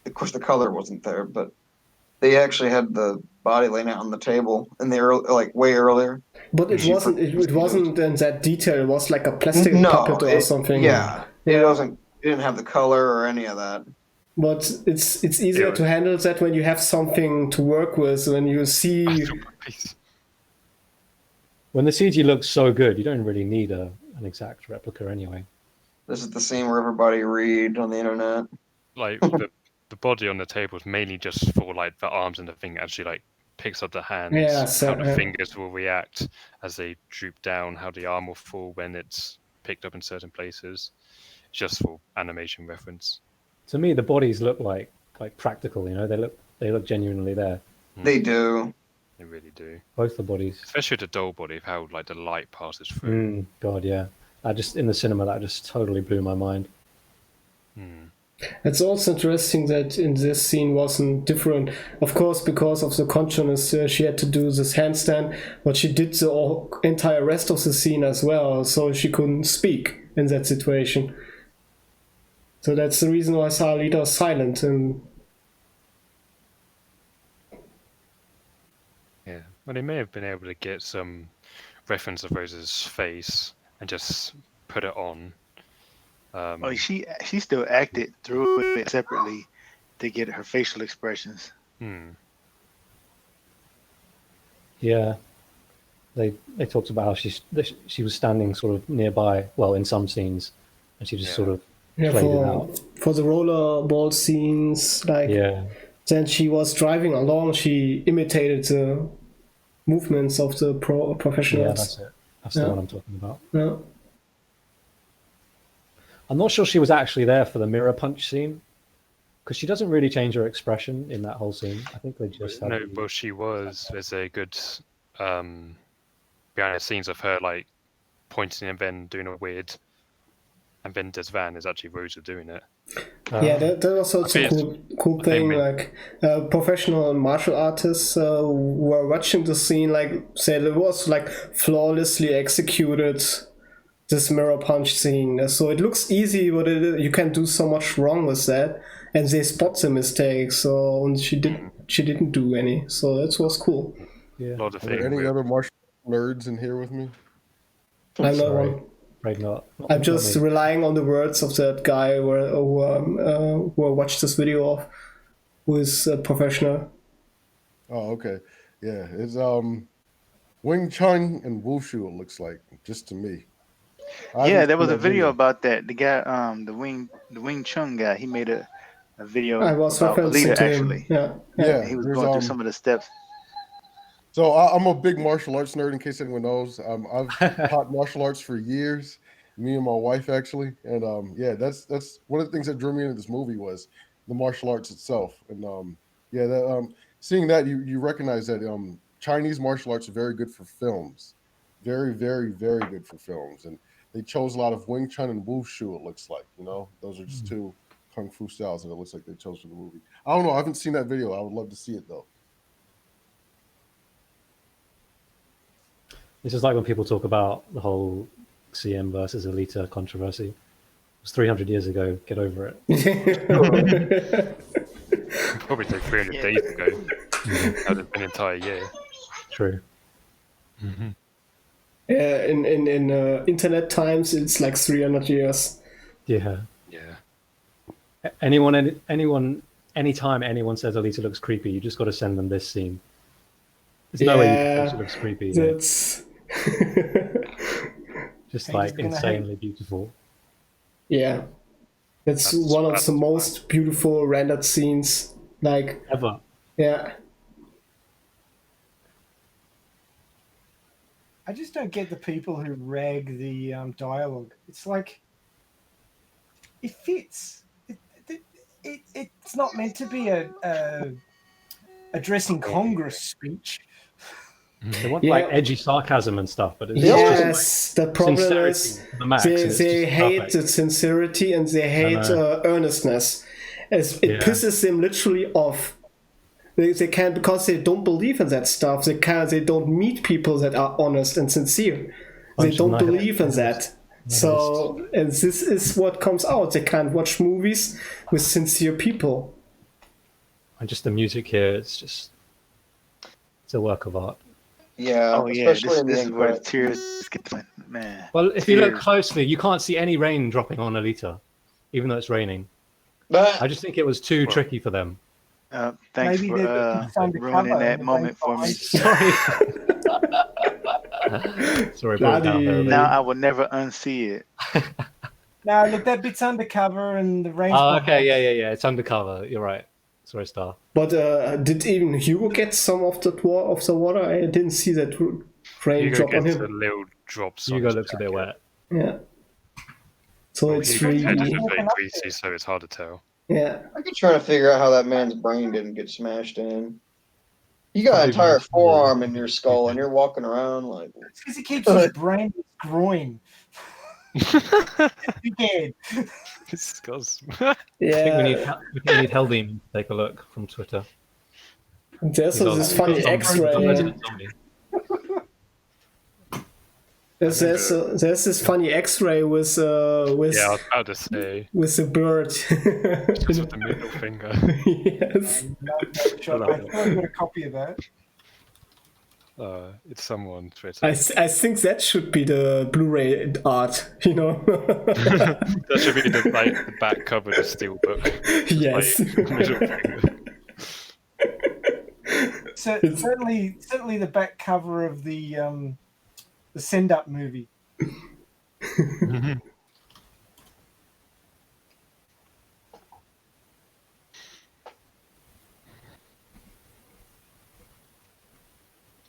[SPEAKER 16] of course the color wasn't there, but they actually had the body laying out on the table in the way earlier.
[SPEAKER 12] But it wasn't in that detail. It was like a plastic puppet or something.
[SPEAKER 16] Yeah, it wasn't. It didn't have the color or any of that.
[SPEAKER 12] but it's easier to handle that when you have something to work with. When you see
[SPEAKER 10] when the CG looks so good, you don't really need an exact replica anyway.
[SPEAKER 16] This is the scene where everybody read on the internet.
[SPEAKER 5] Like the body on the table is mainly just for like the arms and the thing actually like picks up the hands,
[SPEAKER 12] Yeah, so,
[SPEAKER 5] how the fingers will react as they droop down, how the arm will fall when it's picked up in certain places. It's just for animation reference.
[SPEAKER 10] To me, the bodies look like practical. You know, they look genuinely there.
[SPEAKER 16] They do.
[SPEAKER 5] They really do.
[SPEAKER 10] Both the bodies,
[SPEAKER 5] especially the doll body, of how like the light passes through.
[SPEAKER 10] God, yeah. I just in the cinema that just totally blew my mind.
[SPEAKER 12] It's also interesting that in this scene wasn't different. Of course, because of the consciousness, she had to do this handstand, but she did the entire rest of the scene as well, so she couldn't speak in that situation. So that's the reason why Alita was silent. And
[SPEAKER 5] yeah, well, they may have been able to get some reference of Rose's face and just put it on.
[SPEAKER 15] She still acted through it separately to get her facial expressions.
[SPEAKER 10] Yeah, they talked about how she was standing sort of nearby, well, in some scenes, and she just sort of played it out.
[SPEAKER 12] For the rollerball scenes, then she was driving along, she imitated the movements of the professionals.
[SPEAKER 10] Yeah, that's it. That's the one I'm talking about.
[SPEAKER 12] Yeah.
[SPEAKER 10] I'm not sure she was actually there for the mirror punch scene, because she doesn't really change her expression in that whole scene. I think they just had
[SPEAKER 5] well, she was. There's a good behind the scenes of her like pointing and then doing a weird, and then this van is actually Rosa doing it.
[SPEAKER 12] Yeah, that was also a cool thing. Like professional martial artists who were watching the scene, like said it was like flawlessly executed. This mirror punch scene, so it looks easy, but you can do so much wrong with that, and they spot the mistakes. So and she didn't do any, so that was cool.
[SPEAKER 10] Yeah.
[SPEAKER 17] Are there any other martial nerds in here with me?
[SPEAKER 12] I'm not one.
[SPEAKER 10] Right, not.
[SPEAKER 12] I'm just relying on the words of that guy who I watched this video of, who is a professional.
[SPEAKER 17] Oh, okay, yeah, it's Wing Chun and Wushu. It looks like, just to me.
[SPEAKER 15] Yeah, there was a video about that. The guy, the Wing Chun guy, he made a video
[SPEAKER 12] I was
[SPEAKER 15] about
[SPEAKER 12] referencing
[SPEAKER 15] Alita,
[SPEAKER 12] to him.
[SPEAKER 15] actually.
[SPEAKER 12] Yeah.
[SPEAKER 15] He was going through some of the steps.
[SPEAKER 17] So I'm a big martial arts nerd, in case anyone knows. I've taught martial arts for years, me and my wife actually, and yeah, that's one of the things that drew me into this movie was the martial arts itself, and seeing that you recognize that Chinese martial arts are very good for films, very, very, very good for films, and they chose a lot of Wing Chun and Wushu. It looks like, those are just two kung fu styles that it looks like they chose for the movie. I don't know. I haven't seen that video. I would love to see it though.
[SPEAKER 10] This is like when people talk about the whole CM versus Alita controversy. It was 300 years ago. Get over it.
[SPEAKER 5] Probably take 300 days ago. That would an entire year.
[SPEAKER 10] True.
[SPEAKER 12] Yeah, in internet times, it's like 300 years.
[SPEAKER 10] Yeah.
[SPEAKER 5] Yeah.
[SPEAKER 10] Anytime anyone says Alita looks creepy, you just got to send them this scene. There's no way you can say she looks creepy.
[SPEAKER 12] That's
[SPEAKER 10] just like insanely beautiful.
[SPEAKER 12] Yeah, that's one of the most beautiful rendered scenes like
[SPEAKER 10] ever.
[SPEAKER 12] Yeah.
[SPEAKER 11] I just don't get the people who rag the dialogue. It's like it fits. It's not meant to be a addressing Congress speech.
[SPEAKER 10] They want like edgy sarcasm and stuff, but it's
[SPEAKER 12] just like
[SPEAKER 10] the
[SPEAKER 12] problem is they hate the sincerity and they hate earnestness. It pisses them literally off. They can't, because they don't believe in that stuff. They don't meet people that are honest and sincere. They don't believe in that. So, and this is what comes out. They can't watch movies with sincere people.
[SPEAKER 10] And just the music here, it's a work of art.
[SPEAKER 16] Yeah.
[SPEAKER 15] Oh yeah, this is where tears get went, man.
[SPEAKER 10] Well, if you look closely, you can't see any rain dropping on Alita, even though it's raining. I just think it was too tricky for them.
[SPEAKER 15] Thanks
[SPEAKER 11] Maybe
[SPEAKER 15] for
[SPEAKER 11] it's undercover
[SPEAKER 15] ruining that
[SPEAKER 11] and the
[SPEAKER 15] moment for me.
[SPEAKER 10] Sorry. Sorry, brought it down there.
[SPEAKER 15] Now I will never unsee it.
[SPEAKER 11] No, look, that bit's undercover and the rain's
[SPEAKER 10] Oh,
[SPEAKER 11] behind.
[SPEAKER 10] okay, yeah. It's undercover. You're right. Sorry, Star.
[SPEAKER 12] But did even Hugo get some of the water? I didn't see that rain
[SPEAKER 5] Hugo
[SPEAKER 12] drop on
[SPEAKER 5] gets a
[SPEAKER 12] him.
[SPEAKER 5] little drops on
[SPEAKER 10] Hugo
[SPEAKER 5] his
[SPEAKER 10] looks a bit wet.
[SPEAKER 12] Yeah. So
[SPEAKER 5] Well,
[SPEAKER 12] it's
[SPEAKER 5] Hugo's head
[SPEAKER 12] really
[SPEAKER 5] is very greasy, so it's hard to tell.
[SPEAKER 12] yeah.
[SPEAKER 16] I could try to figure out how that man's brain didn't get smashed in. You got
[SPEAKER 10] Probably
[SPEAKER 16] an entire
[SPEAKER 10] most-
[SPEAKER 16] forearm in your skull, and you're walking around like.
[SPEAKER 11] It's because he keeps his brain in his groin. Again.
[SPEAKER 5] Disgust.
[SPEAKER 12] Yeah.
[SPEAKER 10] we need Heldeem to take a look from Twitter.
[SPEAKER 12] There's
[SPEAKER 10] He's
[SPEAKER 12] this
[SPEAKER 10] on-
[SPEAKER 12] funny
[SPEAKER 10] he's on
[SPEAKER 12] X-ray.
[SPEAKER 10] Resident Zombie.
[SPEAKER 12] There's this funny X-ray with
[SPEAKER 5] Yeah, I was about to say.
[SPEAKER 12] with the bird.
[SPEAKER 5] Just with the middle finger.
[SPEAKER 12] Yes.
[SPEAKER 11] I got a copy of that.
[SPEAKER 5] It's someone Twitter.
[SPEAKER 12] I think that should be the Blu-ray art, you know.
[SPEAKER 5] That should be the back cover of the steelbook.
[SPEAKER 12] Yes.
[SPEAKER 5] Middle finger.
[SPEAKER 11] So certainly the back cover of the Send Up movie.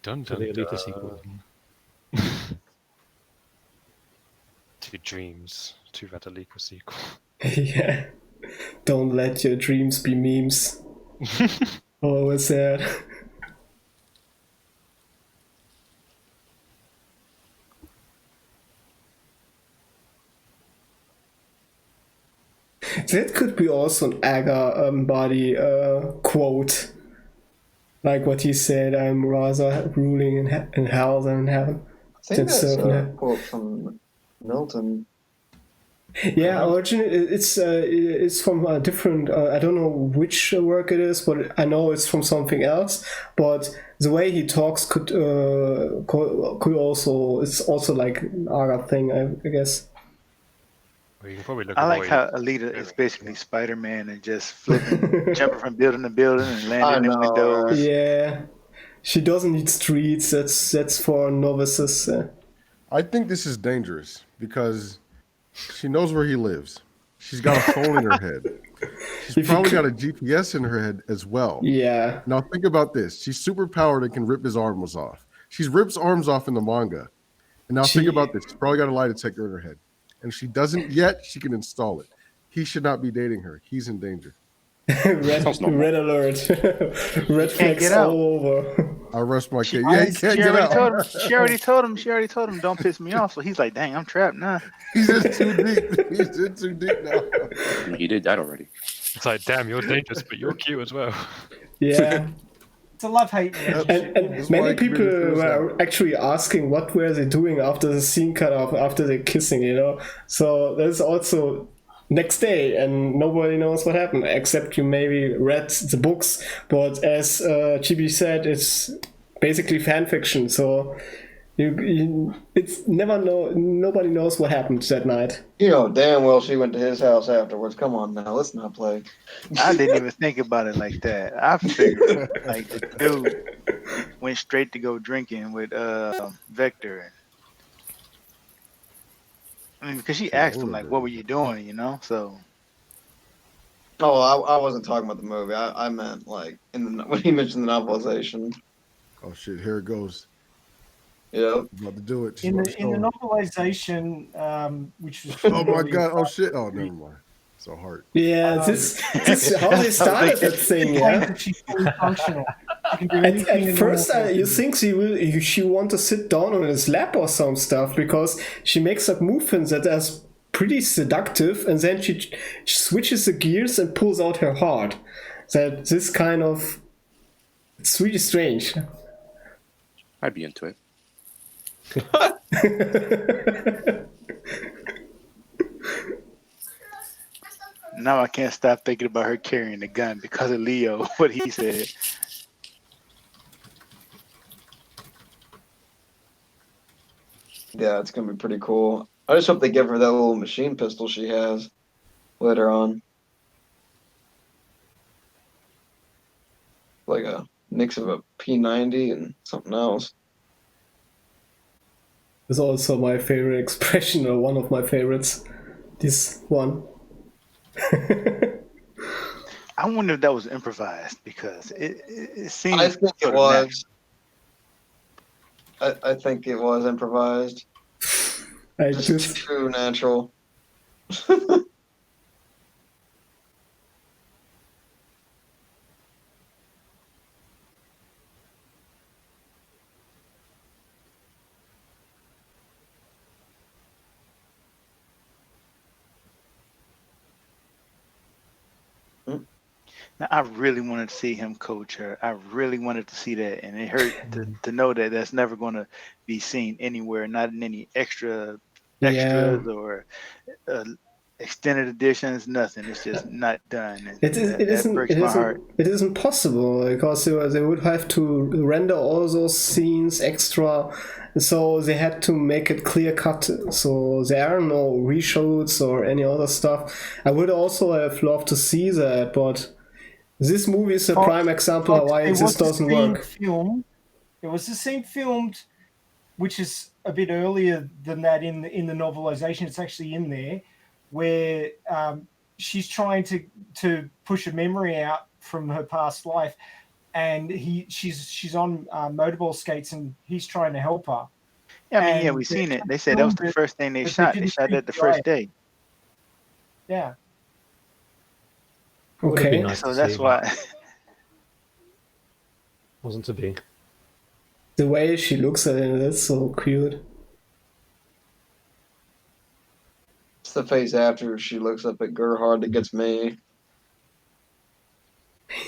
[SPEAKER 5] Dun,
[SPEAKER 10] For
[SPEAKER 5] dun,
[SPEAKER 10] the Alita
[SPEAKER 5] dun.
[SPEAKER 10] sequel.
[SPEAKER 5] Two dreams, two red Alita sequel.
[SPEAKER 12] Yeah. Don't let your dreams be memes. Oh, what's that? That could be also an Aga body quote. Like what he said, I'm rather ruling in hell than in heaven.
[SPEAKER 16] I think that's a quote from Milton.
[SPEAKER 12] Yeah, originally it's from a different. I don't know which work it is, but I know it's from something else. But the way he talks could also it's also like an Aga thing, I guess.
[SPEAKER 5] Well, you can probably look
[SPEAKER 15] I
[SPEAKER 5] at
[SPEAKER 15] like
[SPEAKER 5] what
[SPEAKER 15] how Alita is basically Spider-Man and just flipping, jumping from building to building and landing in windows.
[SPEAKER 12] Yeah, she doesn't need streets. That's for novices.
[SPEAKER 17] I think this is dangerous because she knows where he lives. She's got a phone in her head. She's probably got a GPS in her head as well.
[SPEAKER 12] Yeah.
[SPEAKER 17] Now think about this. She's super powered and can rip his arms off. She's rips arms off in the manga. And now think about this. She's probably got a lie detector in her head. And if she doesn't yet, she can install it. He should not be dating her. He's in danger.
[SPEAKER 12] red alert. Red flags all over.
[SPEAKER 17] I rest my case. Yeah, he can't get out.
[SPEAKER 15] She already told him, don't piss me off. So he's like, dang, I'm trapped now.
[SPEAKER 17] He's in too deep. He's in too deep now.
[SPEAKER 18] He did that already.
[SPEAKER 5] It's like, damn, you're dangerous, but you're cute as well.
[SPEAKER 12] Yeah.
[SPEAKER 11] It's a love-hate relationship.
[SPEAKER 12] And many people were actually asking what were they doing after the scene cut off, after the kissing, you know. So there's also next day, and nobody knows what happened except you maybe read the books. But as Chibi said, it's basically fan fiction, so it's nobody knows what happened that night.
[SPEAKER 16] You know damn well she went to his house afterwards. Come on now, let's not play.
[SPEAKER 15] I didn't even think about it like that. I figured like the dude went straight to go drinking with Vector. I mean, because she asked him like, "What were you doing?" You know, so.
[SPEAKER 16] Oh, I wasn't talking about the movie. I meant like when he mentioned the novelization.
[SPEAKER 17] Oh shit! Here it goes.
[SPEAKER 16] Yeah,
[SPEAKER 17] about to do it.
[SPEAKER 11] In the novelization, which was
[SPEAKER 17] oh my god! Oh shit! Oh, never mind. So hard.
[SPEAKER 12] Yeah, this is how they started that thing. Yeah.
[SPEAKER 11] She's fully functional.
[SPEAKER 12] At first, you think she want to sit down on his lap or some stuff because she makes that movement that's pretty seductive, and then she switches the gears and pulls out her heart. That this kind of it's really strange.
[SPEAKER 18] I'd be into it.
[SPEAKER 15] Now I can't stop thinking about her carrying the gun because of Leo, what he said.
[SPEAKER 16] Yeah, it's gonna be pretty cool. I just hope they give her that little machine pistol she has later on. like a mix of a P90 and something else.
[SPEAKER 12] It's also my favorite expression, or one of my favorites. This one.
[SPEAKER 15] I wonder if that was improvised because it seems.
[SPEAKER 16] I think it
[SPEAKER 15] sort of
[SPEAKER 16] was. I think it was improvised. Just too natural.
[SPEAKER 15] Now, I really wanted to see him coach her. I really wanted to see that, and it hurt to know that that's never going to be seen anywhere, not in any extras or extended editions, nothing. It's just not done. And that breaks my heart.
[SPEAKER 12] It isn't possible because they would have to render all those scenes extra, so they had to make it clear cut. So there are no reshoots or any other stuff. I would also have loved to see that, but this movie is a prime example of why this doesn't work.
[SPEAKER 11] There was a scene filmed, which is a bit earlier than that in the novelization. It's actually in there, where she's trying to push a memory out from her past life, and she's on motorball skates, and he's trying to help her.
[SPEAKER 15] Yeah, I mean, we've seen it. They said that was the first thing they shot. They shot that the first day.
[SPEAKER 11] Yeah.
[SPEAKER 10] Okay.
[SPEAKER 15] Nice so that's why.
[SPEAKER 10] Wasn't to be.
[SPEAKER 12] The way she looks at him, that's so cute.
[SPEAKER 16] It's the face after she looks up at Gerhard that gets me.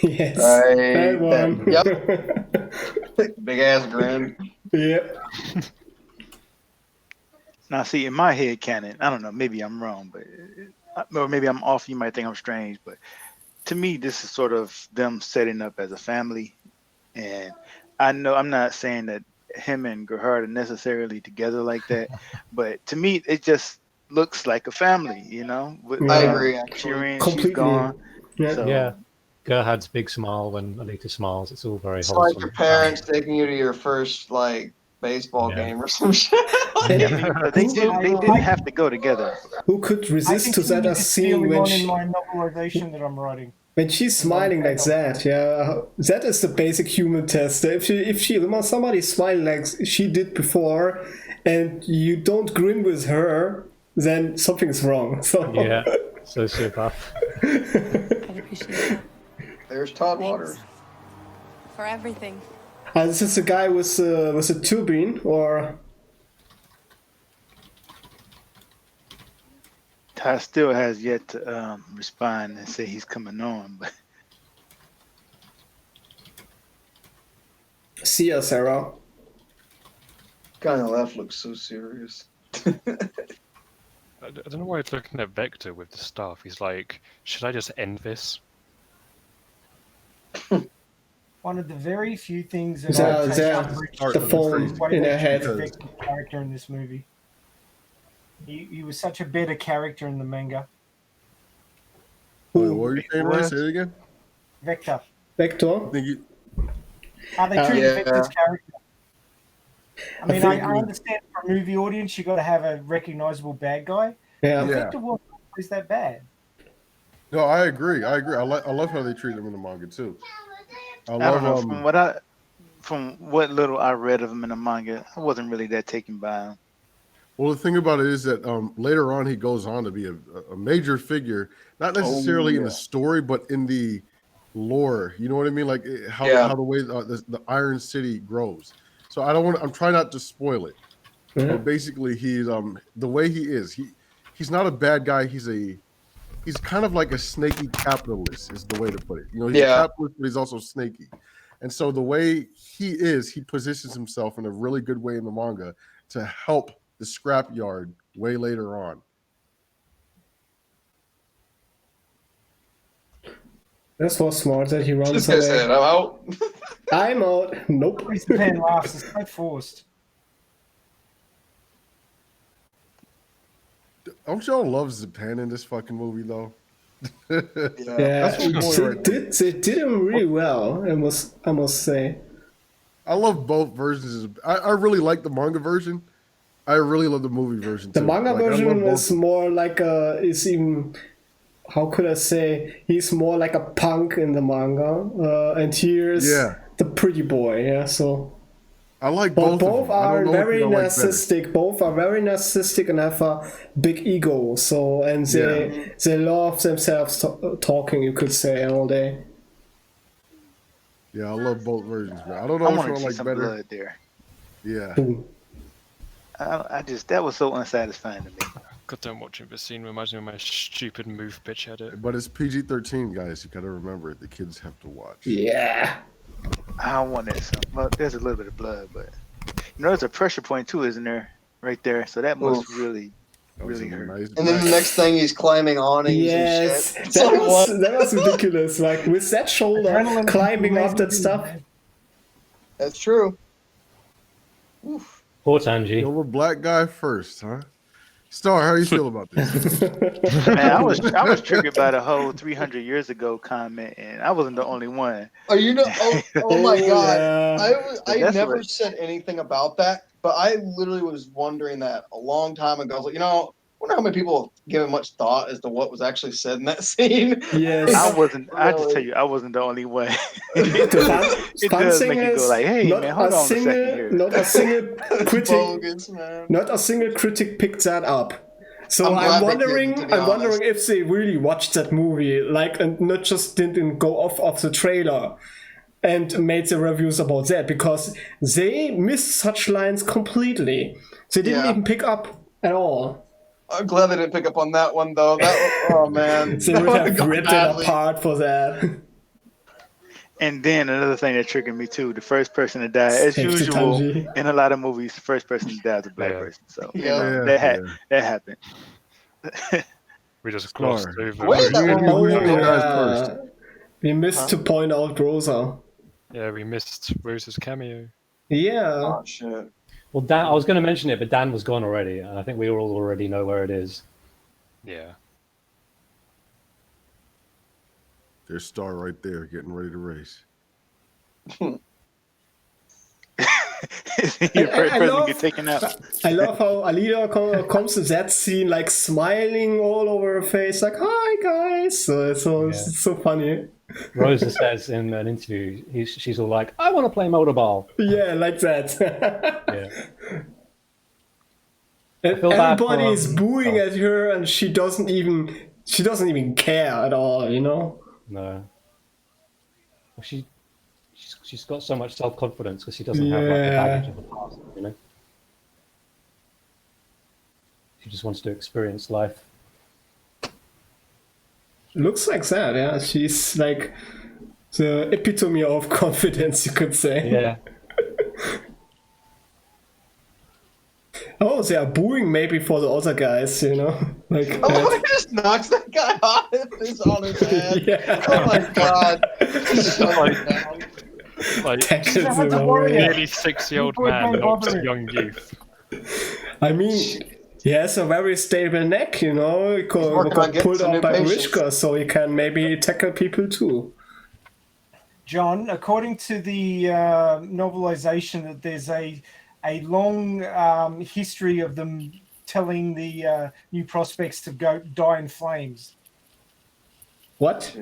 [SPEAKER 12] Yes.
[SPEAKER 16] That
[SPEAKER 12] one.
[SPEAKER 16] Yep. Big ass grin.
[SPEAKER 12] Yep.
[SPEAKER 15] Now, see, in my head canon, I don't know, maybe I'm wrong, but or maybe I'm off. You might think I'm strange, but to me, this is sort of them setting up as a family. And I know I'm not saying that him and Gerhard are necessarily together like that, but to me, it just looks like a family, you know?
[SPEAKER 16] I agree.
[SPEAKER 15] Cheering, she's gone.
[SPEAKER 12] Yeah.
[SPEAKER 15] So,
[SPEAKER 10] Yeah. Gerhard's big smile when Alita smiles. It's all very
[SPEAKER 16] it's
[SPEAKER 10] wholesome.
[SPEAKER 16] like your parents taking you to your first baseball game or some shit.
[SPEAKER 15] They didn't have to go together.
[SPEAKER 12] Who could resist to that scene when
[SPEAKER 11] in my novelization that I'm writing?
[SPEAKER 12] When she's smiling like that, yeah, that is the basic human test. If somebody's smiling like she did before, and you don't grin with her, then something's wrong. So
[SPEAKER 10] yeah, sociopath.
[SPEAKER 8] I'd appreciate that.
[SPEAKER 16] There's Todd Waters.
[SPEAKER 8] For everything.
[SPEAKER 12] This is a guy with a turbine, or
[SPEAKER 15] Todd still has yet to respond and say he's coming on, but
[SPEAKER 12] see ya, Sarah.
[SPEAKER 16] Guy on the left looks so serious.
[SPEAKER 5] I don't know why he's looking at Vector with the staff. He's like, should I just end this?
[SPEAKER 11] One of the very few things that
[SPEAKER 12] the phone in her head.
[SPEAKER 11] Character in this movie. He was such a better character in the manga.
[SPEAKER 17] Wait, what were you saying, Roy? Say it again.
[SPEAKER 11] Vector.
[SPEAKER 12] Vector?
[SPEAKER 11] How they treated Vector's character. I mean, I understand for a movie audience, you got to have a recognizable bad guy.
[SPEAKER 12] Yeah.
[SPEAKER 11] But Vector wasn't always that bad.
[SPEAKER 17] No, I agree. I love how they treat him in the manga too.
[SPEAKER 15] I don't know. From what little I read of him in the manga, I wasn't really that taken by him.
[SPEAKER 17] Well, the thing about it is that later on he goes on to be a major figure, not necessarily in the story, but in the lore. You know what I mean? Like how the way the Iron City grows. So I don't want. I'm trying not to spoil it.
[SPEAKER 12] Mm-hmm.
[SPEAKER 17] But basically, he's the way he is. He's not a bad guy. He's kind of like a snaky capitalist, is the way to put it. You know, he's a capitalist, but he's also snaky. And so the way he positions himself in a really good way in the manga to help the scrapyard way later on.
[SPEAKER 12] That's so smart that he runs
[SPEAKER 16] This
[SPEAKER 12] away.
[SPEAKER 16] guy said, I'm out.
[SPEAKER 12] I'm out. Nope.
[SPEAKER 11] Mr. Pan laughs. It's quite forced.
[SPEAKER 17] Don't y'all love Japan in this fucking movie though? That's my boy right there.
[SPEAKER 12] They did him really well. I must say.
[SPEAKER 17] I love both versions. I really like the manga version. I really love the movie version too.
[SPEAKER 12] The manga
[SPEAKER 17] Like, I love
[SPEAKER 12] version
[SPEAKER 17] both
[SPEAKER 12] is more like is even, how could I say, he's more like a punk in the manga, and here's the pretty boy. Yeah, so
[SPEAKER 17] I like
[SPEAKER 12] but
[SPEAKER 17] both.
[SPEAKER 12] Both are
[SPEAKER 17] I
[SPEAKER 12] very
[SPEAKER 17] like
[SPEAKER 12] narcissistic. Both are very narcissistic and have a big ego. So and they love themselves talking. You could say all day.
[SPEAKER 17] Yeah, I love both versions, man. I don't know
[SPEAKER 15] I
[SPEAKER 17] which
[SPEAKER 15] want to
[SPEAKER 17] one I
[SPEAKER 15] see
[SPEAKER 17] like
[SPEAKER 15] some
[SPEAKER 17] better.
[SPEAKER 15] blood there.
[SPEAKER 17] Yeah.
[SPEAKER 15] I just that was so unsatisfying to me.
[SPEAKER 5] God, don't watching this scene reminds me of my stupid move bitch edit.
[SPEAKER 17] But it's PG-13, guys. You gotta remember it. The kids have to watch.
[SPEAKER 12] Yeah.
[SPEAKER 15] I don't want that. Well, there's a little bit of blood, but there's a pressure point too, isn't there? Right there. So that must really hurt.
[SPEAKER 16] And then the next thing he's climbing awnings and shit. It's like, what?
[SPEAKER 12] That was ridiculous. Like with that shoulder climbing up that stuff.
[SPEAKER 16] That's true.
[SPEAKER 10] Poor Tanji.
[SPEAKER 17] Kill a black guy first, huh? Star, how you feel about this?
[SPEAKER 15] Man, I was triggered by the whole 300 years ago comment, and I wasn't the only one.
[SPEAKER 16] Are you not? Oh my god! I
[SPEAKER 15] That's
[SPEAKER 16] never
[SPEAKER 15] what-
[SPEAKER 16] said anything about that, but I literally was wondering that a long time ago. I was like, I wonder how many people have given much thought as to what was actually said in that scene.
[SPEAKER 12] Yes.
[SPEAKER 15] I just tell you, I wasn't the only one. It does make you go like, hey man, hold on a second here.
[SPEAKER 12] Not a single critic.
[SPEAKER 16] Bogus, man.
[SPEAKER 12] Not a single critic picked that up. So
[SPEAKER 16] I'm
[SPEAKER 12] I'm
[SPEAKER 16] glad they
[SPEAKER 12] wondering.
[SPEAKER 16] didn't, to be
[SPEAKER 12] I'm wondering
[SPEAKER 16] honest.
[SPEAKER 12] if they really watched that movie, like, and not just didn't go off of the trailer and made the reviews about that, because they missed such lines completely. They didn't even pick up at all.
[SPEAKER 16] I'm glad they didn't pick up on that one though. Oh man,
[SPEAKER 12] They would have ripped it apart for that.
[SPEAKER 15] And then another thing that triggered me too, the first person to die, as
[SPEAKER 12] Thanks to
[SPEAKER 15] usual
[SPEAKER 12] Tanji.
[SPEAKER 15] in a lot of movies, the first person to die is a black person. So
[SPEAKER 16] Yeah.
[SPEAKER 15] that happened.
[SPEAKER 5] We just glossed over.
[SPEAKER 16] Wait, that one
[SPEAKER 12] Oh,
[SPEAKER 16] was
[SPEAKER 12] yeah. We missed to point out Rosa.
[SPEAKER 5] Yeah, we missed Rose's cameo.
[SPEAKER 12] Yeah.
[SPEAKER 16] Oh shit.
[SPEAKER 10] Well, Dan, I was going to mention it, but Dan was gone already, and I think we all already know where it is.
[SPEAKER 5] Yeah.
[SPEAKER 17] There's Star right there, getting ready to race.
[SPEAKER 15] Your first person get taken out.
[SPEAKER 12] I love how Alita comes to that scene like smiling all over her face, like "Hi guys." So it's so funny.
[SPEAKER 10] Rosa says in an interview, she's all like, "I want to play motorball."
[SPEAKER 12] Yeah, like that.
[SPEAKER 10] Yeah.
[SPEAKER 12] And
[SPEAKER 10] feel bad
[SPEAKER 12] everybody
[SPEAKER 10] for,
[SPEAKER 12] is booing at her, and she doesn't even care at all.
[SPEAKER 10] No. Well, she's got so much self-confidence because she doesn't have like the baggage of the past, She just wants to experience life.
[SPEAKER 12] Looks like that, yeah. She's like the epitome of confidence, you could say.
[SPEAKER 10] Yeah.
[SPEAKER 12] Oh, they are booing maybe for the other guys, Like,
[SPEAKER 16] Oh, he just knocks that guy off on his head.
[SPEAKER 12] Yeah.
[SPEAKER 16] Oh my god.
[SPEAKER 5] Like,
[SPEAKER 12] Texas
[SPEAKER 5] a
[SPEAKER 12] is over.
[SPEAKER 5] nearly 6-year-old man knocks a young youth.
[SPEAKER 12] I mean, he has a very stable neck, He got
[SPEAKER 16] working on getting
[SPEAKER 12] pulled
[SPEAKER 16] some
[SPEAKER 12] out
[SPEAKER 16] new
[SPEAKER 12] by
[SPEAKER 16] patients.
[SPEAKER 12] Rishka, so he can maybe tackle people too.
[SPEAKER 11] John, according to the novelization, that there's a long history of them telling the new prospects to go die in flames.
[SPEAKER 12] What?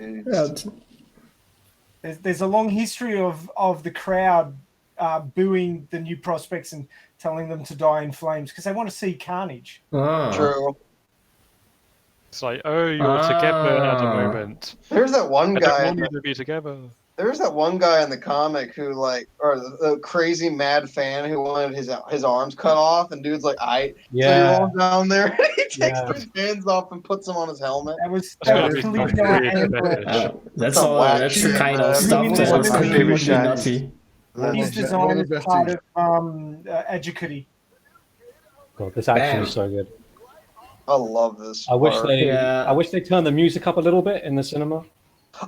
[SPEAKER 11] There's a long history of the crowd booing the new prospects and telling them to die in flames because they want to see carnage.
[SPEAKER 16] True.
[SPEAKER 5] It's like, oh, you're together at the moment.
[SPEAKER 16] There's that one
[SPEAKER 5] I
[SPEAKER 16] guy.
[SPEAKER 5] don't want you to be together.
[SPEAKER 16] There's that one guy in the comic who or the crazy mad fan who wanted his arms cut off, and dude's like, so he rolls down there, and he takes his hands off and puts them on his helmet.
[SPEAKER 12] That's the kind of stuff that's completely nutty.
[SPEAKER 11] His design is part of Educity.
[SPEAKER 10] God, this action is so good.
[SPEAKER 16] I love this.
[SPEAKER 10] I wish
[SPEAKER 16] part.
[SPEAKER 10] they turned the music up a little bit in the cinema.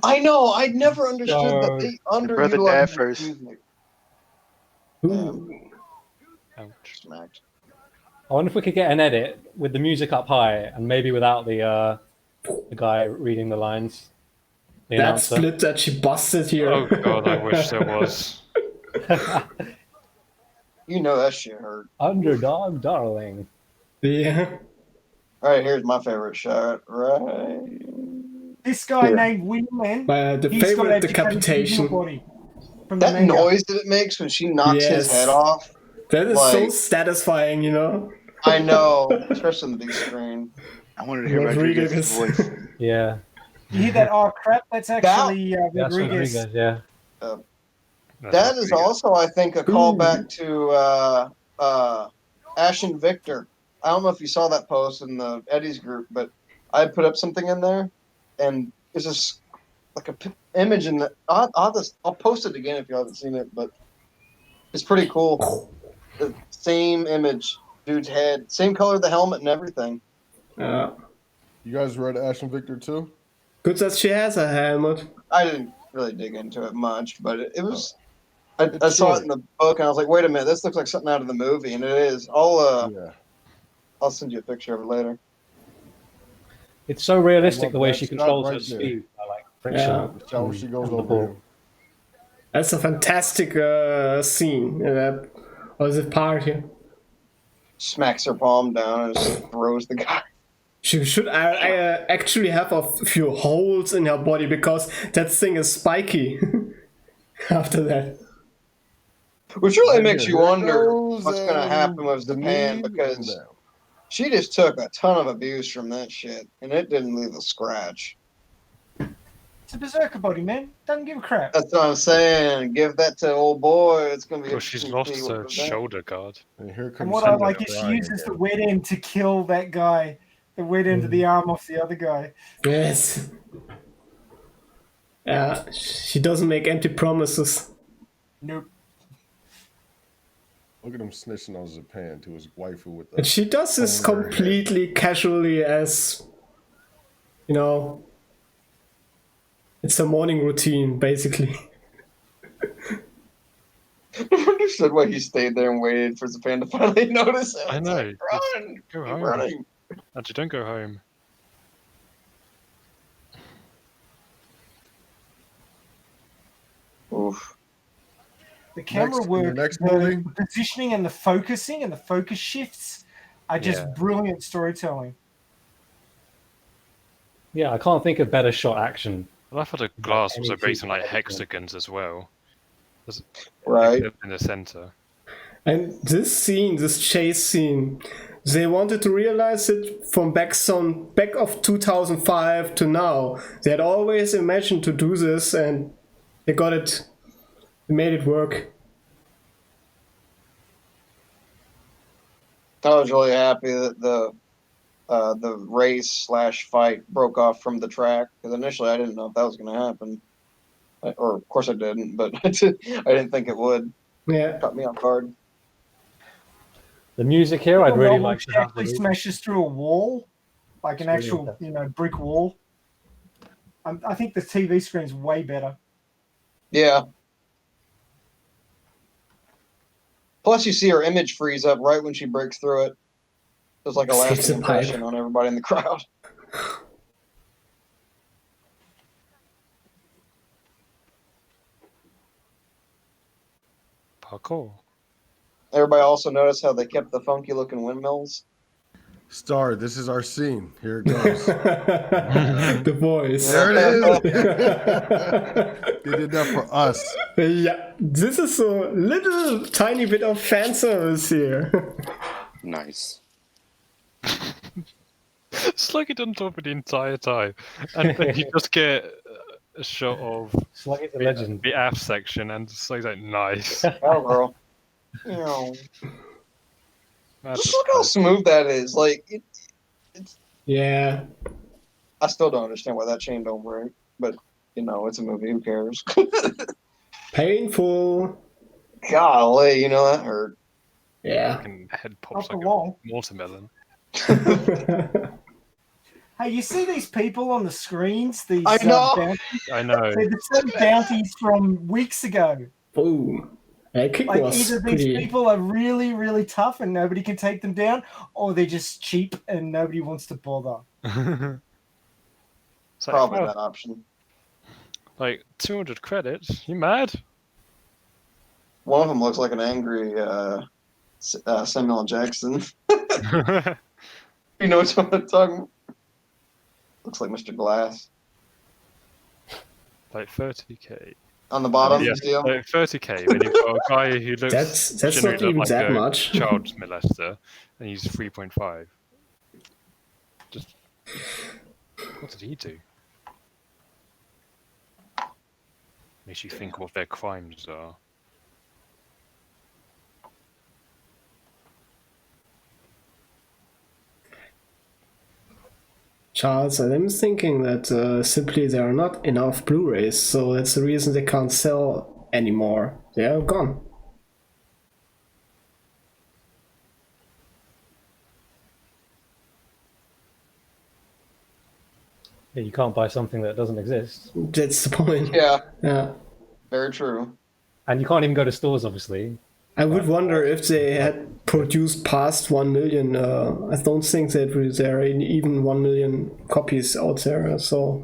[SPEAKER 16] I know. I never understood that they
[SPEAKER 15] Brother Dad
[SPEAKER 16] underutilized
[SPEAKER 15] first.
[SPEAKER 16] music.
[SPEAKER 10] I wonder if we could get an edit with the music up high and maybe without the The guy reading the lines. The
[SPEAKER 12] That
[SPEAKER 10] announcer.
[SPEAKER 12] split that she busted here.
[SPEAKER 5] Oh god, I wish there was.
[SPEAKER 16] You know that shit hurt.
[SPEAKER 10] Underdog darling.
[SPEAKER 12] Yeah.
[SPEAKER 16] All right, here's my favorite shot. Right.
[SPEAKER 11] This guy
[SPEAKER 16] Here.
[SPEAKER 11] named Wingman.
[SPEAKER 12] The
[SPEAKER 11] he's got
[SPEAKER 12] favorite
[SPEAKER 11] educated
[SPEAKER 12] decapitation.
[SPEAKER 11] body from the
[SPEAKER 16] That
[SPEAKER 11] manga.
[SPEAKER 16] noise that it makes when she knocks his
[SPEAKER 12] Yes.
[SPEAKER 16] head off.
[SPEAKER 12] That is so
[SPEAKER 16] Like-
[SPEAKER 12] satisfying, you know?
[SPEAKER 16] I know, especially on the big screen.
[SPEAKER 15] I wanted to hear
[SPEAKER 12] Rodriguez.
[SPEAKER 15] Rodriguez's voice.
[SPEAKER 10] Yeah.
[SPEAKER 11] You hear that? Oh crap! That's actually
[SPEAKER 10] That's
[SPEAKER 11] Rodriguez.
[SPEAKER 10] Rodriguez, yeah.
[SPEAKER 16] That is also, I think, a callback to Ash and Victor. I don't know if you saw that post in the Eddie's group, but I put up something in there, and it's just like a image in the. I'll post it again if you haven't seen it, but it's pretty cool. The same image, dude's head, same color of the helmet and everything.
[SPEAKER 12] Yeah.
[SPEAKER 17] You guys read Ash and Victor too?
[SPEAKER 12] Good that she has a helmet.
[SPEAKER 16] I didn't really dig into it much, but it was. I saw it in the book, and I was like, "Wait a minute, this looks like something out of the movie," and it is. I'll send you a picture of it later.
[SPEAKER 10] It's so realistic the way
[SPEAKER 17] that
[SPEAKER 10] she
[SPEAKER 17] shot
[SPEAKER 10] controls
[SPEAKER 17] right
[SPEAKER 10] her
[SPEAKER 17] there.
[SPEAKER 10] speed. I like friction.
[SPEAKER 12] Yeah.
[SPEAKER 17] The shot where she goes
[SPEAKER 10] on the
[SPEAKER 17] over
[SPEAKER 10] ball.
[SPEAKER 17] him.
[SPEAKER 12] That's a fantastic scene. That was it part here.
[SPEAKER 16] Smacks her palm down and just throws the guy.
[SPEAKER 12] She should actually have a few holes in her body because that thing is spiky. After that.
[SPEAKER 16] Which really makes you wonder
[SPEAKER 17] goes,
[SPEAKER 16] what's going to happen with Japan, because she just took a ton of abuse from that shit, and it didn't leave a scratch.
[SPEAKER 11] It's a berserker body, man. Doesn't give a crap.
[SPEAKER 16] That's what I'm saying. Give that to old boy. It's going to be.
[SPEAKER 5] Well, she's lost her shoulder guard.
[SPEAKER 17] And here
[SPEAKER 11] And
[SPEAKER 17] comes
[SPEAKER 11] what I
[SPEAKER 17] Simba
[SPEAKER 11] like is she
[SPEAKER 17] crying
[SPEAKER 11] uses the
[SPEAKER 17] again.
[SPEAKER 11] wet end to kill that guy. The wet end of the arm off the other guy.
[SPEAKER 12] Yes. Yeah, she doesn't make empty promises.
[SPEAKER 11] Nope.
[SPEAKER 17] Look at him snitching on Japan to his waifu with the.
[SPEAKER 12] And she does this
[SPEAKER 17] phone in her head.
[SPEAKER 12] completely casually as, you know, it's a morning routine, basically.
[SPEAKER 16] I understood why he stayed there and waited for Japan to finally notice it.
[SPEAKER 5] I
[SPEAKER 16] It's
[SPEAKER 5] know.
[SPEAKER 16] like, run!
[SPEAKER 5] Go
[SPEAKER 16] Keep
[SPEAKER 5] home.
[SPEAKER 16] running.
[SPEAKER 5] Actually, don't go home.
[SPEAKER 16] Oof.
[SPEAKER 11] The camera
[SPEAKER 17] Next- in the
[SPEAKER 11] work,
[SPEAKER 17] next
[SPEAKER 11] the
[SPEAKER 17] movie?
[SPEAKER 11] positioning and the focusing and the focus shifts are just
[SPEAKER 5] Yeah.
[SPEAKER 11] brilliant storytelling.
[SPEAKER 10] Yeah, I can't think of better shot action.
[SPEAKER 5] I love how the glass was
[SPEAKER 10] any
[SPEAKER 5] based on
[SPEAKER 10] sequel
[SPEAKER 5] like
[SPEAKER 10] ever.
[SPEAKER 5] hexagons as well. There's
[SPEAKER 16] Right.
[SPEAKER 5] in the center.
[SPEAKER 12] And this scene, this chase scene, they wanted to realize it from back of 2005 to now. They had always imagined to do this, and they got it. They made it work.
[SPEAKER 16] I was really happy that the race / fight broke off from the track, because initially I didn't know if that was going to happen. Or of course I didn't, but I didn't think it would.
[SPEAKER 12] Yeah.
[SPEAKER 16] Caught me off guard.
[SPEAKER 10] The music here, I'd really like
[SPEAKER 11] She
[SPEAKER 10] to have.
[SPEAKER 11] actually
[SPEAKER 10] The
[SPEAKER 11] smashes through a wall, like an
[SPEAKER 10] It's really
[SPEAKER 11] actual, brick wall. I think the TV screen's way better.
[SPEAKER 16] Yeah. Plus, you see her image freeze up right when she breaks through it. It's like a
[SPEAKER 12] Saves
[SPEAKER 16] lasting
[SPEAKER 12] the pipe.
[SPEAKER 16] impression on everybody in the crowd.
[SPEAKER 5] Parkour.
[SPEAKER 16] Everybody also noticed how they kept the funky looking windmills.
[SPEAKER 17] Star, this is our scene. Here it goes.
[SPEAKER 12] The voice.
[SPEAKER 17] There it is. They did that for us.
[SPEAKER 12] Yeah, this is a little tiny bit of fan service here.
[SPEAKER 18] Nice.
[SPEAKER 5] It's like it on top of the entire time, and then you just get a shot of
[SPEAKER 10] Slug the legend.
[SPEAKER 5] the aft section, and it's like nice.
[SPEAKER 16] Oh, girl. You know,
[SPEAKER 5] That's
[SPEAKER 16] just look how smooth that is. Like, it's.
[SPEAKER 12] Yeah.
[SPEAKER 16] I still don't understand why that chain don't break, but it's a movie. Who cares?
[SPEAKER 12] Painful.
[SPEAKER 16] Golly, that hurt.
[SPEAKER 12] Yeah.
[SPEAKER 5] fucking head pops
[SPEAKER 11] Not
[SPEAKER 5] like
[SPEAKER 11] for long.
[SPEAKER 5] a watermelon.
[SPEAKER 11] Hey, you see these people on the screens? These
[SPEAKER 16] I know.
[SPEAKER 11] bounties?
[SPEAKER 5] I know.
[SPEAKER 11] They're the same bounties from weeks ago.
[SPEAKER 12] Boom. That kick
[SPEAKER 11] Like
[SPEAKER 12] was
[SPEAKER 11] either these
[SPEAKER 12] pretty...
[SPEAKER 11] people are really, really tough and nobody can take them down, or they're just cheap and nobody wants to bother.
[SPEAKER 5] It's like,
[SPEAKER 16] Probably
[SPEAKER 5] oh,
[SPEAKER 16] that option.
[SPEAKER 5] like 200 credits? You mad?
[SPEAKER 16] One of them looks like an angry Samuel Jackson. You know what I'm talking about? Looks like Mr. Glass.
[SPEAKER 5] Like 30k.
[SPEAKER 16] On the bottom,
[SPEAKER 5] Yeah,
[SPEAKER 16] Steel?
[SPEAKER 5] like 30k. Then you've got a guy who looks
[SPEAKER 12] That's not
[SPEAKER 5] genuinely
[SPEAKER 12] even
[SPEAKER 5] like
[SPEAKER 12] that
[SPEAKER 5] a
[SPEAKER 12] much.
[SPEAKER 5] child molester, and he's 3.5. Just what did he do? Makes you think what their crimes are.
[SPEAKER 12] Charles, I'm thinking that simply there are not enough Blu-rays, so that's the reason they can't sell anymore. They are gone.
[SPEAKER 10] Yeah, you can't buy something that doesn't exist.
[SPEAKER 12] That's the point.
[SPEAKER 16] Yeah.
[SPEAKER 12] Yeah.
[SPEAKER 16] Very true.
[SPEAKER 10] And you can't even go to stores, obviously.
[SPEAKER 12] I would wonder if they had produced past 1 million. I don't think that there are even 1 million copies out there, so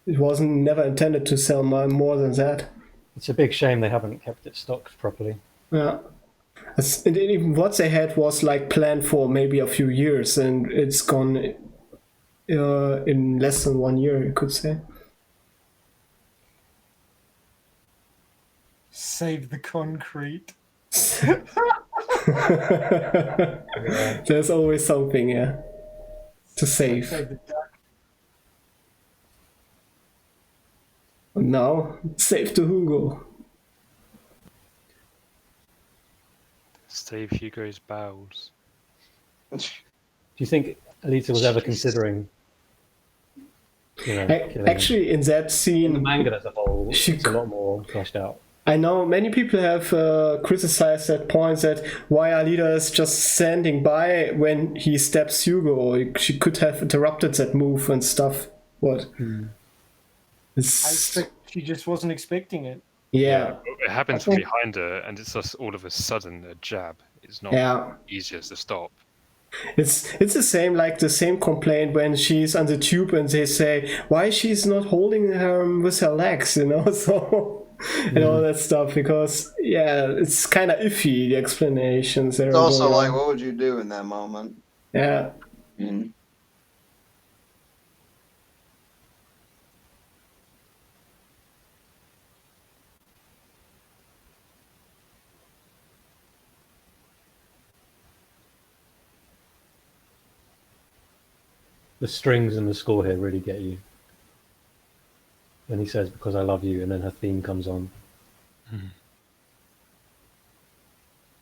[SPEAKER 12] it wasn't never intended to sell more than that.
[SPEAKER 10] It's a big shame they haven't kept it stocked properly.
[SPEAKER 12] Yeah. And even what they had was like planned for maybe a few years, and it's gone in less than 1 year, you could say.
[SPEAKER 11] Save the concrete.
[SPEAKER 12] There's always something, yeah, to save.
[SPEAKER 11] Save the duck.
[SPEAKER 12] Now, save to Hugo.
[SPEAKER 5] Save Hugo's bowels.
[SPEAKER 10] Do you think Alita was ever considering,
[SPEAKER 12] Actually, in that scene,
[SPEAKER 10] in the manga as a whole, it's a lot more fleshed out.
[SPEAKER 12] I know many people have criticized that point, that why Alita is just standing by when he stabs Hugo. She could have interrupted that move and stuff. What?
[SPEAKER 11] I expect she just wasn't expecting it.
[SPEAKER 12] Yeah.
[SPEAKER 5] It happens from behind her, and it's just all of a sudden a jab. It's not easier to stop.
[SPEAKER 12] It's the same, like the same complaint when she's on the tube and they say why she's not holding her with her legs, so and all that stuff, because it's kind of iffy, the explanations.
[SPEAKER 16] It's also like, what would you do in that moment?
[SPEAKER 12] Yeah.
[SPEAKER 10] The strings and the score here really get you. When he says, "Because I love you," and then her theme comes on.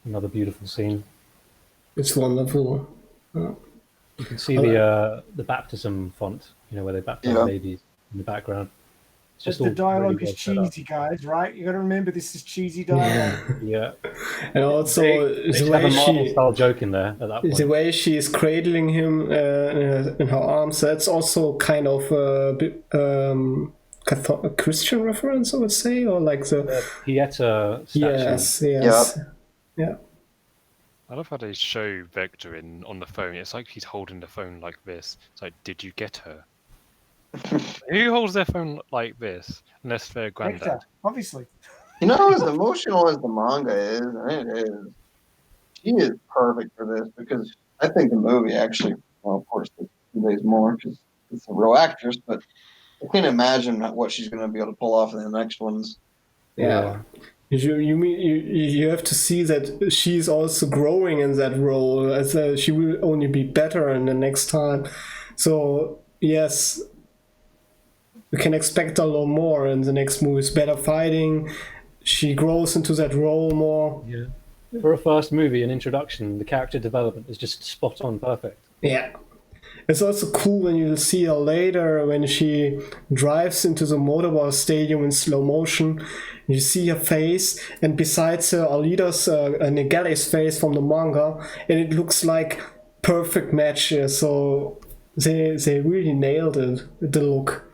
[SPEAKER 10] Another beautiful scene.
[SPEAKER 12] It's wonderful.
[SPEAKER 10] You can see the baptism font, where they baptize babies in the background. It's just
[SPEAKER 11] the
[SPEAKER 10] all
[SPEAKER 11] dialogue
[SPEAKER 10] really
[SPEAKER 11] is
[SPEAKER 10] well set up.
[SPEAKER 11] cheesy, guys, right? You got to remember this is cheesy dialogue.
[SPEAKER 10] Yeah.
[SPEAKER 12] And also
[SPEAKER 10] they
[SPEAKER 12] the
[SPEAKER 10] have
[SPEAKER 12] way
[SPEAKER 10] a Marvel style joke in there at that point.
[SPEAKER 12] the way she is cradling him in her arms, that's also kind of a Christian reference, I would say, or like the
[SPEAKER 10] Pieta statue.
[SPEAKER 12] Yes. Yeah.
[SPEAKER 5] I love how they show Vector on the phone. It's like he's holding the phone like this. It's like, did you get her? Who holds their phone like this? Unless they're granddad.
[SPEAKER 11] Hector, obviously.
[SPEAKER 16] You know, as emotional as the manga is, and it is, she is perfect for this, because I think the movie actually, well, of course, the 2 days more because it's a real actress, but I can't imagine what she's going to be able to pull off in the next ones.
[SPEAKER 12] Yeah. You have to see that she's also growing in that role, as she will only be better in the next time. So yes, we can expect a lot more in the next movies. Better fighting. She grows into that role more.
[SPEAKER 10] Yeah. For a first movie, an introduction, the character development is just spot on, perfect.
[SPEAKER 12] Yeah. It's also cool when you see her later when she drives into the motorball stadium in slow motion. You see her face, and besides her, Alita's Negale's face from the manga, and it looks like perfect match. So they really nailed it, the look.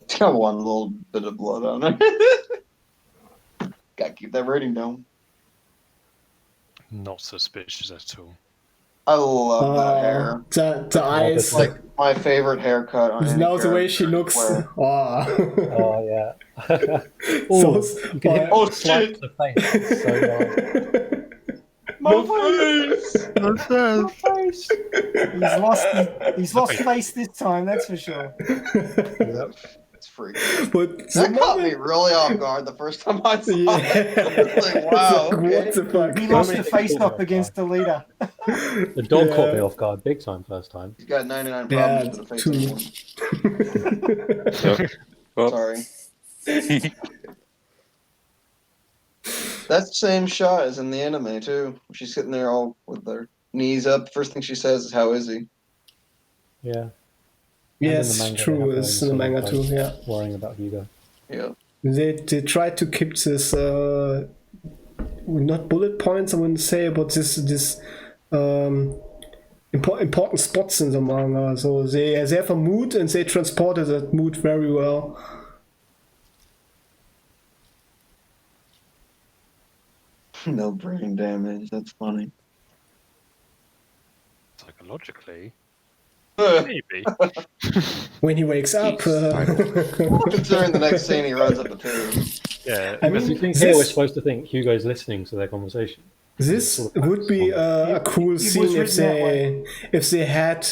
[SPEAKER 16] It's got one little bit of blood on it. Gotta keep that rating down.
[SPEAKER 5] Not suspicious at all.
[SPEAKER 16] I love that hair.
[SPEAKER 12] The eyes.
[SPEAKER 16] It's like my favorite haircut on any
[SPEAKER 12] Now the way she
[SPEAKER 16] character
[SPEAKER 12] looks.
[SPEAKER 16] where-
[SPEAKER 10] Oh yeah.
[SPEAKER 12] So,
[SPEAKER 10] you can hear
[SPEAKER 16] oh,
[SPEAKER 10] slice
[SPEAKER 16] shit.
[SPEAKER 10] the face. It's so loud.
[SPEAKER 11] My face. He's lost face this time, that's for sure.
[SPEAKER 16] It's freaky.
[SPEAKER 12] But
[SPEAKER 16] That caught me really off guard the first time I saw it. I was like, wow, okay.
[SPEAKER 12] What the fuck?
[SPEAKER 11] He lost the face off against the leader.
[SPEAKER 10] The dog caught me off guard big time first time.
[SPEAKER 16] He's got 99 problems with the face on one. Sorry. That's the same shot as in the anime too. She's sitting there all with her knees up. First thing she says is, "How is he?"
[SPEAKER 10] Yeah.
[SPEAKER 12] Yes, true. It's in the manga too. Yeah.
[SPEAKER 10] Worrying about Hugo.
[SPEAKER 16] Yeah.
[SPEAKER 12] They tried to keep this not bullet points I wouldn't say, but this important spots in the manga. So they have a mood and they transported that mood very well.
[SPEAKER 16] No brain damage. That's funny.
[SPEAKER 5] Psychologically, maybe.
[SPEAKER 12] When he wakes up.
[SPEAKER 16] Considering the next scene he runs up the tube.
[SPEAKER 5] Yeah.
[SPEAKER 10] I mean, you think here we're supposed to think Hugo's listening to their conversation.
[SPEAKER 12] This would be a cool scene if they had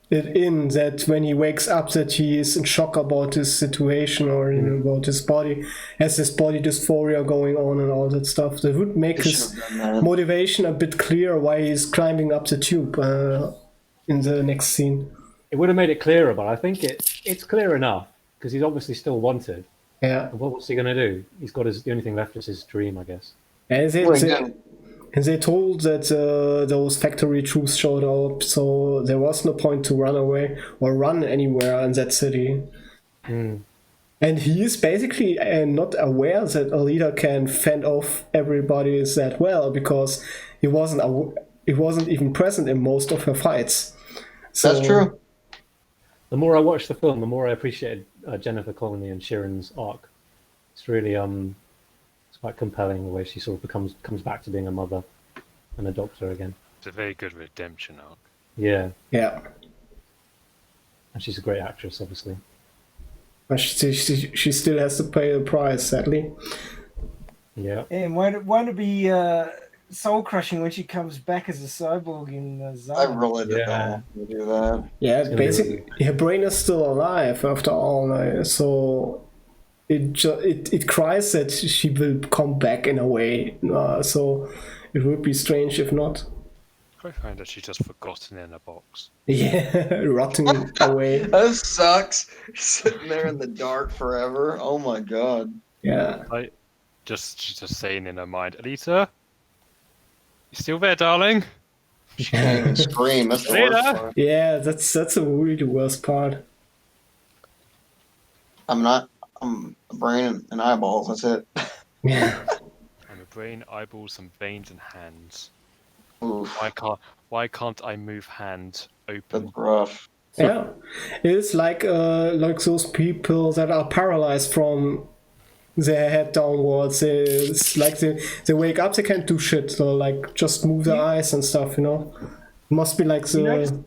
[SPEAKER 12] it in that when he wakes up that he is in shock about his situation or about his body, has his body dysphoria going on and all that stuff. That would make his motivation a bit clearer why he's climbing up the tube in the next scene.
[SPEAKER 10] It would have made it clearer, but I think it's clear enough because he's obviously still wanted.
[SPEAKER 12] Yeah.
[SPEAKER 10] And what's he going to do? He's got the only thing left is his dream, I guess.
[SPEAKER 12] And they told that those factory troops showed up, so there was no point to run away or run anywhere in that city.
[SPEAKER 10] Mm.
[SPEAKER 12] And he is basically not aware that Alita can fend off everybody that well because he wasn't even present in most of her fights. So,
[SPEAKER 16] that's true.
[SPEAKER 10] The more I watched the film, the more I appreciated Jennifer Connelly and Sharon's arc. It's really it's quite compelling the way she sort of comes back to being a mother and a doctor again.
[SPEAKER 5] It's a very good redemption arc.
[SPEAKER 10] Yeah.
[SPEAKER 12] Yeah.
[SPEAKER 10] And she's a great actress, obviously.
[SPEAKER 12] But she still has to pay the price, sadly.
[SPEAKER 10] Yeah.
[SPEAKER 11] And won't it be soul crushing when she comes back as a cyborg in Zara?
[SPEAKER 16] I really did not want to do that.
[SPEAKER 12] Yeah, basically, her brain is still alive after all, so it cries that she will come back in a way. So it would be strange if not.
[SPEAKER 5] I find that she's just forgotten in a box.
[SPEAKER 12] Yeah, rotting away.
[SPEAKER 16] That sucks. Sitting there in the dark forever. Oh my god.
[SPEAKER 12] Yeah.
[SPEAKER 5] She's just saying in her mind, Alita, you still there, darling?
[SPEAKER 16] She can't even scream. That's the worst part.
[SPEAKER 12] Yeah, that's a really the worst part.
[SPEAKER 16] I'm a brain and eyeballs. That's it.
[SPEAKER 12] Yeah.
[SPEAKER 5] I'm a brain, eyeballs, some veins, and hands.
[SPEAKER 16] Oof.
[SPEAKER 5] Why can't I move hand open?
[SPEAKER 16] That's rough.
[SPEAKER 12] Yeah, it's like those people that are paralyzed from their head downwards. It's like they wake up, they can't do shit. So like just move their eyes and stuff. Must be like the.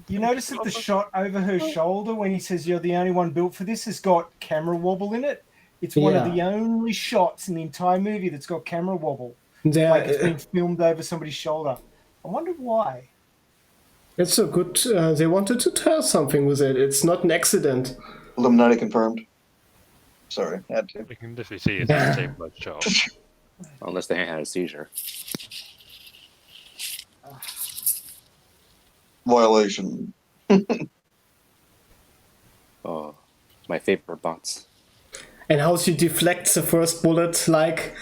[SPEAKER 11] You notice that the shot over her shoulder when he says you're the only one built for this has got camera wobble in it. It's one of the only shots in the entire movie that's got camera wobble.
[SPEAKER 12] Yeah,
[SPEAKER 11] like it's being filmed over somebody's shoulder. I wonder why.
[SPEAKER 12] It's a good. They wanted to tell something with it. It's not an accident.
[SPEAKER 16] Illuminati confirmed. Sorry, had to.
[SPEAKER 5] We can literally see it's a stabilized shot.
[SPEAKER 18] Unless they had a seizure.
[SPEAKER 16] Violation.
[SPEAKER 18] Oh, my favorite bots.
[SPEAKER 12] And how she deflects the first bullet, like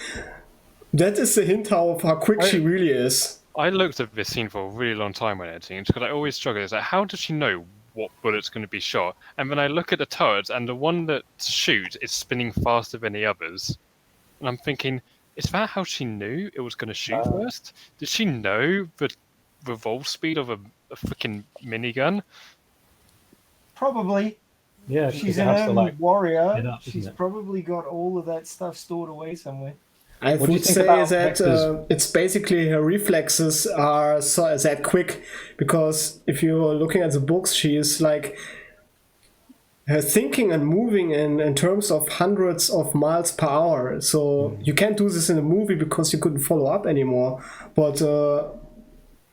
[SPEAKER 12] that is a hint how quick she really is.
[SPEAKER 5] I looked at this scene for a really long time when editing because I always struggle. It's like, how does she know what bullet's going to be shot? And then I look at the turrets, and the one that shoots is spinning faster than the others. And I'm thinking, is that how she knew it was going to shoot first? Did she know the revolve speed of a freaking minigun?
[SPEAKER 11] Probably.
[SPEAKER 10] Yeah,
[SPEAKER 11] she's an early warrior.
[SPEAKER 10] Up,
[SPEAKER 11] She's probably got all of that stuff stored away somewhere.
[SPEAKER 12] I
[SPEAKER 10] What do you
[SPEAKER 12] would
[SPEAKER 10] think
[SPEAKER 12] say
[SPEAKER 10] about
[SPEAKER 12] that
[SPEAKER 10] Hector's-
[SPEAKER 12] it's basically her reflexes are so that quick, because if you're looking at the books, she is like her thinking and moving in terms of hundreds of miles per hour. So you can't do this in a movie because you couldn't follow up anymore. But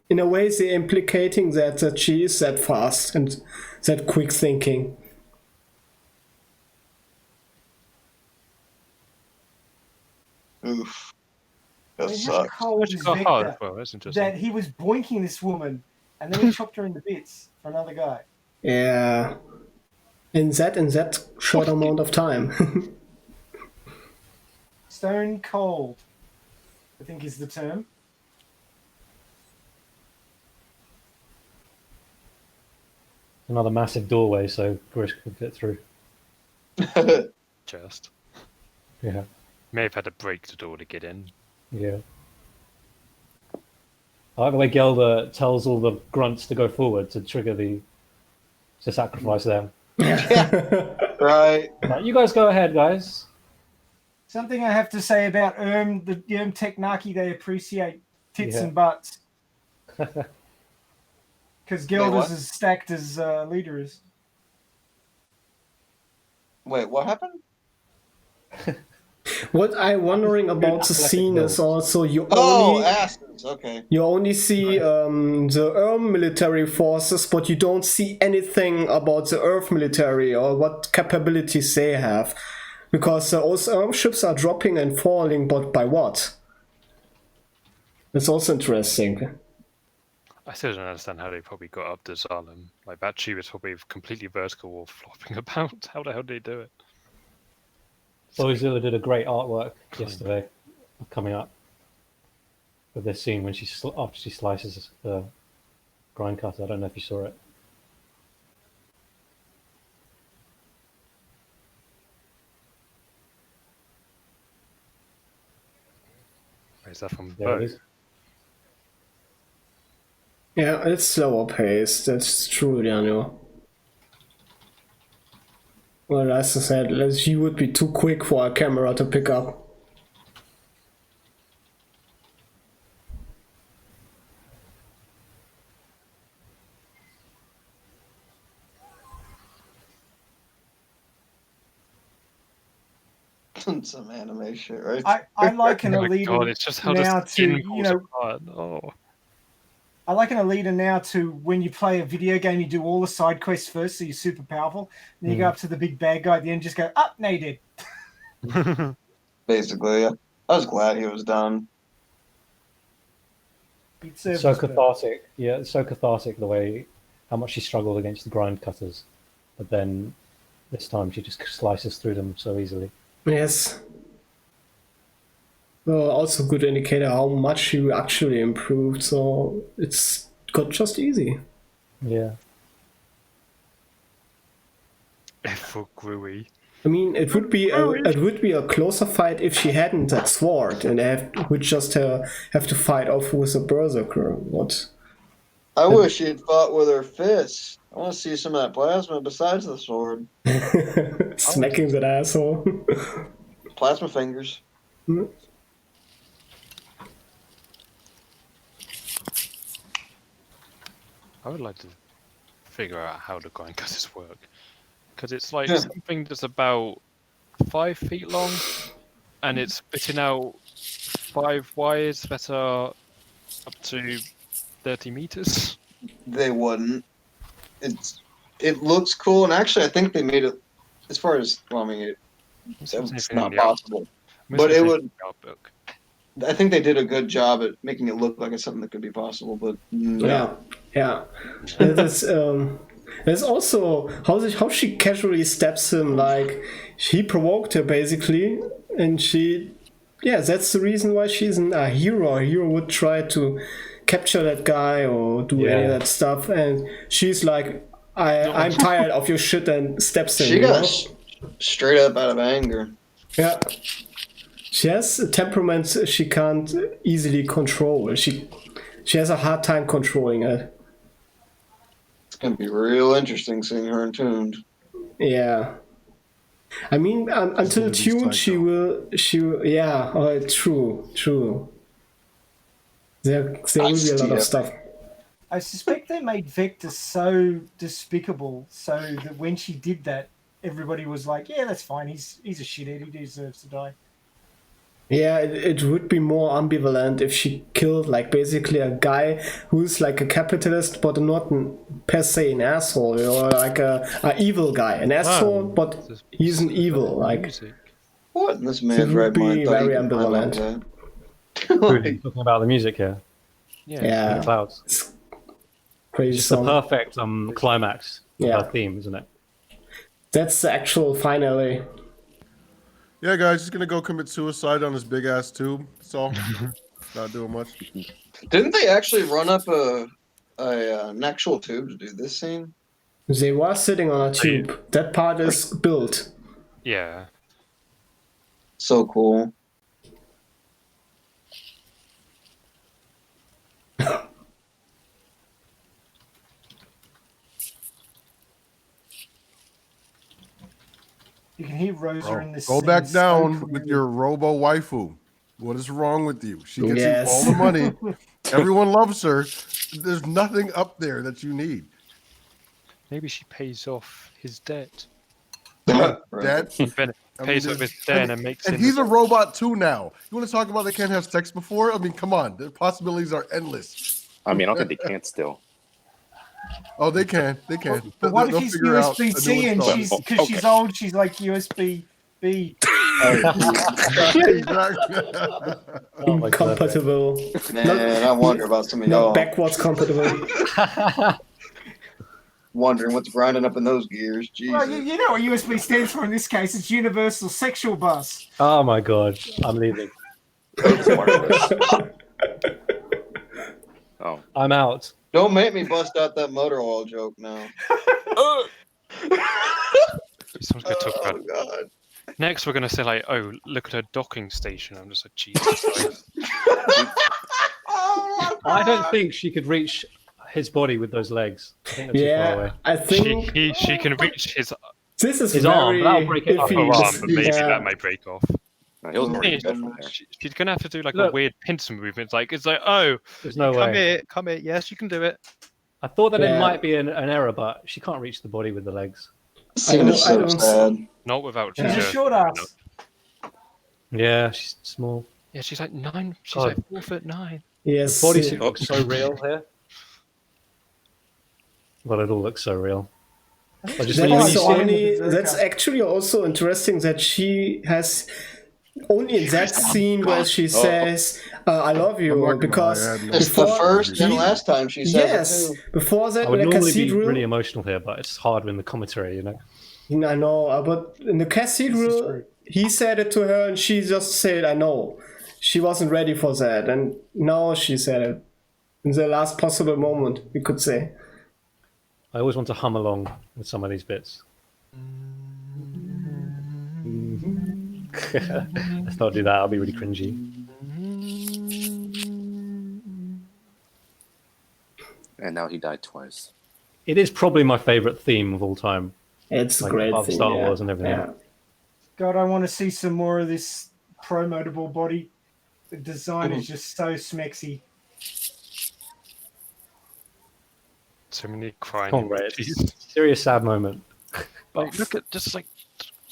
[SPEAKER 12] in a way, they're implicating that she is that fast and that quick thinking.
[SPEAKER 16] Oof.
[SPEAKER 11] I
[SPEAKER 16] That
[SPEAKER 11] mean, how
[SPEAKER 16] sucks.
[SPEAKER 11] cold is
[SPEAKER 5] got hard
[SPEAKER 11] Vector
[SPEAKER 5] as well. That's interesting.
[SPEAKER 11] that he was boinking this woman and then he chopped her into bits for another guy?
[SPEAKER 12] Yeah. In that short amount of time.
[SPEAKER 11] Stone cold, I think is the term.
[SPEAKER 10] Another massive doorway, so Chris could fit through.
[SPEAKER 5] Just.
[SPEAKER 10] Yeah.
[SPEAKER 5] May have had to break the door to get in.
[SPEAKER 10] Yeah. I like the way Gelder tells all the grunts to go forward to trigger to sacrifice them.
[SPEAKER 16] Right.
[SPEAKER 10] Like, you guys go ahead, guys.
[SPEAKER 11] Something I have to say about the Technaki, they appreciate tits
[SPEAKER 10] Yeah.
[SPEAKER 11] and butts. Because
[SPEAKER 16] Wait,
[SPEAKER 11] Gelder's
[SPEAKER 16] what?
[SPEAKER 11] as stacked as Leader is.
[SPEAKER 16] Wait, what happened?
[SPEAKER 12] What I'm wondering about the scene is also you
[SPEAKER 16] Oh,
[SPEAKER 12] only
[SPEAKER 16] asses. Okay.
[SPEAKER 12] you only see the Erm military forces, but you don't see anything about the Earth military or what capabilities they have, because those Erm ships are dropping and falling, but by what? It's also interesting.
[SPEAKER 5] I still don't understand how they probably got up to Zalem. Like, that tube is probably completely vertical or flopping about. How the hell did they do it?
[SPEAKER 10] Bozilla did a great artwork yesterday, coming up with this scene when after she slices the grind cutter. I don't know if you saw it.
[SPEAKER 5] Is that from
[SPEAKER 10] There it
[SPEAKER 5] Bo?
[SPEAKER 10] is.
[SPEAKER 12] Yeah, it's slower paced. That's true, Daniel. Well, as I said, she would be too quick for a camera to pick up.
[SPEAKER 16] Some anime shit, right?
[SPEAKER 11] I like an
[SPEAKER 5] Oh my
[SPEAKER 11] Alita
[SPEAKER 5] god, it's just how
[SPEAKER 11] now
[SPEAKER 5] the
[SPEAKER 11] to,
[SPEAKER 5] skin
[SPEAKER 11] you
[SPEAKER 5] falls
[SPEAKER 11] know,
[SPEAKER 5] apart. Oh.
[SPEAKER 11] I like an Alita now to when you play a video game, you do all the side quests first, so you're super powerful. Then you go up to the big bad guy at the end, just go, up, now you did.
[SPEAKER 16] Basically, yeah. I was glad he was done.
[SPEAKER 10] So cathartic. Yeah, it's so cathartic the way how much she struggled against the grind cutters, but then this time she just slices through them so easily.
[SPEAKER 12] Yes. Well, also good indicator how much she actually improved, so it's got just easy.
[SPEAKER 10] Yeah.
[SPEAKER 5] For Grui.
[SPEAKER 12] I mean, it would be a closer fight if she hadn't that sword, and would just have to fight off with a berserker. What?
[SPEAKER 16] I wish she had fought with her fists. I want to see some of that plasma besides the sword.
[SPEAKER 12] Smacking that asshole.
[SPEAKER 16] Plasma fingers.
[SPEAKER 5] I would like to figure out how the grind cutters work. Because it's like
[SPEAKER 16] Yeah.
[SPEAKER 5] something that's about 5 feet long, and it's spitting out 5 wires that are up to 30 meters.
[SPEAKER 16] They wouldn't. It looks cool, and actually, I think they made it. As far as well, I mean, it's not possible, but it would. I think they did a good job at making it look like it's something that could be possible, but no.
[SPEAKER 12] Yeah. There's also how she casually stabs him, like he provoked her basically, and that's the reason why she's a hero. A hero would try to capture that guy or do any of that stuff, and she's like, I'm tired of your shit, and stabs him.
[SPEAKER 16] She got straight up out of anger.
[SPEAKER 12] Yeah. She has a temperament she can't easily control. She has a hard time controlling it.
[SPEAKER 16] It's gonna be real interesting seeing her entombed.
[SPEAKER 12] Yeah. I mean, until June, she will, yeah, true. There will be a lot of stuff.
[SPEAKER 11] I suspect they made Vector so despicable, so that when she did that, everybody was like, "Yeah, that's fine. He's a shithead. He deserves to die."
[SPEAKER 12] Yeah, it would be more ambivalent if she killed like basically a guy who's like a capitalist, but not per se an asshole, or like a evil guy, an asshole, but he's an evil. Like,
[SPEAKER 16] What in this
[SPEAKER 12] it
[SPEAKER 16] man's
[SPEAKER 12] would
[SPEAKER 16] right
[SPEAKER 12] be
[SPEAKER 16] mind?
[SPEAKER 12] very ambivalent.
[SPEAKER 10] Talking about the music here.
[SPEAKER 12] Yeah.
[SPEAKER 10] The clouds.
[SPEAKER 12] It's crazy
[SPEAKER 10] It's the
[SPEAKER 12] song.
[SPEAKER 10] perfect climax of
[SPEAKER 12] Yeah.
[SPEAKER 10] her theme, isn't it?
[SPEAKER 12] That's the actual finale.
[SPEAKER 17] Yeah, guys, he's gonna go commit suicide on his big ass tube. That's all. Not doing much.
[SPEAKER 16] Didn't they actually run up an actual tube to do this scene?
[SPEAKER 12] They were sitting on a tube. That part is built.
[SPEAKER 5] Yeah.
[SPEAKER 16] So cool.
[SPEAKER 11] You can hear Rosa in this.
[SPEAKER 17] Go
[SPEAKER 11] scene
[SPEAKER 17] back
[SPEAKER 11] so
[SPEAKER 17] down
[SPEAKER 11] clearly.
[SPEAKER 17] with your robo waifu. What is wrong with you? She gets
[SPEAKER 12] Yes.
[SPEAKER 17] you all the money. Everyone loves her. There's nothing up there that you need.
[SPEAKER 5] Maybe she pays off his debt.
[SPEAKER 17] That
[SPEAKER 5] Pays off his debt and makes
[SPEAKER 17] and
[SPEAKER 5] him.
[SPEAKER 17] he's a robot too now. You want to talk about they can't have sex before? I mean, come on. The possibilities are endless.
[SPEAKER 18] I mean, I don't think they can still.
[SPEAKER 17] Oh, they can. They can.
[SPEAKER 11] But what if
[SPEAKER 17] They'll
[SPEAKER 11] he's
[SPEAKER 17] figure out a new
[SPEAKER 11] USB-C and
[SPEAKER 17] install.
[SPEAKER 11] she's because she's old? She's like USB-B.
[SPEAKER 12] Incompatible.
[SPEAKER 16] Man, I wonder about some of
[SPEAKER 12] Not
[SPEAKER 16] y'all.
[SPEAKER 12] backwards compatible.
[SPEAKER 16] Wondering what's grinding up in those gears. Jesus.
[SPEAKER 11] Well, you know what USB stands for in this case? It's Universal Sexual Bus.
[SPEAKER 10] Oh my god, I'm leaving.
[SPEAKER 18] Oh,
[SPEAKER 10] I'm out.
[SPEAKER 16] Don't make me bust out that motor oil joke now.
[SPEAKER 5] Someone's going to talk about.
[SPEAKER 16] God.
[SPEAKER 5] Next, we're going to say like, "Oh, look at her docking station." I'm just like, Jesus Christ.
[SPEAKER 10] I don't think she could reach his body with those legs. I think they're too far away.
[SPEAKER 12] I think
[SPEAKER 5] She can reach his
[SPEAKER 12] this is
[SPEAKER 10] his
[SPEAKER 12] very
[SPEAKER 10] arm. That'll break it off.
[SPEAKER 12] iffy.
[SPEAKER 5] upper arm, but maybe
[SPEAKER 12] Yeah.
[SPEAKER 5] that might break off.
[SPEAKER 18] no, he'll already
[SPEAKER 5] Yeah,
[SPEAKER 18] go from there.
[SPEAKER 5] She's going to have to do like a
[SPEAKER 10] Look.
[SPEAKER 5] weird pincer movement. It's like, oh,
[SPEAKER 10] There's no
[SPEAKER 5] come
[SPEAKER 10] way.
[SPEAKER 5] here, come here. Yes, you can do it.
[SPEAKER 10] I thought that
[SPEAKER 12] Yeah.
[SPEAKER 10] it might be an error, but she can't reach the body with the legs.
[SPEAKER 16] Scene is so
[SPEAKER 12] don't-
[SPEAKER 16] sad.
[SPEAKER 5] Not without.
[SPEAKER 11] She's a
[SPEAKER 5] Ginger.
[SPEAKER 11] short ass.
[SPEAKER 10] Yeah, she's small.
[SPEAKER 5] Yeah, she's like 9. She's
[SPEAKER 10] God.
[SPEAKER 5] like 4'9".
[SPEAKER 12] Yes.
[SPEAKER 10] The bodysuit looks so real here. Well, it all looks so real. But just when you
[SPEAKER 12] That's,
[SPEAKER 10] see
[SPEAKER 12] only,
[SPEAKER 11] it-
[SPEAKER 12] that's actually also interesting that she has only in that scene where she says I love you,
[SPEAKER 17] I'm not gonna
[SPEAKER 12] because
[SPEAKER 17] lie, I had no-
[SPEAKER 16] It's the
[SPEAKER 12] before
[SPEAKER 16] first and
[SPEAKER 12] he-
[SPEAKER 16] last time she says
[SPEAKER 12] yes,
[SPEAKER 16] it too.
[SPEAKER 12] before that
[SPEAKER 10] I would
[SPEAKER 12] in the
[SPEAKER 10] normally be
[SPEAKER 12] cathedral
[SPEAKER 10] really emotional here, but it's hard in the commentary, you know.
[SPEAKER 12] I know, but in the cathedral he said it to her and she just said I know. She wasn't ready for that, and now she said it in the last possible moment, we could say.
[SPEAKER 10] I always want to hum along with some of these bits. Let's not do that. I'll be really cringy.
[SPEAKER 18] And now he died twice.
[SPEAKER 10] It is probably my favorite theme of all time.
[SPEAKER 12] It's
[SPEAKER 10] Like,
[SPEAKER 12] a great
[SPEAKER 10] above
[SPEAKER 12] thing.
[SPEAKER 10] Star
[SPEAKER 12] yeah.
[SPEAKER 10] Wars and everything.
[SPEAKER 12] Yeah.
[SPEAKER 11] God, I want to see some more of this promotable body. The design is just so smexy.
[SPEAKER 5] So many crying.
[SPEAKER 10] Come on, Red.
[SPEAKER 5] emojis.
[SPEAKER 10] Serious sad moment.
[SPEAKER 5] Like, look at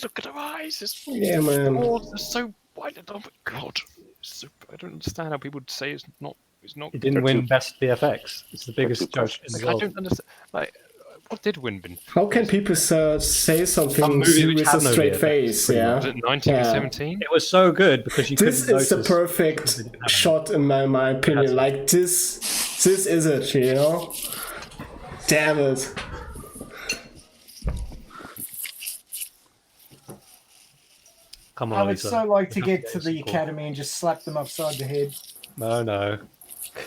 [SPEAKER 5] look at her eyes. It's
[SPEAKER 12] Yeah, man.
[SPEAKER 5] They're so white. Oh my god. I don't understand how people would say it's not.
[SPEAKER 10] It didn't win Best VFX. It's the biggest joke in the
[SPEAKER 5] Like, I
[SPEAKER 10] world.
[SPEAKER 5] don't understand. Like, what did win?
[SPEAKER 12] How can people say
[SPEAKER 10] Some
[SPEAKER 12] something
[SPEAKER 10] movie which
[SPEAKER 12] with
[SPEAKER 10] had
[SPEAKER 12] a
[SPEAKER 10] no
[SPEAKER 12] straight
[SPEAKER 10] VFX,
[SPEAKER 12] face?
[SPEAKER 10] pretty
[SPEAKER 12] Yeah.
[SPEAKER 5] Was it 1917?
[SPEAKER 10] It was so good because you
[SPEAKER 12] This
[SPEAKER 10] couldn't
[SPEAKER 12] is the
[SPEAKER 10] notice.
[SPEAKER 12] perfect shot in my opinion. Like this is it, you know? Damn it.
[SPEAKER 10] Come
[SPEAKER 11] I
[SPEAKER 10] on,
[SPEAKER 11] would
[SPEAKER 10] Lisa.
[SPEAKER 11] so like to
[SPEAKER 10] We have
[SPEAKER 11] get to the
[SPEAKER 10] cool.
[SPEAKER 11] academy and just slap them upside the head.
[SPEAKER 10] No.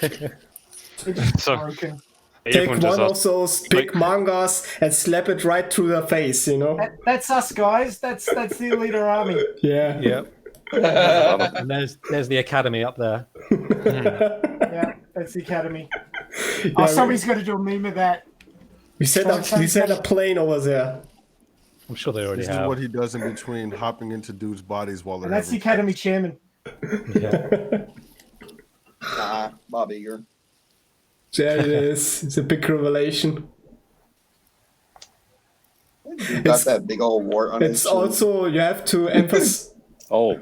[SPEAKER 11] They're just
[SPEAKER 5] So-
[SPEAKER 11] broken.
[SPEAKER 12] Take
[SPEAKER 5] Everyone just
[SPEAKER 12] one of
[SPEAKER 5] asked-
[SPEAKER 12] those big mangas and slap it right through their face, you know?
[SPEAKER 11] That's us, guys. That's the Alita Army.
[SPEAKER 12] Yeah.
[SPEAKER 10] Yep. And there's the academy up there.
[SPEAKER 11] Yeah, that's the academy.
[SPEAKER 12] Yeah,
[SPEAKER 11] Somebody's got to do a meme of that.
[SPEAKER 12] we set a plane over there.
[SPEAKER 10] I'm sure they already
[SPEAKER 17] This is
[SPEAKER 10] have.
[SPEAKER 17] what he does in between hopping into dudes' bodies while they're
[SPEAKER 11] And that's the
[SPEAKER 17] having
[SPEAKER 11] Academy chairman.
[SPEAKER 16] Nah, Bob Iger.
[SPEAKER 12] There it is. It's a big revelation.
[SPEAKER 16] Dude got that big old wart on his
[SPEAKER 12] It's
[SPEAKER 16] chin.
[SPEAKER 12] also, you have to emphasize.
[SPEAKER 18] Oh,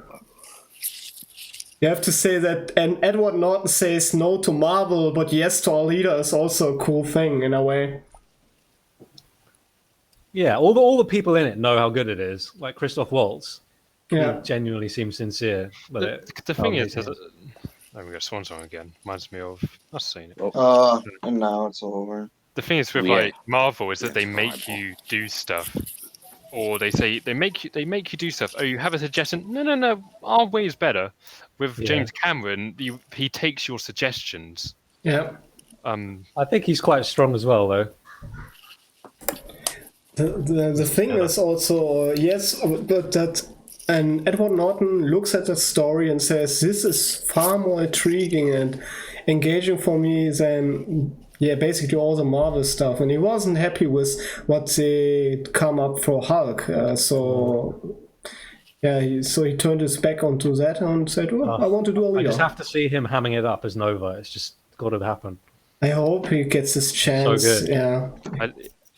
[SPEAKER 12] You have to say that, and Edward Norton says no to Marvel, but yes to Alita is also a cool thing in a way.
[SPEAKER 10] Yeah, all the people in it know how good it is. Like Christoph Waltz,
[SPEAKER 12] Yeah.
[SPEAKER 10] he genuinely seems sincere. But
[SPEAKER 5] The thing is, there we go, Swan Song again. Reminds me of I've seen it.
[SPEAKER 16] And now it's over.
[SPEAKER 5] The thing is with
[SPEAKER 18] Yeah.
[SPEAKER 5] like Marvel is that they make you do stuff, or they say they make you do stuff. Oh, you have a suggestion? No, our way is better. With James Cameron, he takes your suggestions.
[SPEAKER 12] Yeah.
[SPEAKER 10] I think he's quite strong as well, though.
[SPEAKER 12] The thing is also, yes, but that, and Edward Norton looks at the story and says, this is far more intriguing and engaging for me than, basically all the Marvel stuff. And he wasn't happy with what they come up for Hulk. So he turned his back onto that and said, I want to do Alita.
[SPEAKER 10] I just have to see him hamming it up as Nova. It's just got to happen.
[SPEAKER 12] I hope he gets his chance.
[SPEAKER 10] So good.
[SPEAKER 12] Yeah.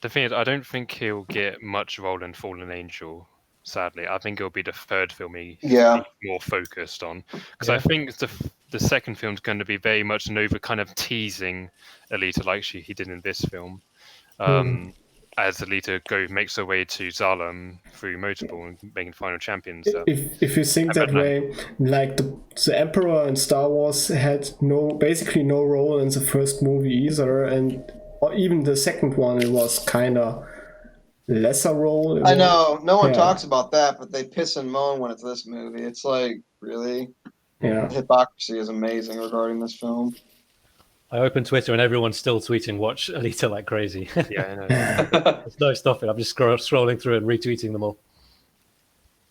[SPEAKER 5] The thing is, I don't think he'll get much role in Fallen Angel. Sadly, I think it'll be the third film he's more focused on. Because I think the second film's going to be very much Nova kind of teasing Alita like he did in this film. As Alita makes her way to Zalem through Motorball and making final champions.
[SPEAKER 12] If you think that way, like the Emperor in Star Wars had basically no role in the first movie either, and even the second one, it was kind of lesser role.
[SPEAKER 16] I know, no one talks about that, but they piss and moan when it's this movie. It's like, really?
[SPEAKER 12] Yeah.
[SPEAKER 16] The hypocrisy is amazing regarding this film.
[SPEAKER 10] I open Twitter and everyone's still tweeting "Watch Alita" like crazy.
[SPEAKER 5] Yeah, I know.
[SPEAKER 10] There's no stopping. I'm just scrolling through and retweeting them all.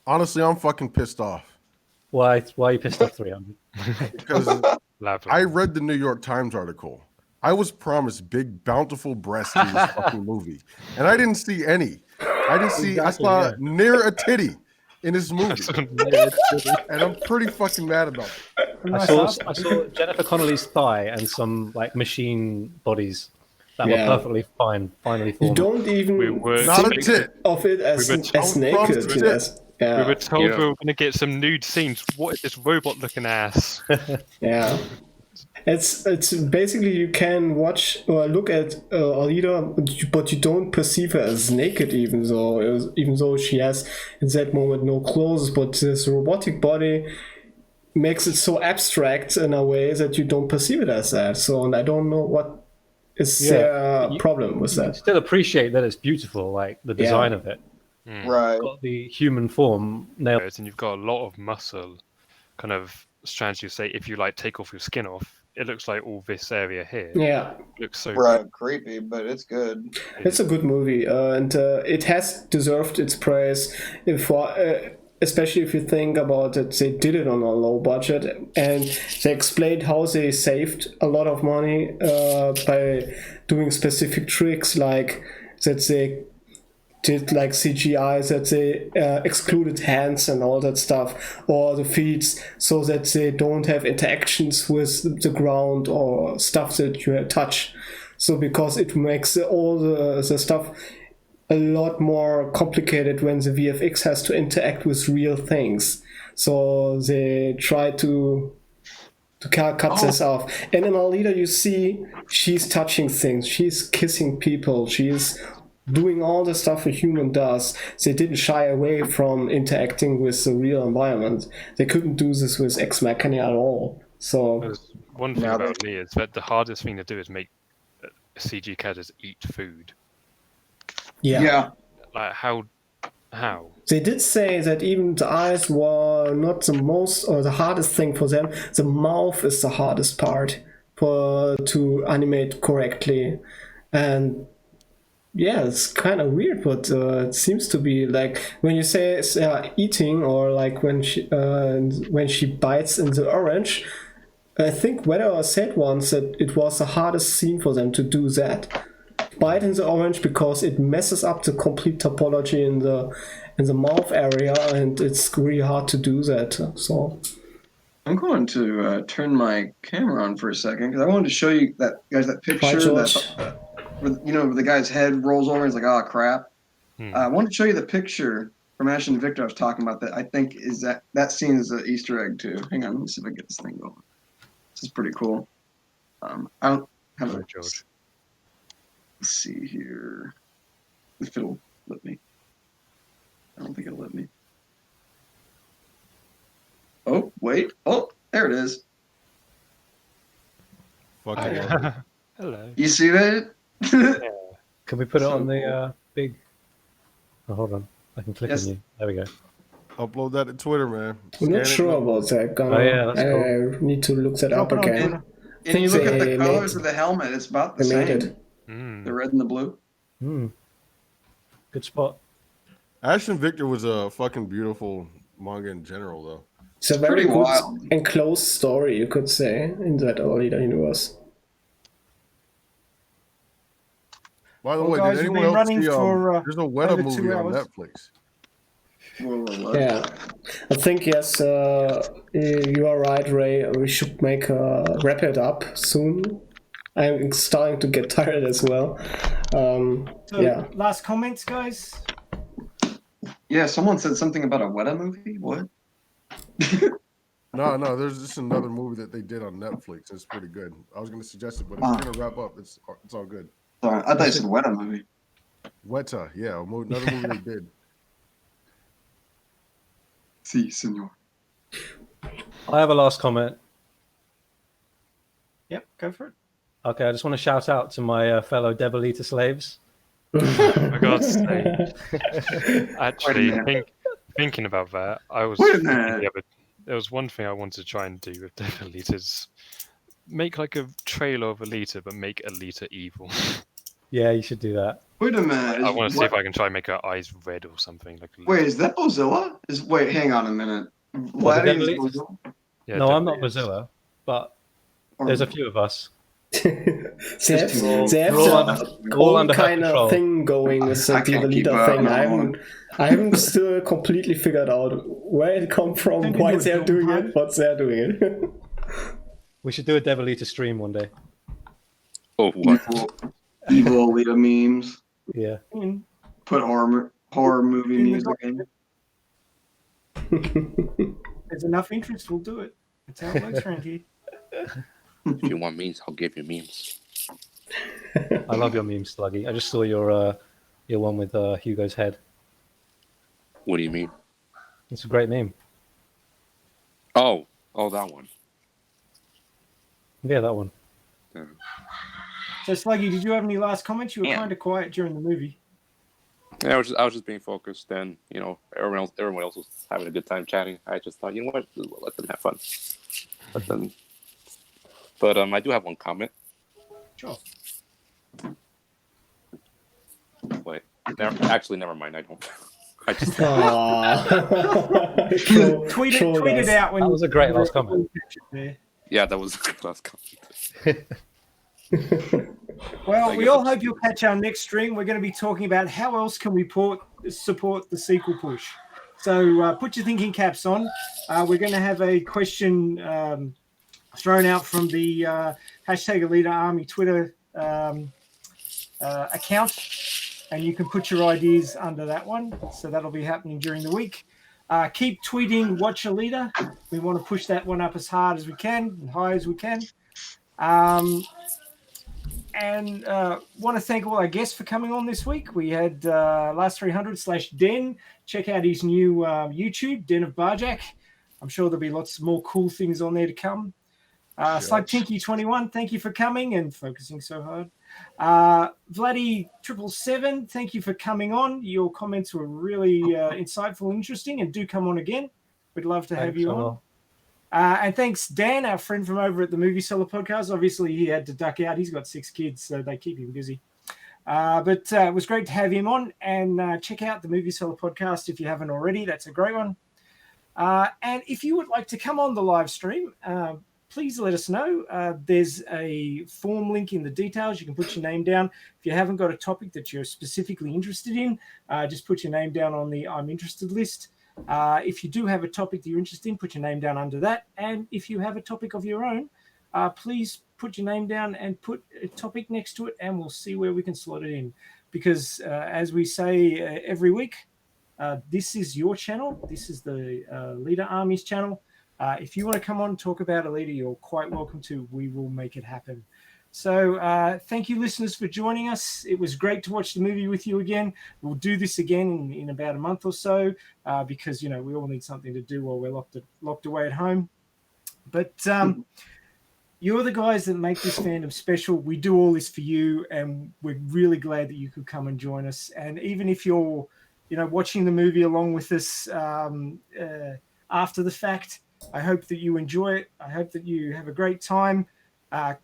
[SPEAKER 17] Honestly, I'm fucking pissed off.
[SPEAKER 10] Why are you pissed off, 300?
[SPEAKER 17] Because I read the New York Times article. I was promised big, bountiful breasts in this fucking movie, and I didn't see any. I saw near a titty in this movie, and I'm pretty fucking mad about it.
[SPEAKER 10] I saw Jennifer Connelly's thigh and some like machine bodies that were perfectly fine, finally formed.
[SPEAKER 12] You don't even think of it as naked.
[SPEAKER 5] We were told we were going to get some nude scenes. What is this robot-looking ass?
[SPEAKER 12] Yeah. It's basically you can watch or look at Alita, but you don't perceive her as naked, even though she has in that moment no clothes. But this robotic body makes it so abstract in a way that you don't perceive it as that. So, and I don't know what is their problem with that.
[SPEAKER 10] You still appreciate that it's beautiful, like the design of it.
[SPEAKER 16] Right.
[SPEAKER 10] It's got the human form nailed.
[SPEAKER 5] And you've got a lot of muscle kind of strands. You say if you like take off your skin off, it looks like all this area here.
[SPEAKER 12] Yeah.
[SPEAKER 5] It looks so
[SPEAKER 16] creepy, but it's good.
[SPEAKER 12] It's a good movie, and it has deserved its praise. Especially if you think about it, they did it on a low budget, and they explained how they saved a lot of money by doing specific tricks, like that they did like CGI, that they excluded hands and all that stuff, or the feet, so that they don't have interactions with the ground or stuff that you touch. So because it makes all the stuff a lot more complicated when the VFX has to interact with real things. So they try to cut this off. And in Alita you see she's touching things, she's kissing people, she's doing all the stuff a human does. They didn't shy away from interacting with the real environment. They couldn't do this with Ex Machina at all. So
[SPEAKER 5] there's one thing about me is that the hardest thing to do is make CG characters eat food.
[SPEAKER 12] Yeah.
[SPEAKER 5] Like how?
[SPEAKER 12] They did say that even the eyes were not the most or the hardest thing for them. The mouth is the hardest part to animate correctly. And yeah, it's kind of weird, but it seems to be like when you say eating, or like when she bites in the orange. I think Weather said once that it was the hardest scene for them to do that, bite in the orange because it messes up the complete topology in the mouth area, and it's really hard to do that. So
[SPEAKER 16] I'm going to turn my camera on for a second because I wanted to show you that picture that where the guy's head rolls over and he's like, oh crap. I wanted to show you the picture from Ash and Victor I was talking about that I think is that scene is an Easter egg too. Hang on, let me see if I can get this thing going. This is pretty cool. I don't have a George. Let's see here. If it'll let me. I don't think it'll let me. Oh, wait. Oh, there it is.
[SPEAKER 5] Hello.
[SPEAKER 16] You see that?
[SPEAKER 10] Can we put it on the big... Oh, hold on. I can click on you. There we go.
[SPEAKER 17] Upload that to Twitter, man.
[SPEAKER 12] I'm not sure about that.
[SPEAKER 10] That's cool.
[SPEAKER 12] I need to look that up again.
[SPEAKER 16] And you look at the colors of the helmet, it's about the same. The red and the blue.
[SPEAKER 10] Good spot.
[SPEAKER 17] Ash and Victor was a fucking beautiful manga in general, though.
[SPEAKER 12] It's a very good enclosed story, you could say, in that Alita universe.
[SPEAKER 17] By the way,
[SPEAKER 11] guys,
[SPEAKER 17] did
[SPEAKER 11] we've
[SPEAKER 17] anyone
[SPEAKER 11] been
[SPEAKER 17] else see
[SPEAKER 11] for,
[SPEAKER 17] there's a Weta
[SPEAKER 11] over 2
[SPEAKER 17] movie on
[SPEAKER 11] hours.
[SPEAKER 17] Netflix?
[SPEAKER 12] Yeah, I think yes, you are right, Ray. We should wrap it up soon. I'm starting to get tired as well.
[SPEAKER 11] Last comments, guys.
[SPEAKER 16] Yeah, someone said something about a Weta movie. What?
[SPEAKER 17] No, there's just another movie that they did on Netflix. It's pretty good. I was going to suggest it, but if we're going to wrap up, it's all good.
[SPEAKER 16] Sorry, I thought you said Weta movie.
[SPEAKER 17] Weta, yeah, another movie they did.
[SPEAKER 16] Si, senor.
[SPEAKER 10] I have a last comment.
[SPEAKER 11] Yep, go for it.
[SPEAKER 10] Okay, I just want to shout out to my fellow Devil Eater slaves.
[SPEAKER 5] For God's sake. Actually, thinking about that, I was there was one thing I wanted to try and do with Devil Eaters. Make like a trailer of Alita, but make Alita evil.
[SPEAKER 10] Yeah, you should do that.
[SPEAKER 16] Wait a minute.
[SPEAKER 5] I want to see if I can try and make her eyes red or something.
[SPEAKER 16] Wait, is that Bozilla? Wait, hang on a minute. Vladdy is Bozilla?
[SPEAKER 10] Yeah, no, I'm not Bozilla, but there's a few of us.
[SPEAKER 12] They have all kind of thing going with the Alita thing. I haven't still completely figured out where it come from, why they're doing it, what they're doing it.
[SPEAKER 10] We should do a Devil Eater stream one day.
[SPEAKER 18] Oh, what?
[SPEAKER 16] Evil Alita memes.
[SPEAKER 10] Yeah.
[SPEAKER 16] Put horror movie music in.
[SPEAKER 11] There's enough interest, we'll do it. That's how it works around here.
[SPEAKER 18] If you want memes, I'll give you memes.
[SPEAKER 10] I love your memes, Sluggy. I just saw your one with Hugo's head.
[SPEAKER 18] What do you mean?
[SPEAKER 10] It's a great meme.
[SPEAKER 18] Oh, that one.
[SPEAKER 10] Yeah, that one.
[SPEAKER 18] Yeah.
[SPEAKER 11] So, Sluggy, did you have any last comments? You were kind of quiet during the movie.
[SPEAKER 18] Yeah, I was just being focused, and everyone else was having a good time chatting. I just thought, you know what, let them have fun. But I do have one comment.
[SPEAKER 11] Sure.
[SPEAKER 18] Wait, never mind. I don't. I just
[SPEAKER 11] tweet it out when
[SPEAKER 10] that was a great last comment.
[SPEAKER 18] Yeah, that was a great last comment.
[SPEAKER 11] Well, we all hope you'll catch our next stream. We're going to be talking about how else can we support the sequel push. So put your thinking caps on. We're going to have a question thrown out from the hashtag Alita Army Twitter account, and you can put your ideas under that one. So that'll be happening during the week. Keep tweeting Watch Alita. We want to push that one up as hard as we can, and high as we can. And want to thank all our guests for coming on this week. We had Last 300/Den. Check out his new YouTube, Den of Barjack. I'm sure there'll be lots more cool things on there to come. Slug Tinky 21, thank you for coming and focusing so hard. Vladdy 777, thank you for coming on. Your comments were really insightful, interesting, and do come on again. We'd love to have you on. And thanks, Dan, our friend from over at the Movie Seller Podcast. Obviously, he had to duck out. He's got 6 kids, so they keep him busy. But it was great to have him on. And check out the Movie Seller Podcast if you haven't already. That's a great one. And if you would like to come on the live stream, please let us know. There's a form link in the details. You can put your name down. If you haven't got a topic that you're specifically interested in, just put your name down on the I'm interested list. If you do have a topic that you're interested in, put your name down under that. And if you have a topic of your own, please put your name down and put a topic next to it, and we'll see where we can slot it in. Because as we say every week, this is your channel. This is the Alita Army's channel. If you want to come on and talk about Alita, you're quite welcome to. We will make it happen. So thank you, listeners, for joining us. It was great to watch the movie with you again. We'll do this again in about a month or so because, we all need something to do while we're locked away at home. But you're the guys that make this fandom special. We do all this for you, and we're really glad that you could come and join us. And even if you're, watching the movie along with us after the fact, I hope that you enjoy it. I hope that you have a great time.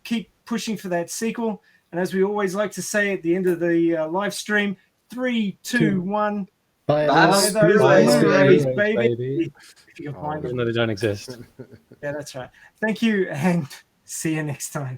[SPEAKER 11] Keep pushing for that sequel. And as we always like to say at the end of the live stream, 3, 2, 1.
[SPEAKER 12] Buy
[SPEAKER 11] those Blu-rays, baby. If you can find them.
[SPEAKER 10] Even though they don't exist.
[SPEAKER 11] Yeah, that's right. Thank you, and see you next time.